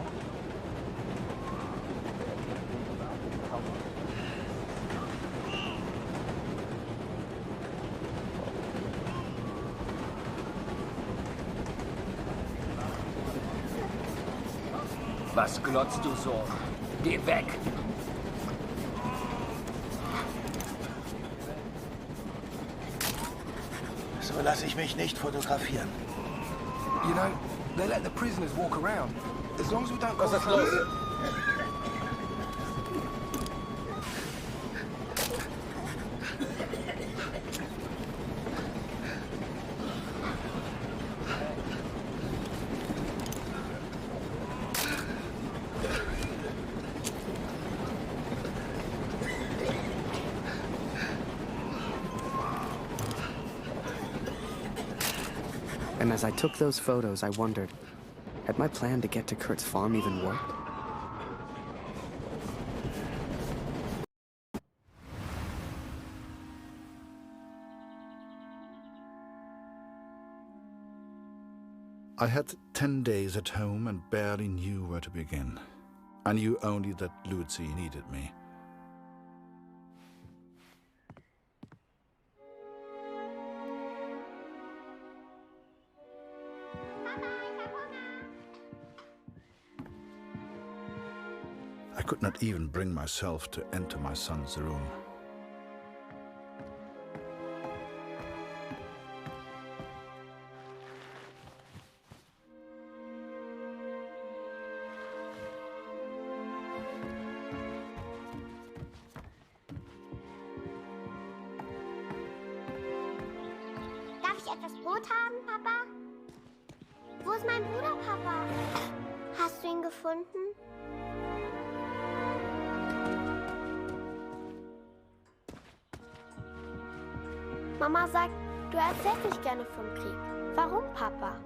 Was glotzt du so? Geh weg! So lasse ich mich nicht fotografieren. You know, they let the prisoners walk around. As long as we don't... Was ist los? And as I took those photos, I wondered, had my plan to get to Kurt's farm even worked? I had 10 days at home and barely knew where to begin. I knew only that Lucy needed me. I could not even bring myself to enter my son's room. Darf ich etwas Brot haben, Papa? Wo ist mein Bruder, Papa? Hast du ihn gefunden? Mama sagt, du erzählst nicht gerne vom Krieg. Warum, Papa?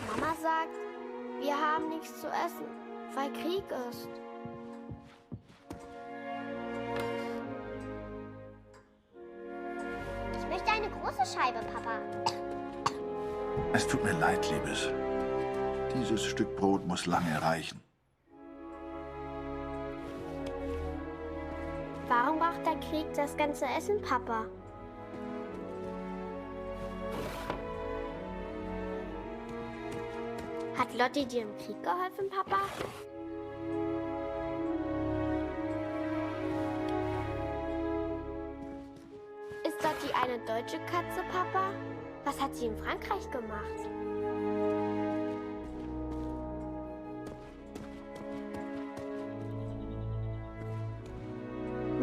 Mama sagt, wir haben nichts zu essen, weil Krieg ist. Ich möchte eine große Scheibe, Papa. Es tut mir leid, Liebes. Dieses Stück Brot muss lange reichen. Warum braucht der Krieg das ganze Essen, Papa? Hat Lotti dir im Krieg geholfen, Papa? Ist Lotti eine deutsche Katze, Papa? Was hat sie in Frankreich gemacht?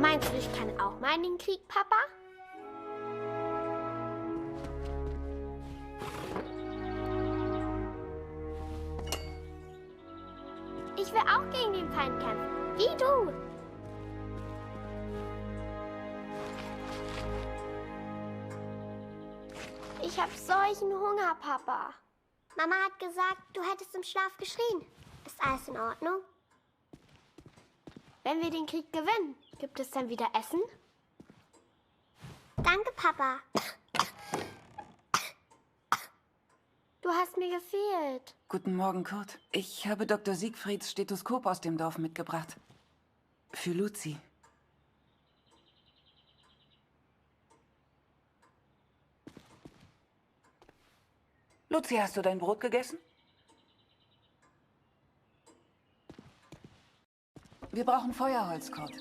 Meinst du, ich kann auch mal in den Krieg, Papa? Ich will auch gegen den Feind kämpfen, wie du. Ich hab solchen Hunger, Papa. Mama hat gesagt, du hättest im Schlaf geschrien. Ist alles in Ordnung? Wenn wir den Krieg gewinnen, gibt es dann wieder Essen? Danke, Papa. Du hast mir gefehlt. Guten Morgen, Kurt. Ich habe Dr. Siegfrieds Stethoskop aus dem Dorf mitgebracht. Für Luzi. Luzi, hast du dein Brot gegessen? Wir brauchen Feuerholz, Kurt.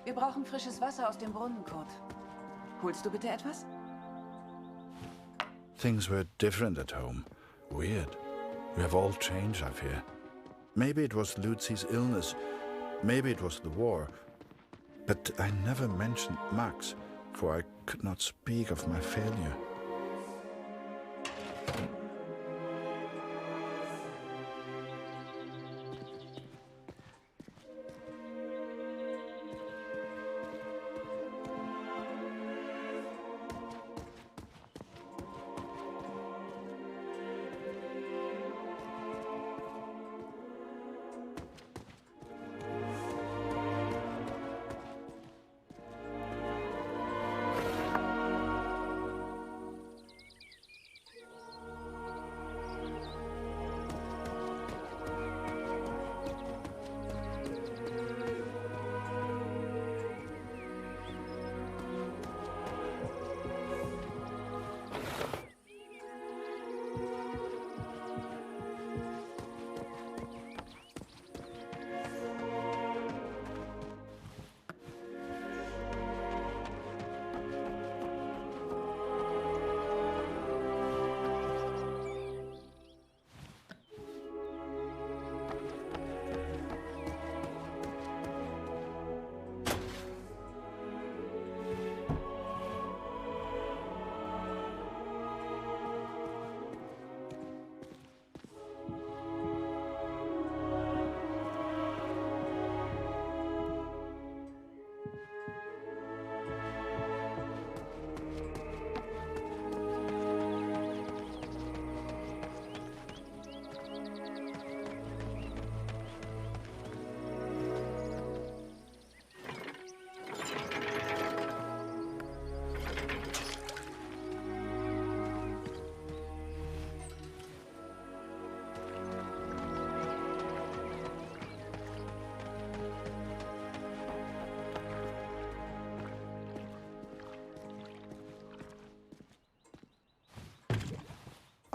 Wir brauchen frisches Wasser aus dem Brunnen, Kurt. Holst du bitte etwas? Things were different at home. Weird. We have all changed, I fear. Maybe it was Lucy's illness, maybe it was the war, but I never mentioned Max, for I could not speak of my failure.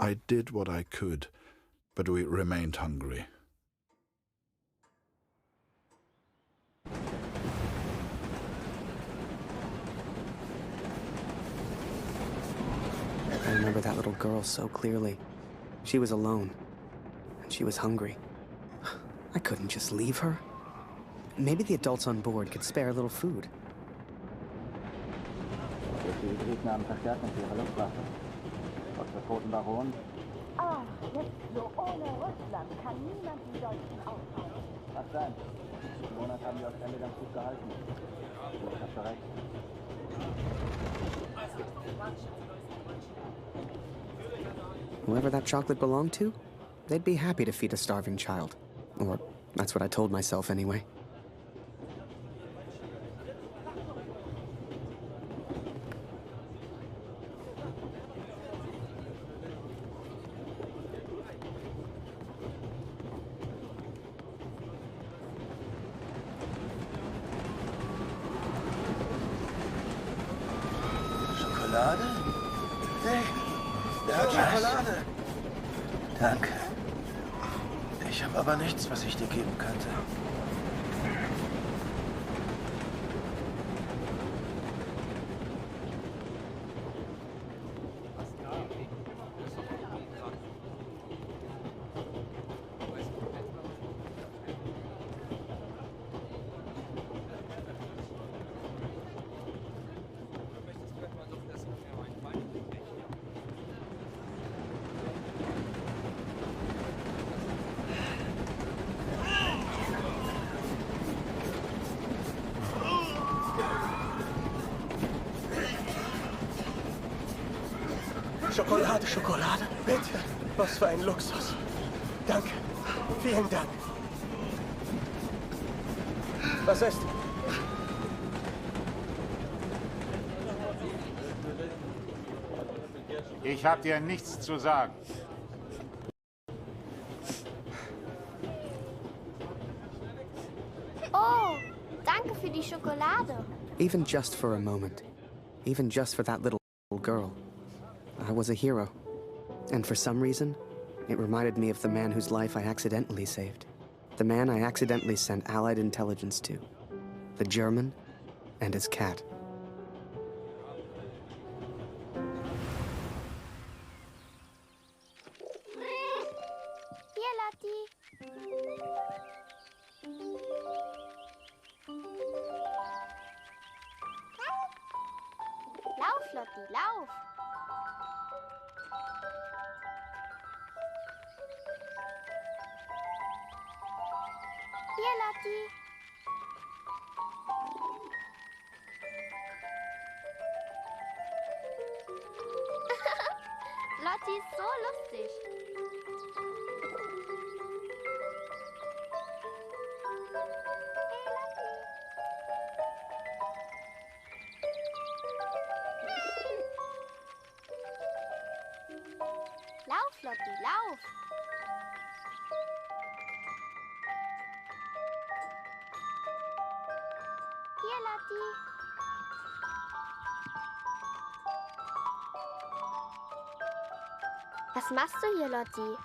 I did what I could, but we remained hungry. I remember that little girl so clearly. She was alone, and she was hungry. I couldn't just leave her. Maybe the adults on board could spare a little food. Ach, jetzt so ohne Russland kann niemand die Deutschen aufhalten. Mag sein. Die Monat haben die Ostende ganz gut gehalten. Ich hab schon recht. Whoever that chocolate belonged to, they'd be happy to feed a starving child. Or that's what I told myself anyway. Schokolade? Hey, der hat Schokolade. Danke. Ich habe aber nichts, was ich dir geben könnte. Schokolade, Schokolade, bitte. Was für ein Luxus. Danke. Vielen Dank. Was ist? Ich habe dir nichts zu sagen. Oh, danke für die Schokolade. Even just for a moment. Even just for that little girl. I was a hero. And for some reason, it reminded me of the man whose life I accidentally saved. The man I accidentally sent Allied intelligence to. The German and his cat. Hier, Lotti. Lauf, Lotti, lauf! Hier, Lotti! Lotti ist so lustig. Lauf, Lotti, lauf! Hier, Lotti! Was machst du hier, Lotti?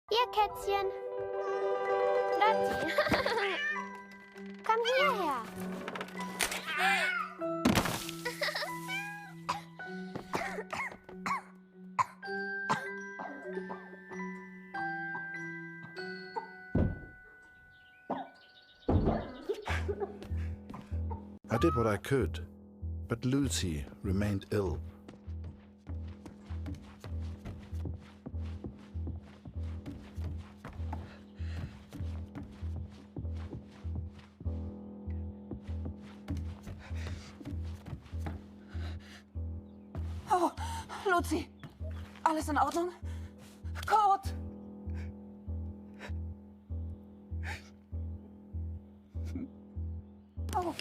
Hier, Kätzchen. Lotti. Komm hierher. I did what I could, but Lucy remained ill. Oh, Lucy, alles in Ordnung? Kurt! Oh.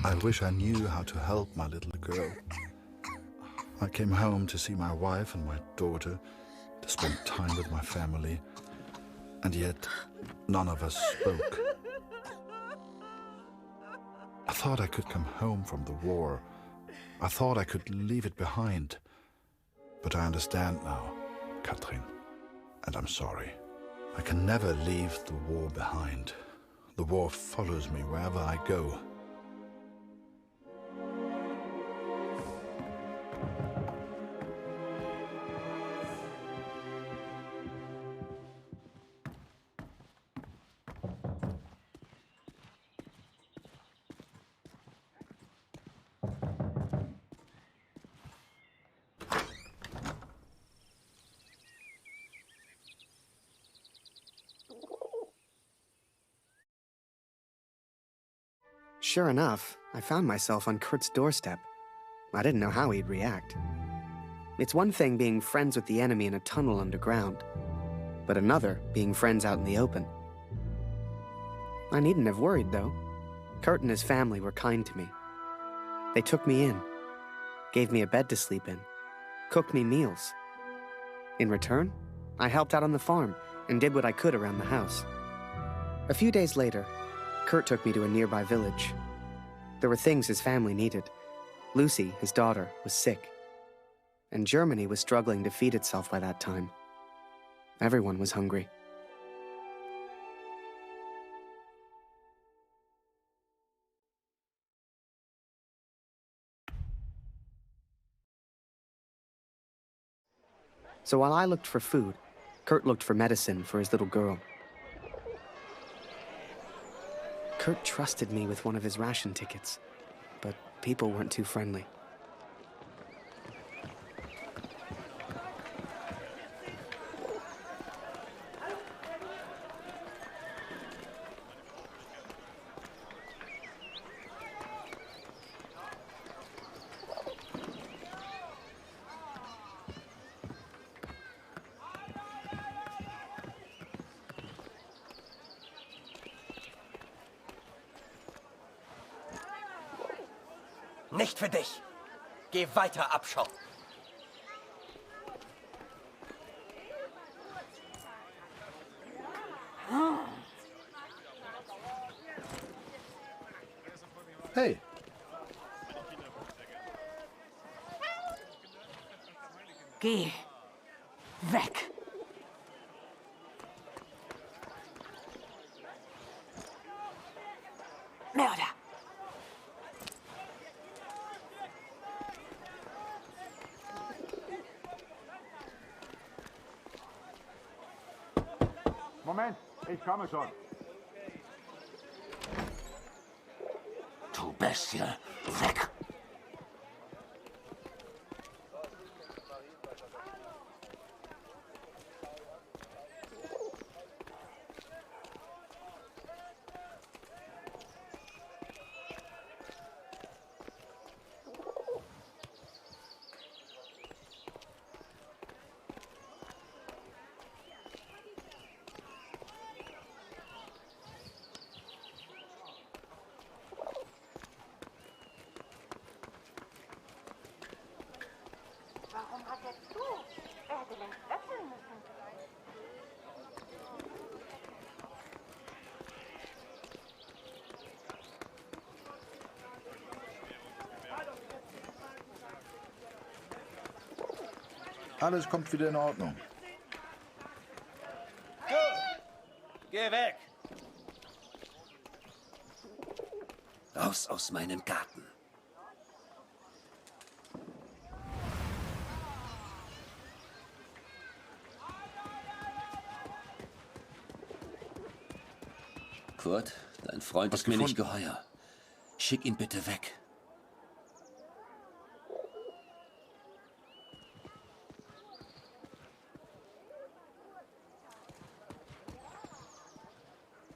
I wish I knew how to help my little girl. I came home to see my wife and my daughter, to spend time with my family, and yet none of us spoke. I thought I could come home from the war. I thought I could leave it behind. But I understand now, Katrin, and I'm sorry. I can never leave the war behind. The war follows me wherever I go. Sure enough, I found myself on Kurt's doorstep. I didn't know how he'd react. It's one thing being friends with the enemy in a tunnel underground, but another being friends out in the open. I needn't have worried, though. Kurt and his family were kind to me. They took me in, gave me a bed to sleep in, cooked me meals. In return, I helped out on the farm and did what I could around the house. A few days later, Kurt took me to a nearby village. There were things his family needed. Lucy, his daughter, was sick. And Germany was struggling to feed itself by that time. Everyone was hungry. So while I looked for food, Kurt looked for medicine for his little girl. Kurt trusted me with one of his ration tickets, but people weren't too friendly. Nicht für dich. Geh weiter, Abschau. Hey. Geh weg. Mörder. Moment, ich komme schon. Du Bestie, weg! Warum hat jetzt du? Er hätte längst öffnen müssen. Alles kommt wieder in Ordnung. Geh weg! Raus aus meinem Garten. Kurt, dein Freund ist mir nicht geheuer. Schick ihn bitte weg.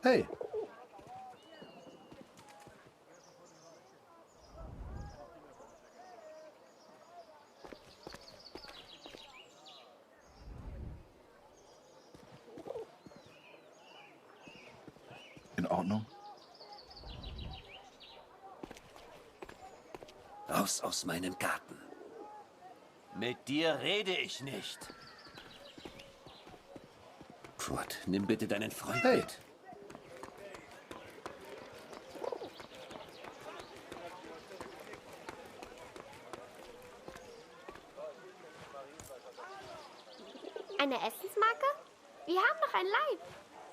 Hey. In Ordnung? Raus aus meinem Garten. Mit dir rede ich nicht. Kurt, nimm bitte deinen Freund mit. Eine Essensmarke? Wir haben noch ein Leib.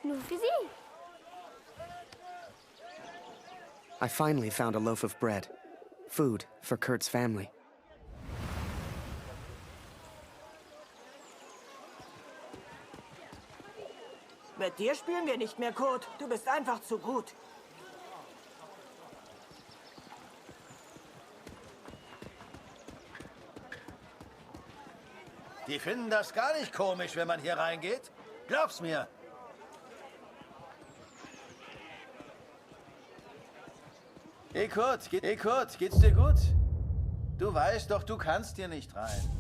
Nur für Sie. I finally found a loaf of bread. Food for Kurt's family. Mit dir spielen wir nicht mehr, Kurt. Du bist einfach zu gut. Die finden das gar nicht komisch, wenn man hier reingeht. Glaub's mir. Hey Kurt, geht's dir gut? Du weißt doch, du kannst hier nicht rein.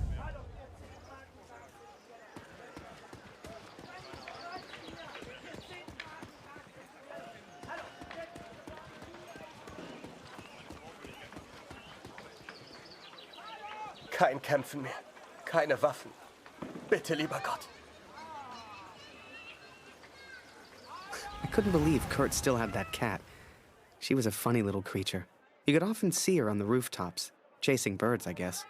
Kein Kämpfen mehr. Keine Waffen. Bitte, lieber Gott. I couldn't believe Kurt still had that cat. She was a funny little creature. You could often see her on the rooftops, chasing birds, I guess.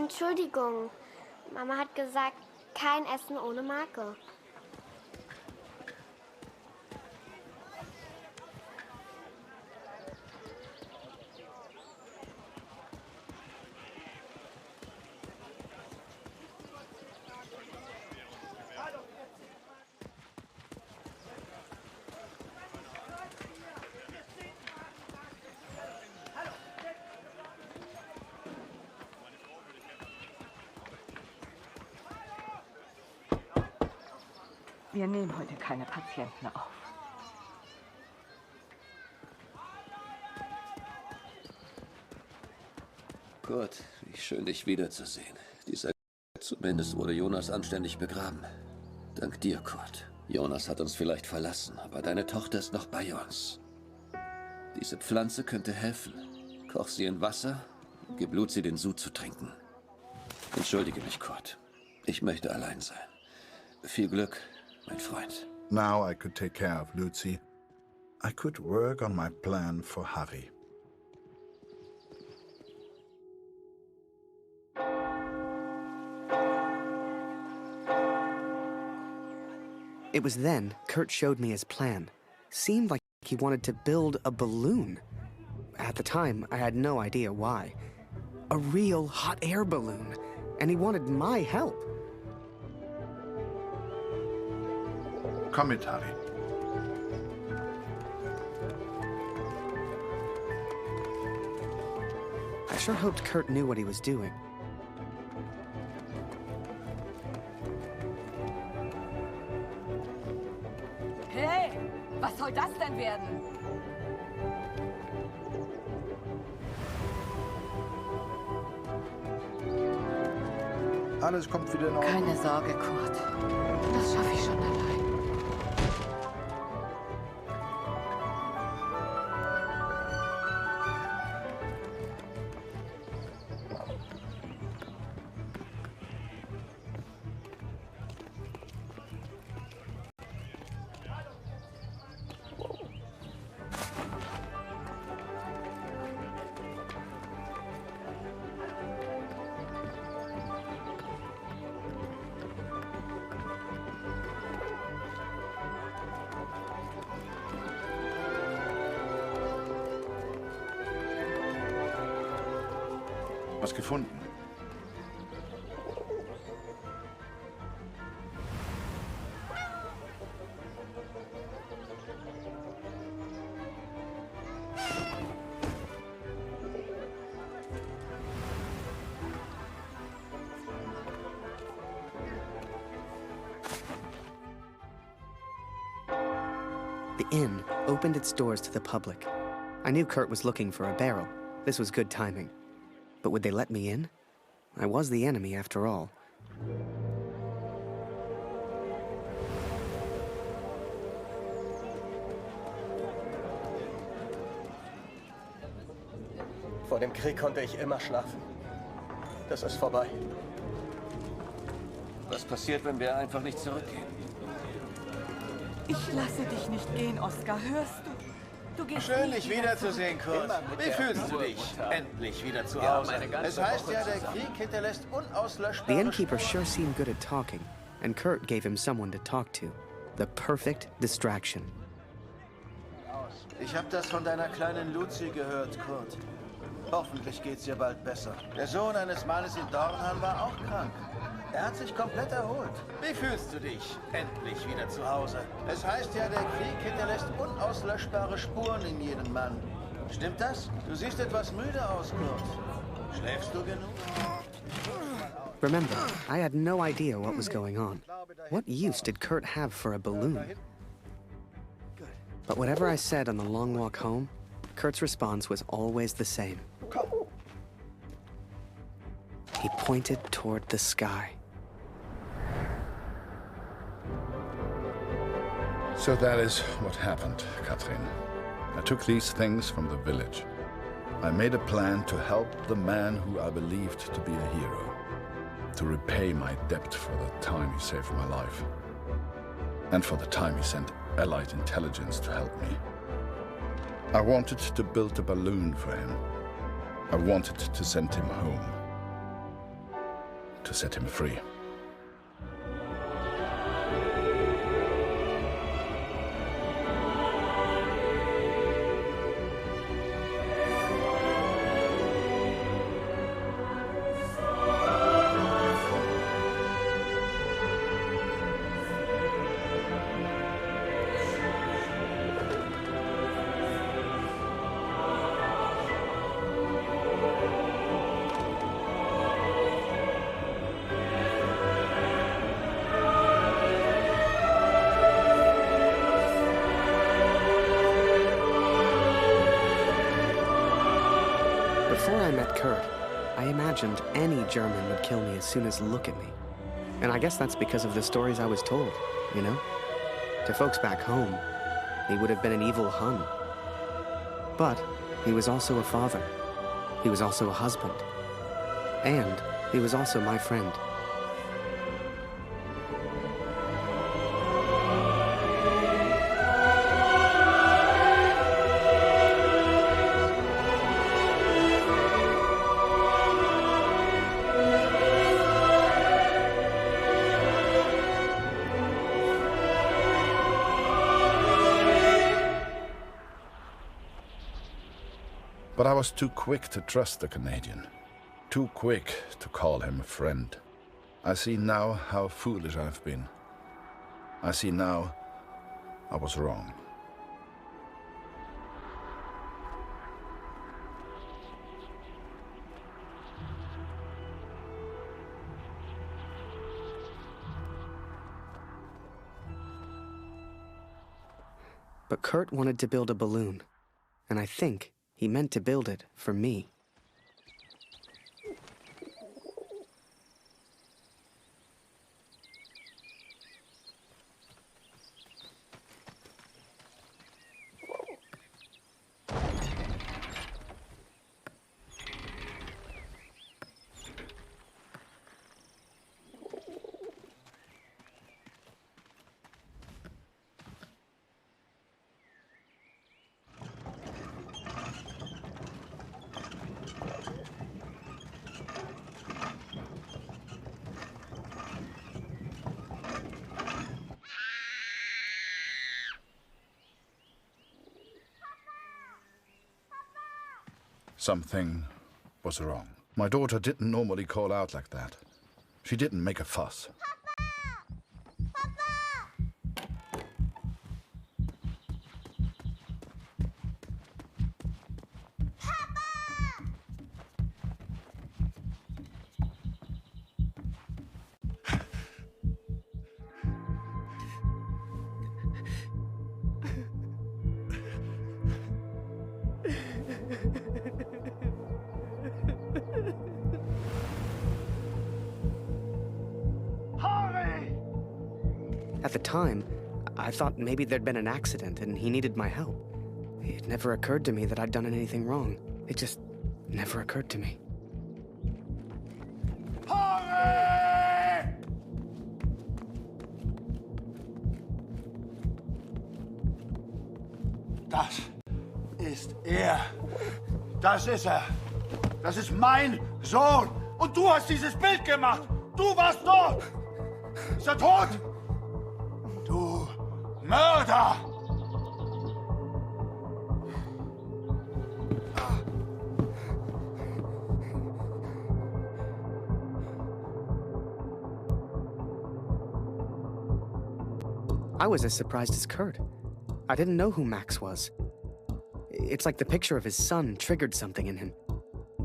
Entschuldigung. Mama hat gesagt, kein Essen ohne Marke. Wir nehmen heute keine Patienten auf. Kurt, wie schön, dich wiederzusehen. Zumindest wurde Jonas anständig begraben. Dank dir, Kurt. Jonas hat uns vielleicht verlassen, aber deine Tochter ist noch bei uns. Diese Pflanze könnte helfen. Koch sie in Wasser und gib Lucy den Sud zu trinken. Entschuldige mich, Kurt. Ich möchte allein sein. Viel Glück, mein Freund. Now I could take care of Lucy. I could work on my plan for Harry. It was then Kurt showed me his plan. Seemed like he wanted to build a balloon. At the time, I had no idea why. A real hot air balloon. And he wanted my help. Come mit, Harry. I sure hoped Kurt knew what he was doing. Hey, was soll das denn werden? Alles kommt wieder in Ordnung. Keine Sorge, Kurt. Das schaffe ich schon allein. Was gefunden? The inn opened its doors to the public. I knew Kurt was looking for a barrel. This was good timing. But would they let me in? I was the enemy, after all. Vor dem Krieg konnte ich immer schlafen. Das ist vorbei. Was passiert, wenn wir einfach nicht zurückgehen? Ich lasse dich nicht gehen, Oskar. Hörst du? Du gehst Schön, nicht dich wiederzusehen, Kurt. Wie fühlst du dich? Endlich wieder zu Hause. Es heißt ja, der Krieg hinterlässt unauslöschbare The innkeeper sure seemed good at talking, and Kurt gave him someone to talk to. The perfect distraction. Ich habe das von deiner kleinen Lucy gehört, Kurt. Hoffentlich geht's ihr bald besser. Der Sohn eines Mannes in Dornham war auch krank. Er hat sich komplett erholt. Wie fühlst du dich? Endlich wieder zu Hause. Es heißt ja, der Krieg hinterlässt unauslöschbare Spuren in jedem Mann. Stimmt das? Du siehst etwas müde aus, Kurt. Schläfst du genug? Remember, I had no idea what was going on. What use did Kurt have for a balloon? But whatever I said on the long walk home, Kurt's response was always the same. He pointed toward the sky. So that is what happened, Katrin. I took these things from the village. I made a plan to help the man who I believed to be a hero, to repay my debt for the time he saved my life, and for the time he sent Allied intelligence to help me. I wanted to build a balloon for him. I wanted to send him home. to set him free. Before I met Kurt, I imagined any German would kill me as soon as look at me. And I guess that's because of the stories I was told, you know? To folks back home, he would have been an evil Hun. But he was also a father. He was also a husband. And he was also my friend. But I was too quick to trust the Canadian. Too quick to call him a friend. I see now how foolish I've been. I see now I was wrong. But Kurt wanted to build a balloon, and I think he meant to build it for me. Something was wrong. My daughter didn't normally call out like that. She didn't make a fuss. At the time, I thought maybe there'd been an accident and he needed my help. It never occurred to me that I'd done anything wrong. It just never occurred to me. Das ist er. Das ist er. Das ist mein Sohn. Und du hast dieses Bild gemacht. Du warst dort. Ist er tot? Du Mörder! I was as surprised as Kurt. I didn't know who Max was. It's like the picture of his son triggered something in him.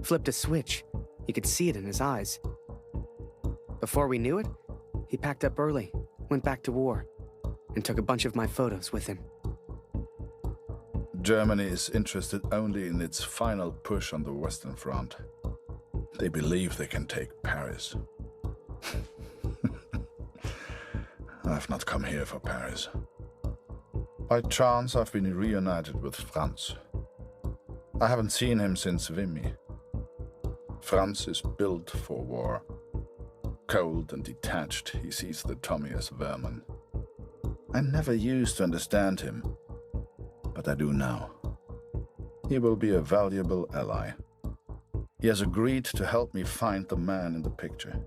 Flipped a switch. You could see it in his eyes. Before we knew it, he packed up early, went back to war, and took a bunch of my photos with him. Germany is interested only in its final push on the Western Front. They believe they can take Paris. I've not come here for Paris. By chance, I've been reunited with Franz. I haven't seen him since Vimy. Franz is built for war. Cold and detached, he sees the Tommy as vermin. I never used to understand him, but I do now. He will be a valuable ally. He has agreed to help me find the man in the picture.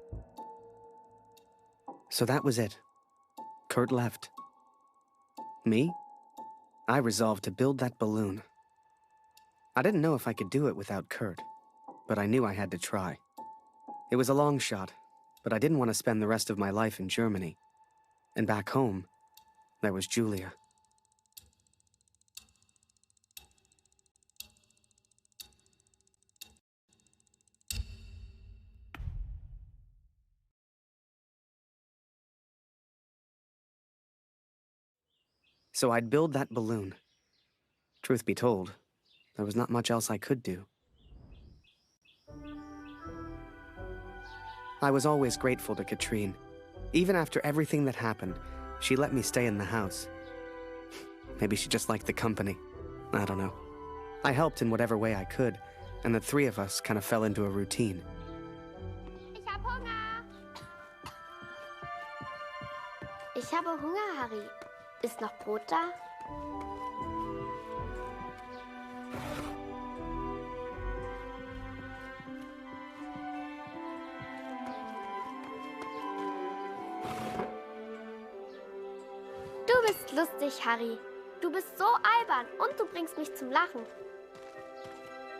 So that was it. Kurt left. Me? I resolved to build that balloon. I didn't know if I could do it without Kurt, but I knew I had to try. It was a long shot, but I didn't want to spend the rest of my life in Germany. And back home, there was Julia. So I'd build that balloon. Truth be told, there was not much else I could do. I was always grateful to Katrine. Even after everything that happened, she let me stay in the house. Maybe she just liked the company. I don't know. I helped in whatever way I could, and the three of us kind of fell into a routine. Ich hab Hunger. Ich habe Hunger, Harry. Ist noch Brot da? Du bist lustig, Harry. Du bist so albern und du bringst mich zum Lachen.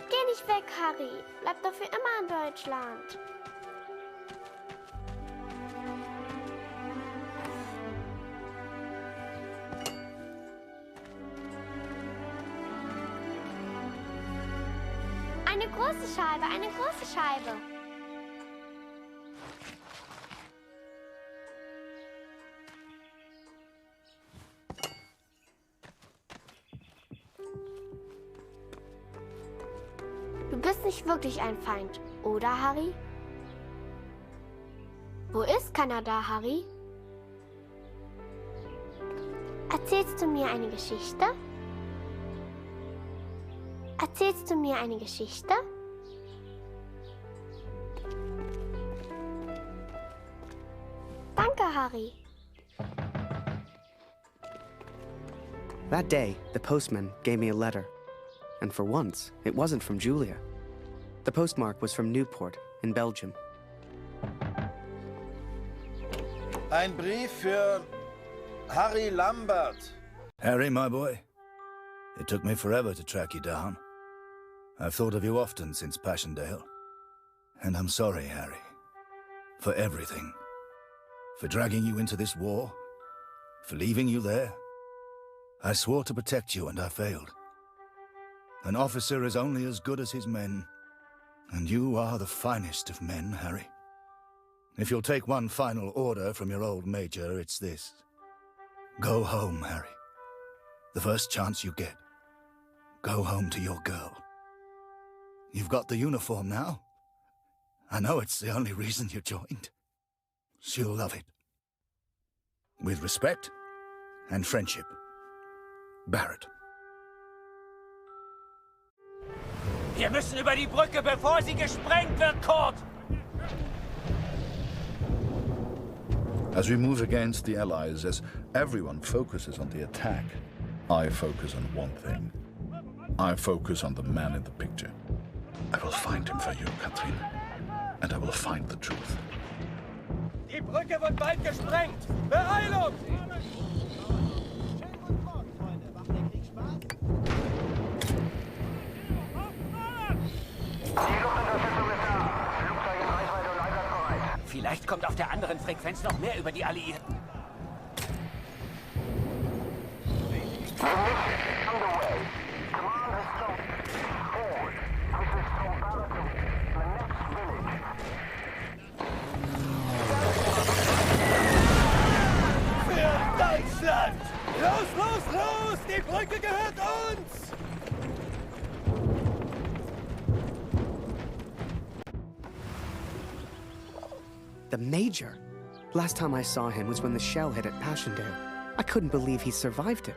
Geh nicht weg, Harry. Bleib doch für immer in Deutschland. Eine große Scheibe, eine große Scheibe. Du bist nicht wirklich ein Feind, oder, Harry? Wo ist Kanada, Harry? Erzählst du mir eine Geschichte? Erzählst du mir eine Geschichte? Danke, Harry. That day, the postman gave me a letter. And for once, it wasn't from Julia. The postmark was from Newport, in Belgium. Ein Brief für Harry Lambert. Harry, my boy. It took me forever to track you down. I've thought of you often since Passchendaele. And I'm sorry, Harry. For everything. For dragging you into this war. For leaving you there. I swore to protect you and I failed. An officer is only as good as his men. And you are the finest of men, Harry. If you'll take one final order from your old major, it's this. Go home, Harry. The first chance you get. Go home to your girl. You've got the uniform now. I know it's the only reason you joined. She'll love it. With respect and friendship. Barrett. Wir müssen über die Brücke, bevor sie gesprengt wird, Kurt! As we move against the Allies, as everyone focuses on the attack, I focus on one thing. I focus on the man in the picture. I will find him for you, Katrine. And I will find the truth. Die Brücke wird bald gesprengt! Beeilung! Vielleicht kommt auf der anderen Frequenz noch mehr über die Alliierten. Für Deutschland! Los, los, los! Die Brücke gehört uns! The Major? Last time I saw him was when the shell hit at Passchendaele. I couldn't believe he survived it.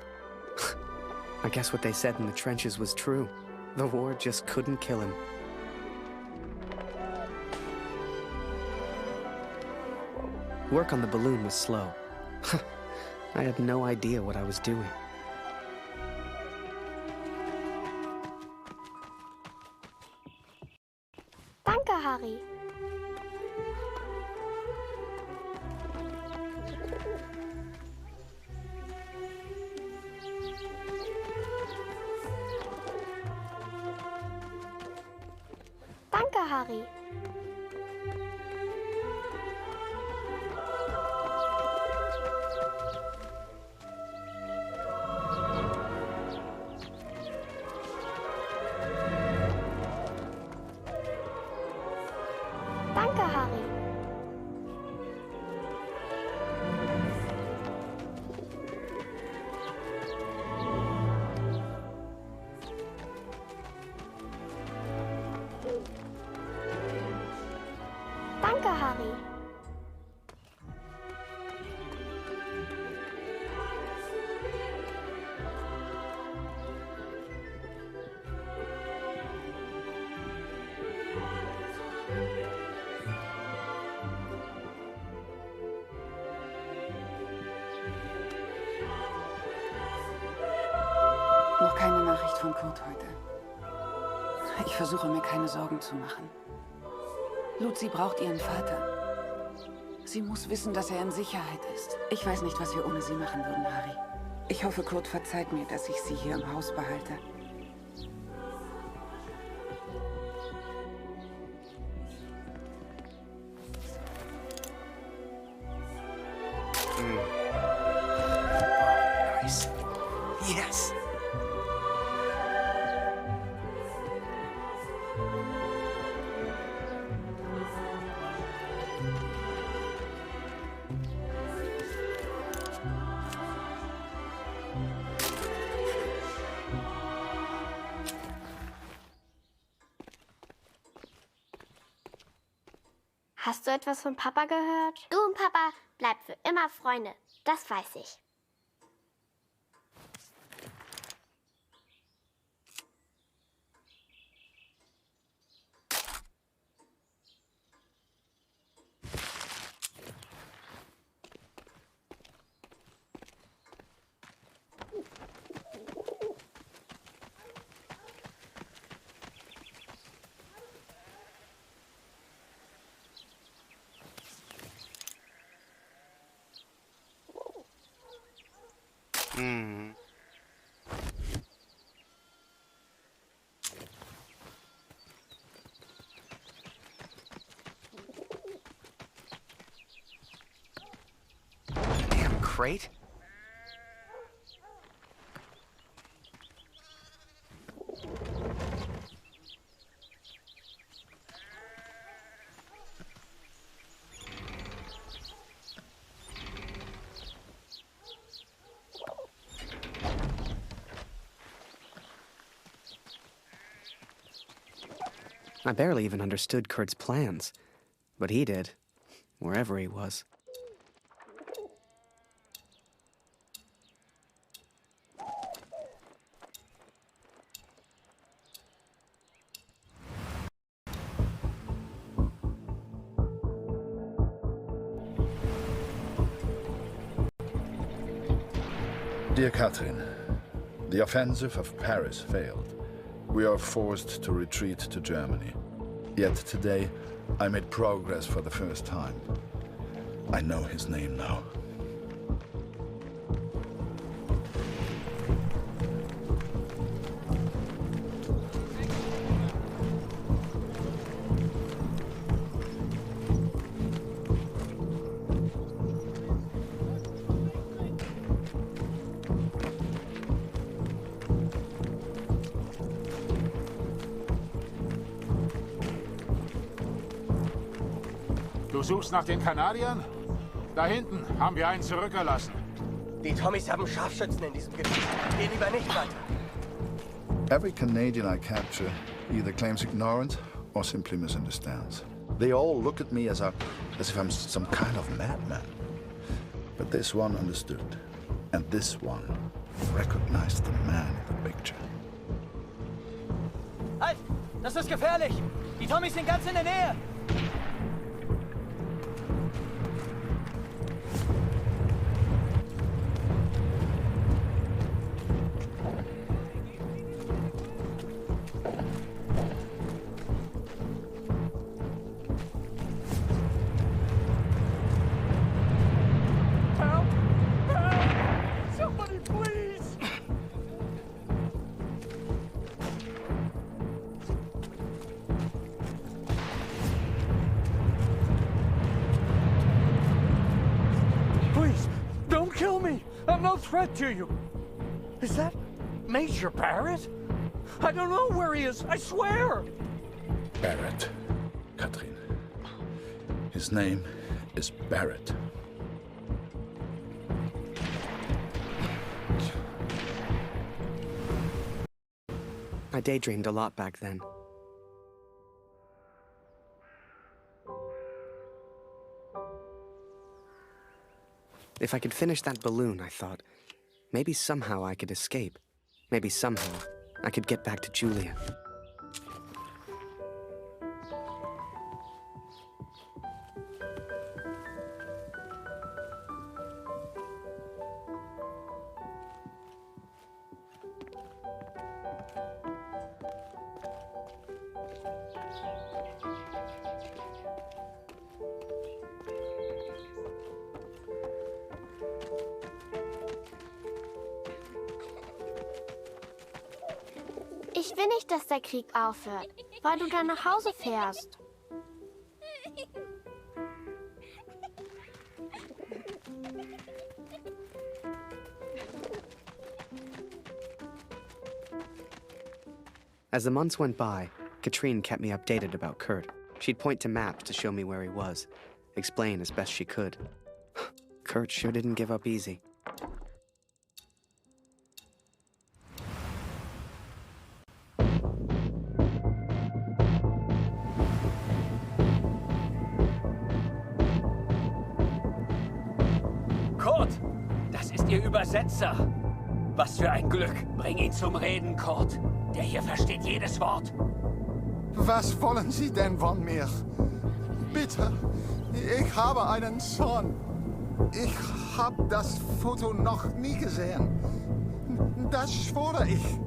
I guess what they said in the trenches was true. The war just couldn't kill him. Work on the balloon was slow. I had no idea what I was doing. Danke, Harry. Harry. Danke, Harry. Danke, Harry. Noch keine Nachricht von Kurt heute. Ich versuche mir keine Sorgen zu machen. Lucy braucht ihren Vater. Sie muss wissen, dass er in Sicherheit ist. Ich weiß nicht, was wir ohne sie machen würden, Harry. Ich hoffe, Kurt verzeiht mir, dass ich sie hier im Haus behalte. Nice. Yes. Hast du etwas von Papa gehört? Du und Papa bleibt für immer Freunde. Das weiß ich. Damn crate. I barely even understood Kurt's plans, but he did, wherever he was. Dear Catherine, the offensive of Paris failed. We are forced to retreat to Germany. Yet today, I made progress for the first time. I know his name now. Du suchst nach den Kanadiern? Da hinten haben wir einen zurückgelassen. Die Tommys haben Scharfschützen in diesem Gebiet. Geh lieber nicht weiter. Every Canadian I capture either claims ignorance or simply misunderstands. They all look at me as if I'm some kind of madman. But this one understood. And this one recognized the man in the picture. Halt! Das ist gefährlich! Die Tommys sind ganz in der Nähe! Please, don't kill me. I'm no threat to you. Is that Major Barrett? I don't know where he is, I swear. Barrett, Katrin. His name is Barrett. I daydreamed a lot back then. If I could finish that balloon, I thought, maybe somehow I could escape. Maybe somehow I could get back to Julia. Ich will nicht, dass der Krieg aufhört, weil du dann nach Hause fährst. As the months went by, Katrine kept me updated about Kurt. She'd point to maps to show me where he was, explain as best she could. Kurt sure didn't give up easy. Kurt, das ist Ihr Übersetzer. Was für ein Glück. Bring ihn zum Reden, Kurt. Der hier versteht jedes Wort. Was wollen Sie denn von mir? Bitte, ich habe einen Sohn. Ich habe das Foto noch nie gesehen. Das schwöre ich.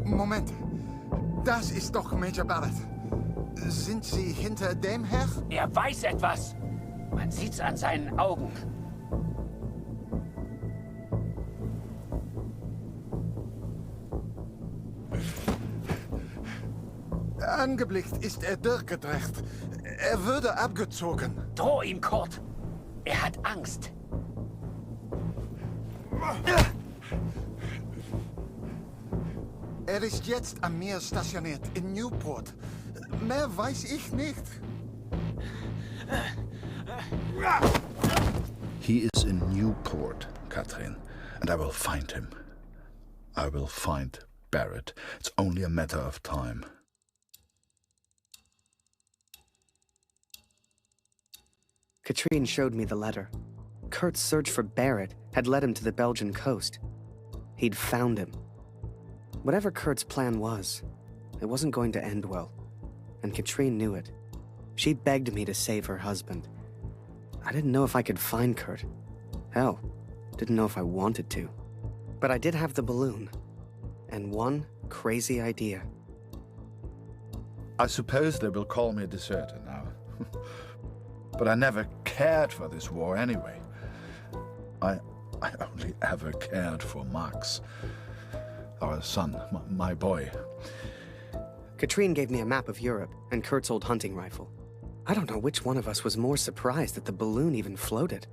Moment, das ist doch Major Barrett. Sind Sie hinter dem Herr? Er weiß etwas. Man sieht's an seinen Augen. Angeblickt ist er durchgedreht. Er würde abgezogen. Droh ihm, Kurt. Er hat Angst. Er ist jetzt am Meer stationiert, in Newport. Mehr weiß ich nicht. He is in Newport, Katrin, and I will find him. I will find Barrett. It's only a matter of time. Katrine showed me the letter. Kurt's search for Barrett had led him to the Belgian coast. He'd found him. Whatever Kurt's plan was, it wasn't going to end well. And Katrine knew it. She begged me to save her husband. I didn't know if I could find Kurt. Hell, didn't know if I wanted to. But I did have the balloon. And one crazy idea. I suppose they will call me a deserter now. But I never cared for this war anyway. I only ever cared for Max. Our son, my boy. Katrine gave me a map of Europe and Kurt's old hunting rifle. I don't know which one of us was more surprised that the balloon even floated.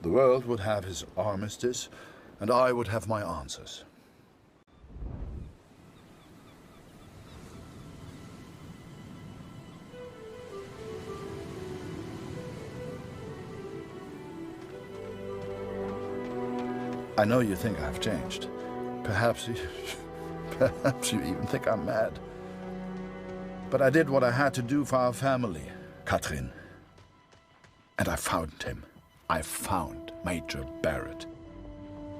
The world would have his armistice, and I would have my answers. I know you think I've changed. Perhaps you even think I'm mad. But I did what I had to do for our family, Katrin. And I found him. I found Major Barrett.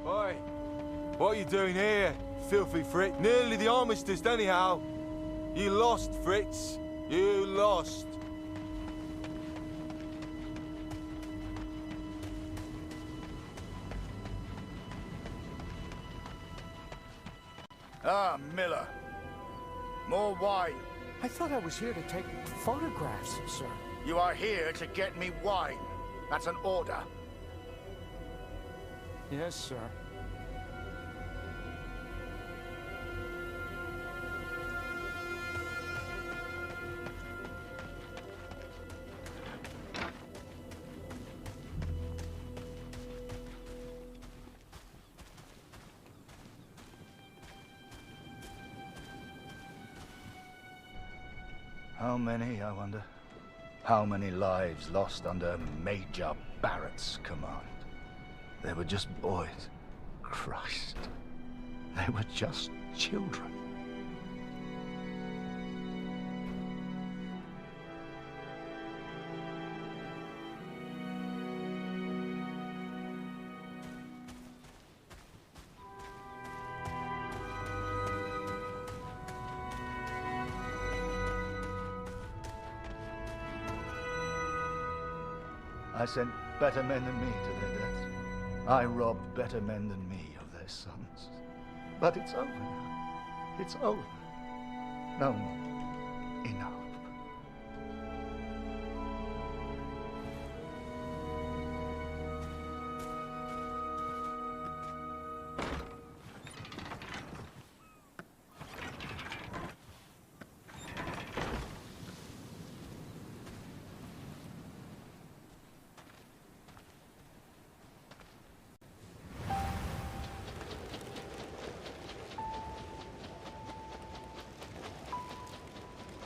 Oi, what are you doing here, filthy Fritz? Nearly the armistice anyhow. You lost, Fritz. You lost. Ah, Miller. More wine. I thought I was here to take photographs, sir. You are here to get me wine. That's an order. Yes, sir. How many, I wonder? How many lives lost under Major Barrett's command? They were just boys. Christ. They were just children. I sent better men than me to their deaths. I robbed better men than me of their sons. But it's over now. It's over. No more. Enough.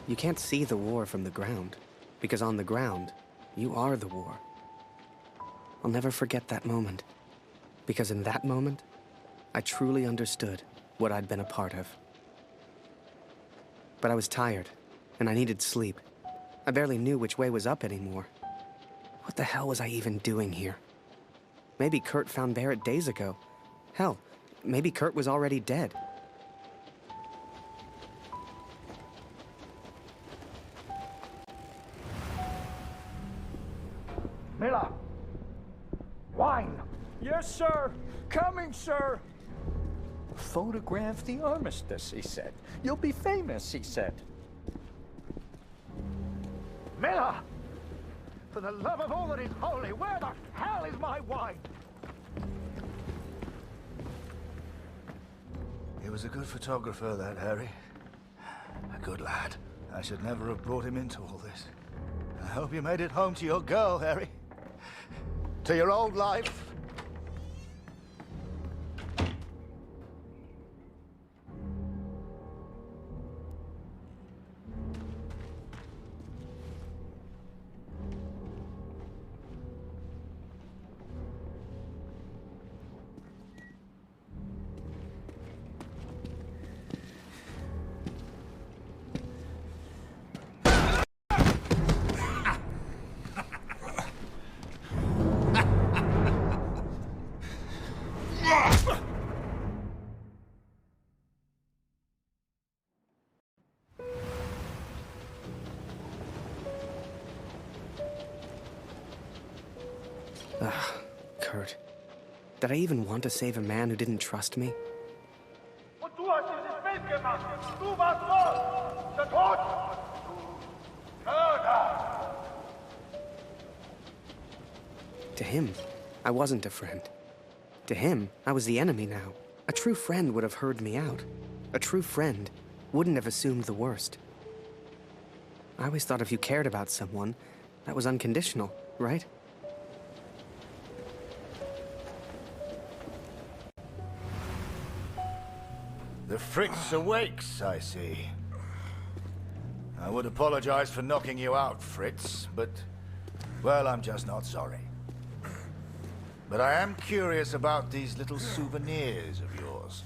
You can't see the war from the ground, because on the ground, you are the war. I'll never forget that moment, because in that moment, I truly understood what I'd been a part of. But I was tired, and I needed sleep. I barely knew which way was up anymore. What the hell was I even doing here? Maybe Kurt found Barrett days ago. Hell, maybe Kurt was already dead. Miller! Wine! Yes, sir! Coming, sir! Photograph the armistice, he said. You'll be famous, he said. Miller! For the love of all that is holy, where the hell is my wine? He was a good photographer, that Harry. A good lad. I should never have brought him into all this. I hope you made it home to your girl, Harry. To your old life. Ugh, Kurt. Did I even want to save a man who didn't trust me? Und du hast dieses Bild gemacht. Du warst dort. Der Tod. Mörder. To him, I wasn't a friend. To him, I was the enemy now. A true friend would have heard me out. A true friend wouldn't have assumed the worst. I always thought if you cared about someone, that was unconditional, right? The Fritz awakes, I see. I would apologize for knocking you out, Fritz, but, well, I'm just not sorry. But I am curious about these little souvenirs of yours.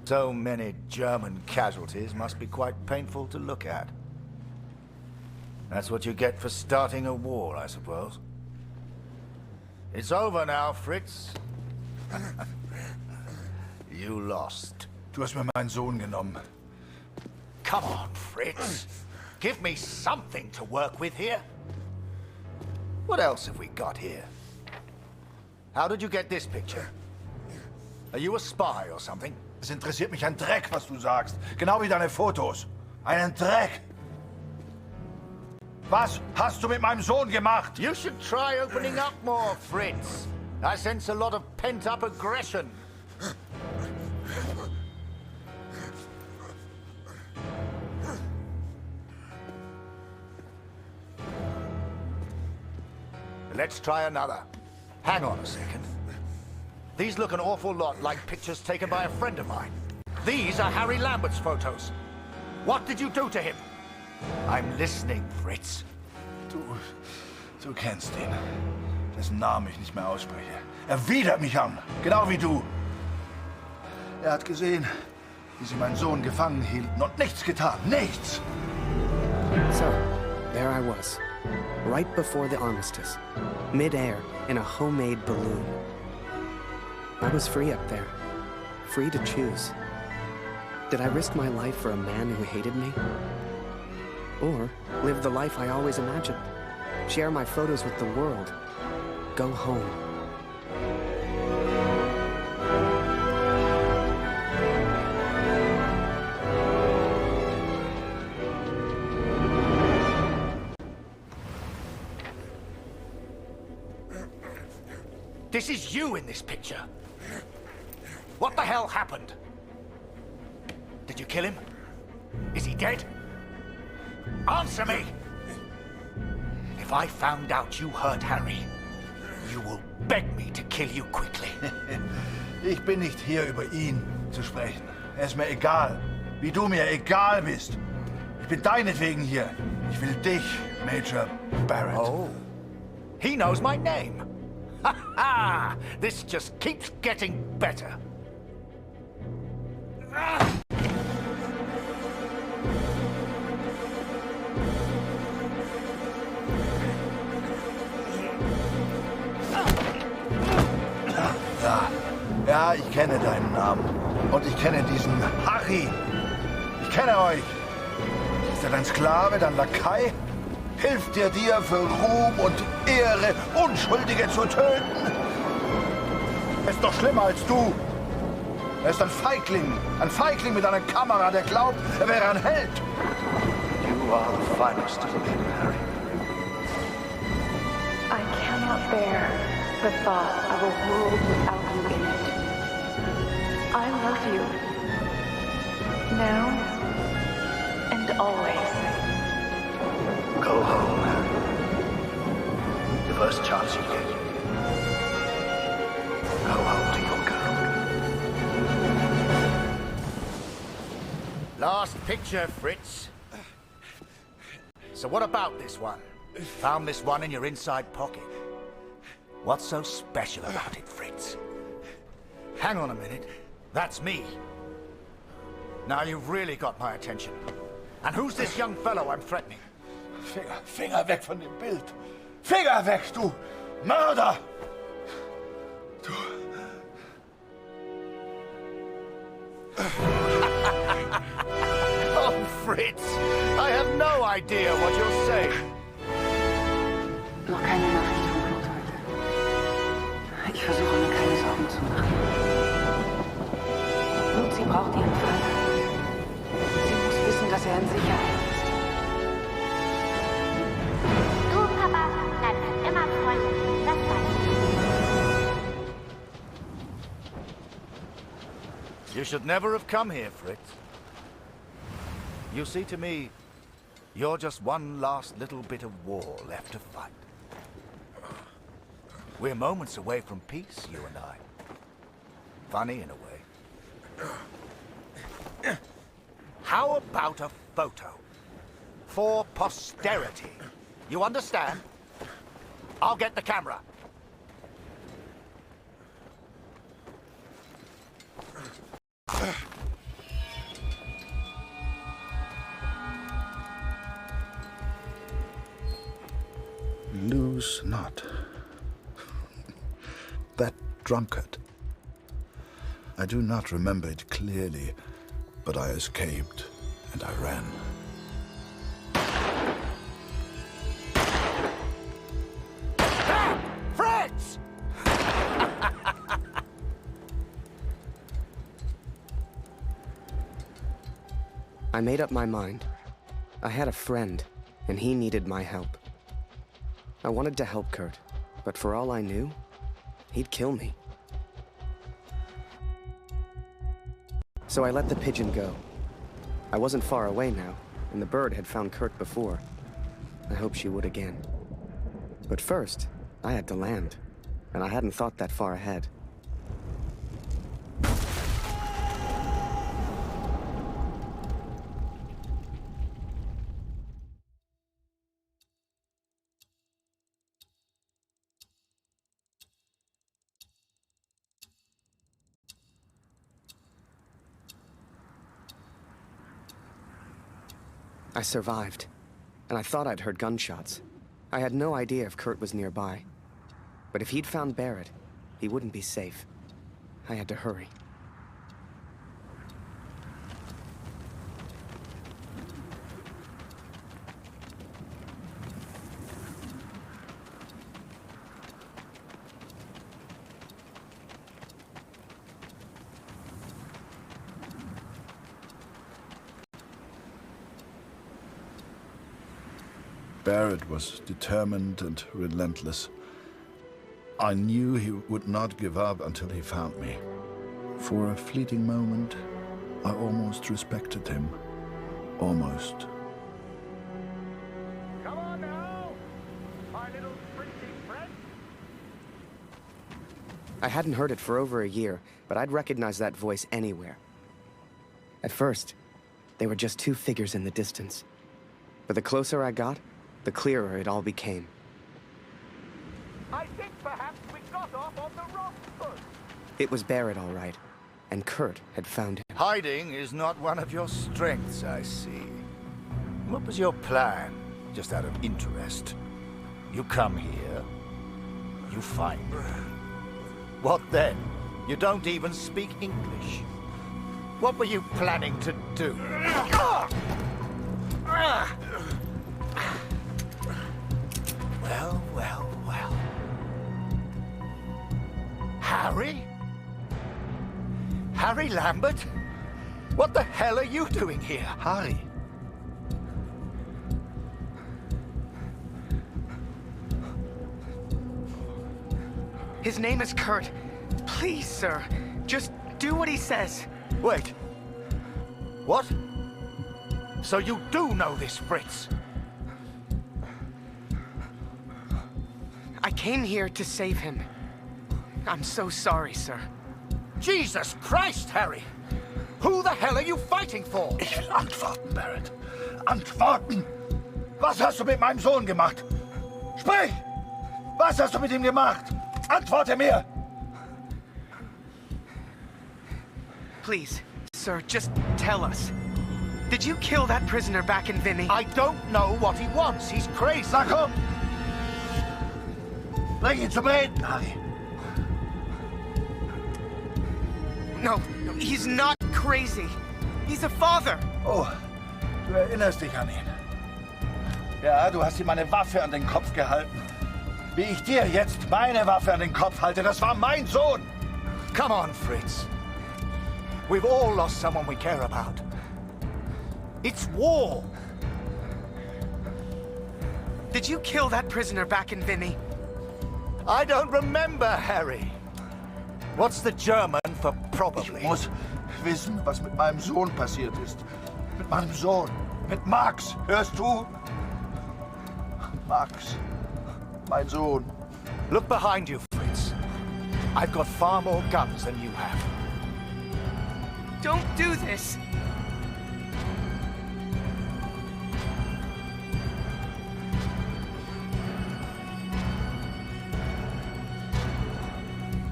So many German casualties must be quite painful to look at. That's what you get for starting a war, I suppose. It's over now, Fritz. You lost. Du hast mir meinen Sohn genommen. Come on, Fritz. Give me something to work with here. What else have we got here? How did you get this picture? Are you a spy or something? Es interessiert mich ein Dreck, was du sagst. Genau wie deine Fotos. Einen Dreck. Was hast du mit meinem Sohn gemacht? You should try opening up more, Fritz. I sense a lot of pent-up aggression. Let's try another. Hang on a second. These look an awful lot like pictures taken by a friend of mine. These are Harry Lambert's photos. What did you do to him? I'm listening, Fritz. Du kennst ihn. Dessen Namen ich nicht mehr ausspreche. Er widert mich an, genau wie du. Er hat gesehen, wie sie meinen Sohn gefangen hielten und nichts getan. Nichts! So, there I was, right before the armistice, mid-air in a homemade balloon. I was free up there, free to choose. Did I risk my life for a man who hated me? Or live the life I always imagined? Share my photos with the world? Go home? This is you in this picture. What the hell happened? Did you kill him? Is he dead? Answer me! If I found out you hurt Harry, you will beg me to kill you quickly. Ich bin nicht hier, über ihn zu sprechen. Er ist mir egal, wie du mir egal bist. Ich bin deinetwegen hier. Ich will dich, Major Barrett. Oh, he knows my name. Ha ha! This just keeps getting better. Ja, ich kenne deinen Namen. Und ich kenne diesen Harry. Ich kenne euch. Ist er dein Sklave, dein Lakai? Hilft er dir für Ruhm und Ehre, Unschuldige zu töten? Er ist doch schlimmer als du. Er ist ein Feigling mit einer Kamera, der glaubt, er wäre ein Held. You are the finest of men, Harry. I cannot bear the thought of a world without you in it. I love you. Now and always. Go home, Harry. The first chance you get. Go home to your girl. Last picture, Fritz. So what about this one? Found this one in your inside pocket. What's so special about it, Fritz? Hang on a minute. That's me. Now you've really got my attention. And who's this young fellow I'm threatening? Finger weg von dem Bild. Finger weg, du Mörder! Du... Oh, Fritz, I have no idea what you're saying. Noch keine Nachricht von Claude heute. Ich versuche mir keine Sorgen zu machen. Lucy braucht ihren Vater. Sie muss wissen, dass er in Sicherheit ist. Du, Papa, bleibst immer freundlich. Das weiß ich. You should never have come here, Fritz. You see, to me, you're just one last little bit of war left to fight. We're moments away from peace, you and I. Funny in a way. How about a photo? For posterity. You understand? I'll get the camera. Lose not. That drunkard. I do not remember it clearly, but I escaped and I ran. Fritz! I made up my mind. I had a friend, and he needed my help. I wanted to help Kurt, but for all I knew, he'd kill me. So I let the pigeon go. I wasn't far away now, and the bird had found Kurt before. I hoped she would again. But first, I had to land, and I hadn't thought that far ahead. I survived, and I thought I'd heard gunshots. I had no idea if Kurt was nearby. But if he'd found Barrett, he wouldn't be safe. I had to hurry. Barrett was determined and relentless. I knew he would not give up until he found me. For a fleeting moment, I almost respected him. Almost. Come on now, my little pretty friend. I hadn't heard it for over a year, but I'd recognize that voice anywhere. At first, they were just two figures in the distance. But the closer I got, the clearer it all became. I think perhaps we got off on the wrong foot. It was Barrett, all right, and Kurt had found him. Hiding is not one of your strengths, I see. What was your plan, just out of interest? You come here, you find me. What then? You don't even speak English. What were you planning to do? Well, well, well. Harry? Harry Lambert? What the hell are you doing here? Harry. His name is Kurt. Please, sir, just do what he says. Wait. What? So you do know this Fritz? I came here to save him. I'm so sorry, sir. Jesus Christ, Harry! Who the hell are you fighting for? Ich will antworten, Barrett. Antworten! Was hast du mit meinem Sohn gemacht? Sprich! Was hast du mit ihm gemacht? Antworte mir! Please, sir, just tell us. Did you kill that prisoner back in Vinny? I don't know what he wants. He's crazy. Na komm! Bring ihn zum Reden, Harry. No, he's not crazy. He's a father. Oh, du erinnerst dich an ihn. Ja, du hast ihm eine Waffe an den Kopf gehalten. Wie ich dir jetzt meine Waffe an den Kopf halte, das war mein Sohn. Come on, Fritz. We've all lost someone we care about. It's war. Did you kill that prisoner back in Vinny? I don't remember, Harry. What's the German for probably? Ich muss wissen, was mit meinem Sohn passiert ist. Mit meinem Sohn. Mit Max. Hörst du? Max. Mein Sohn. Look behind you, Fritz. I've got far more guns than you have. Don't do this!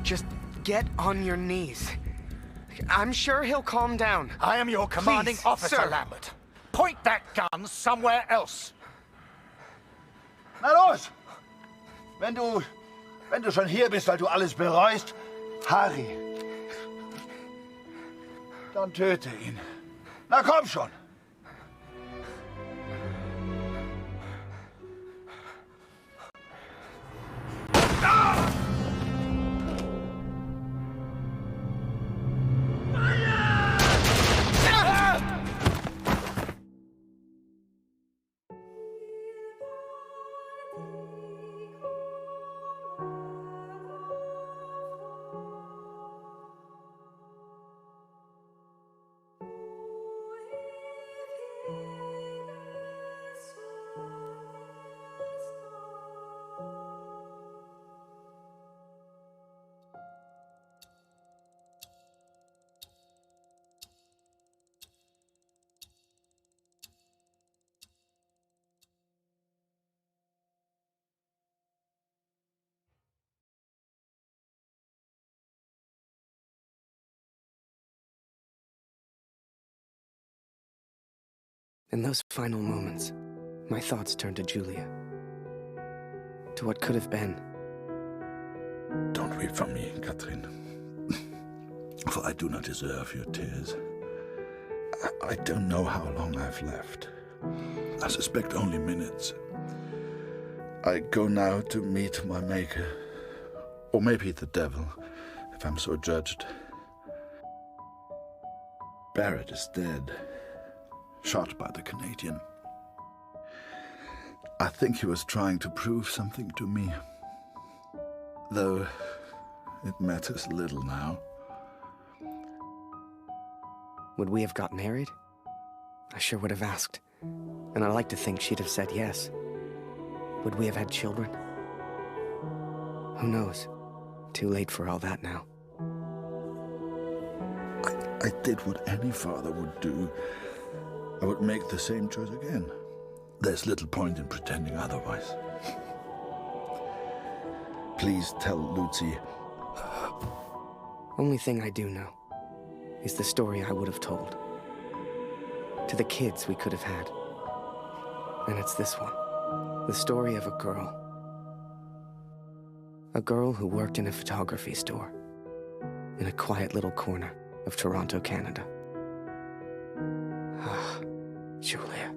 Just get on your knees. I'm sure he'll calm down. I am your commanding Please, officer, sir. Lambert. Point that gun somewhere else. Na los! Wenn du schon hier bist, weil du alles bereust, Harry, dann töte ihn. Na komm schon! In those final moments, my thoughts turned to Julia. To what could have been. Don't weep for me, Catherine. For I do not deserve your tears. I don't know how long I've left. I suspect only minutes. I go now to meet my maker. Or maybe the devil, if I'm so judged. Barrett is dead. Shot by the Canadian. I think he was trying to prove something to me. Though it matters little now. Would we have got married? I sure would have asked. And I like to think she'd have said yes. Would we have had children? Who knows? Too late for all that now. I did what any father would do. I would make the same choice again. There's little point in pretending otherwise. Please tell Lucy. Only thing I do know is the story I would have told. To the kids we could have had. And it's this one. The story of a girl. A girl who worked in a photography store. In a quiet little corner of Toronto, Canada. Ah, Julia.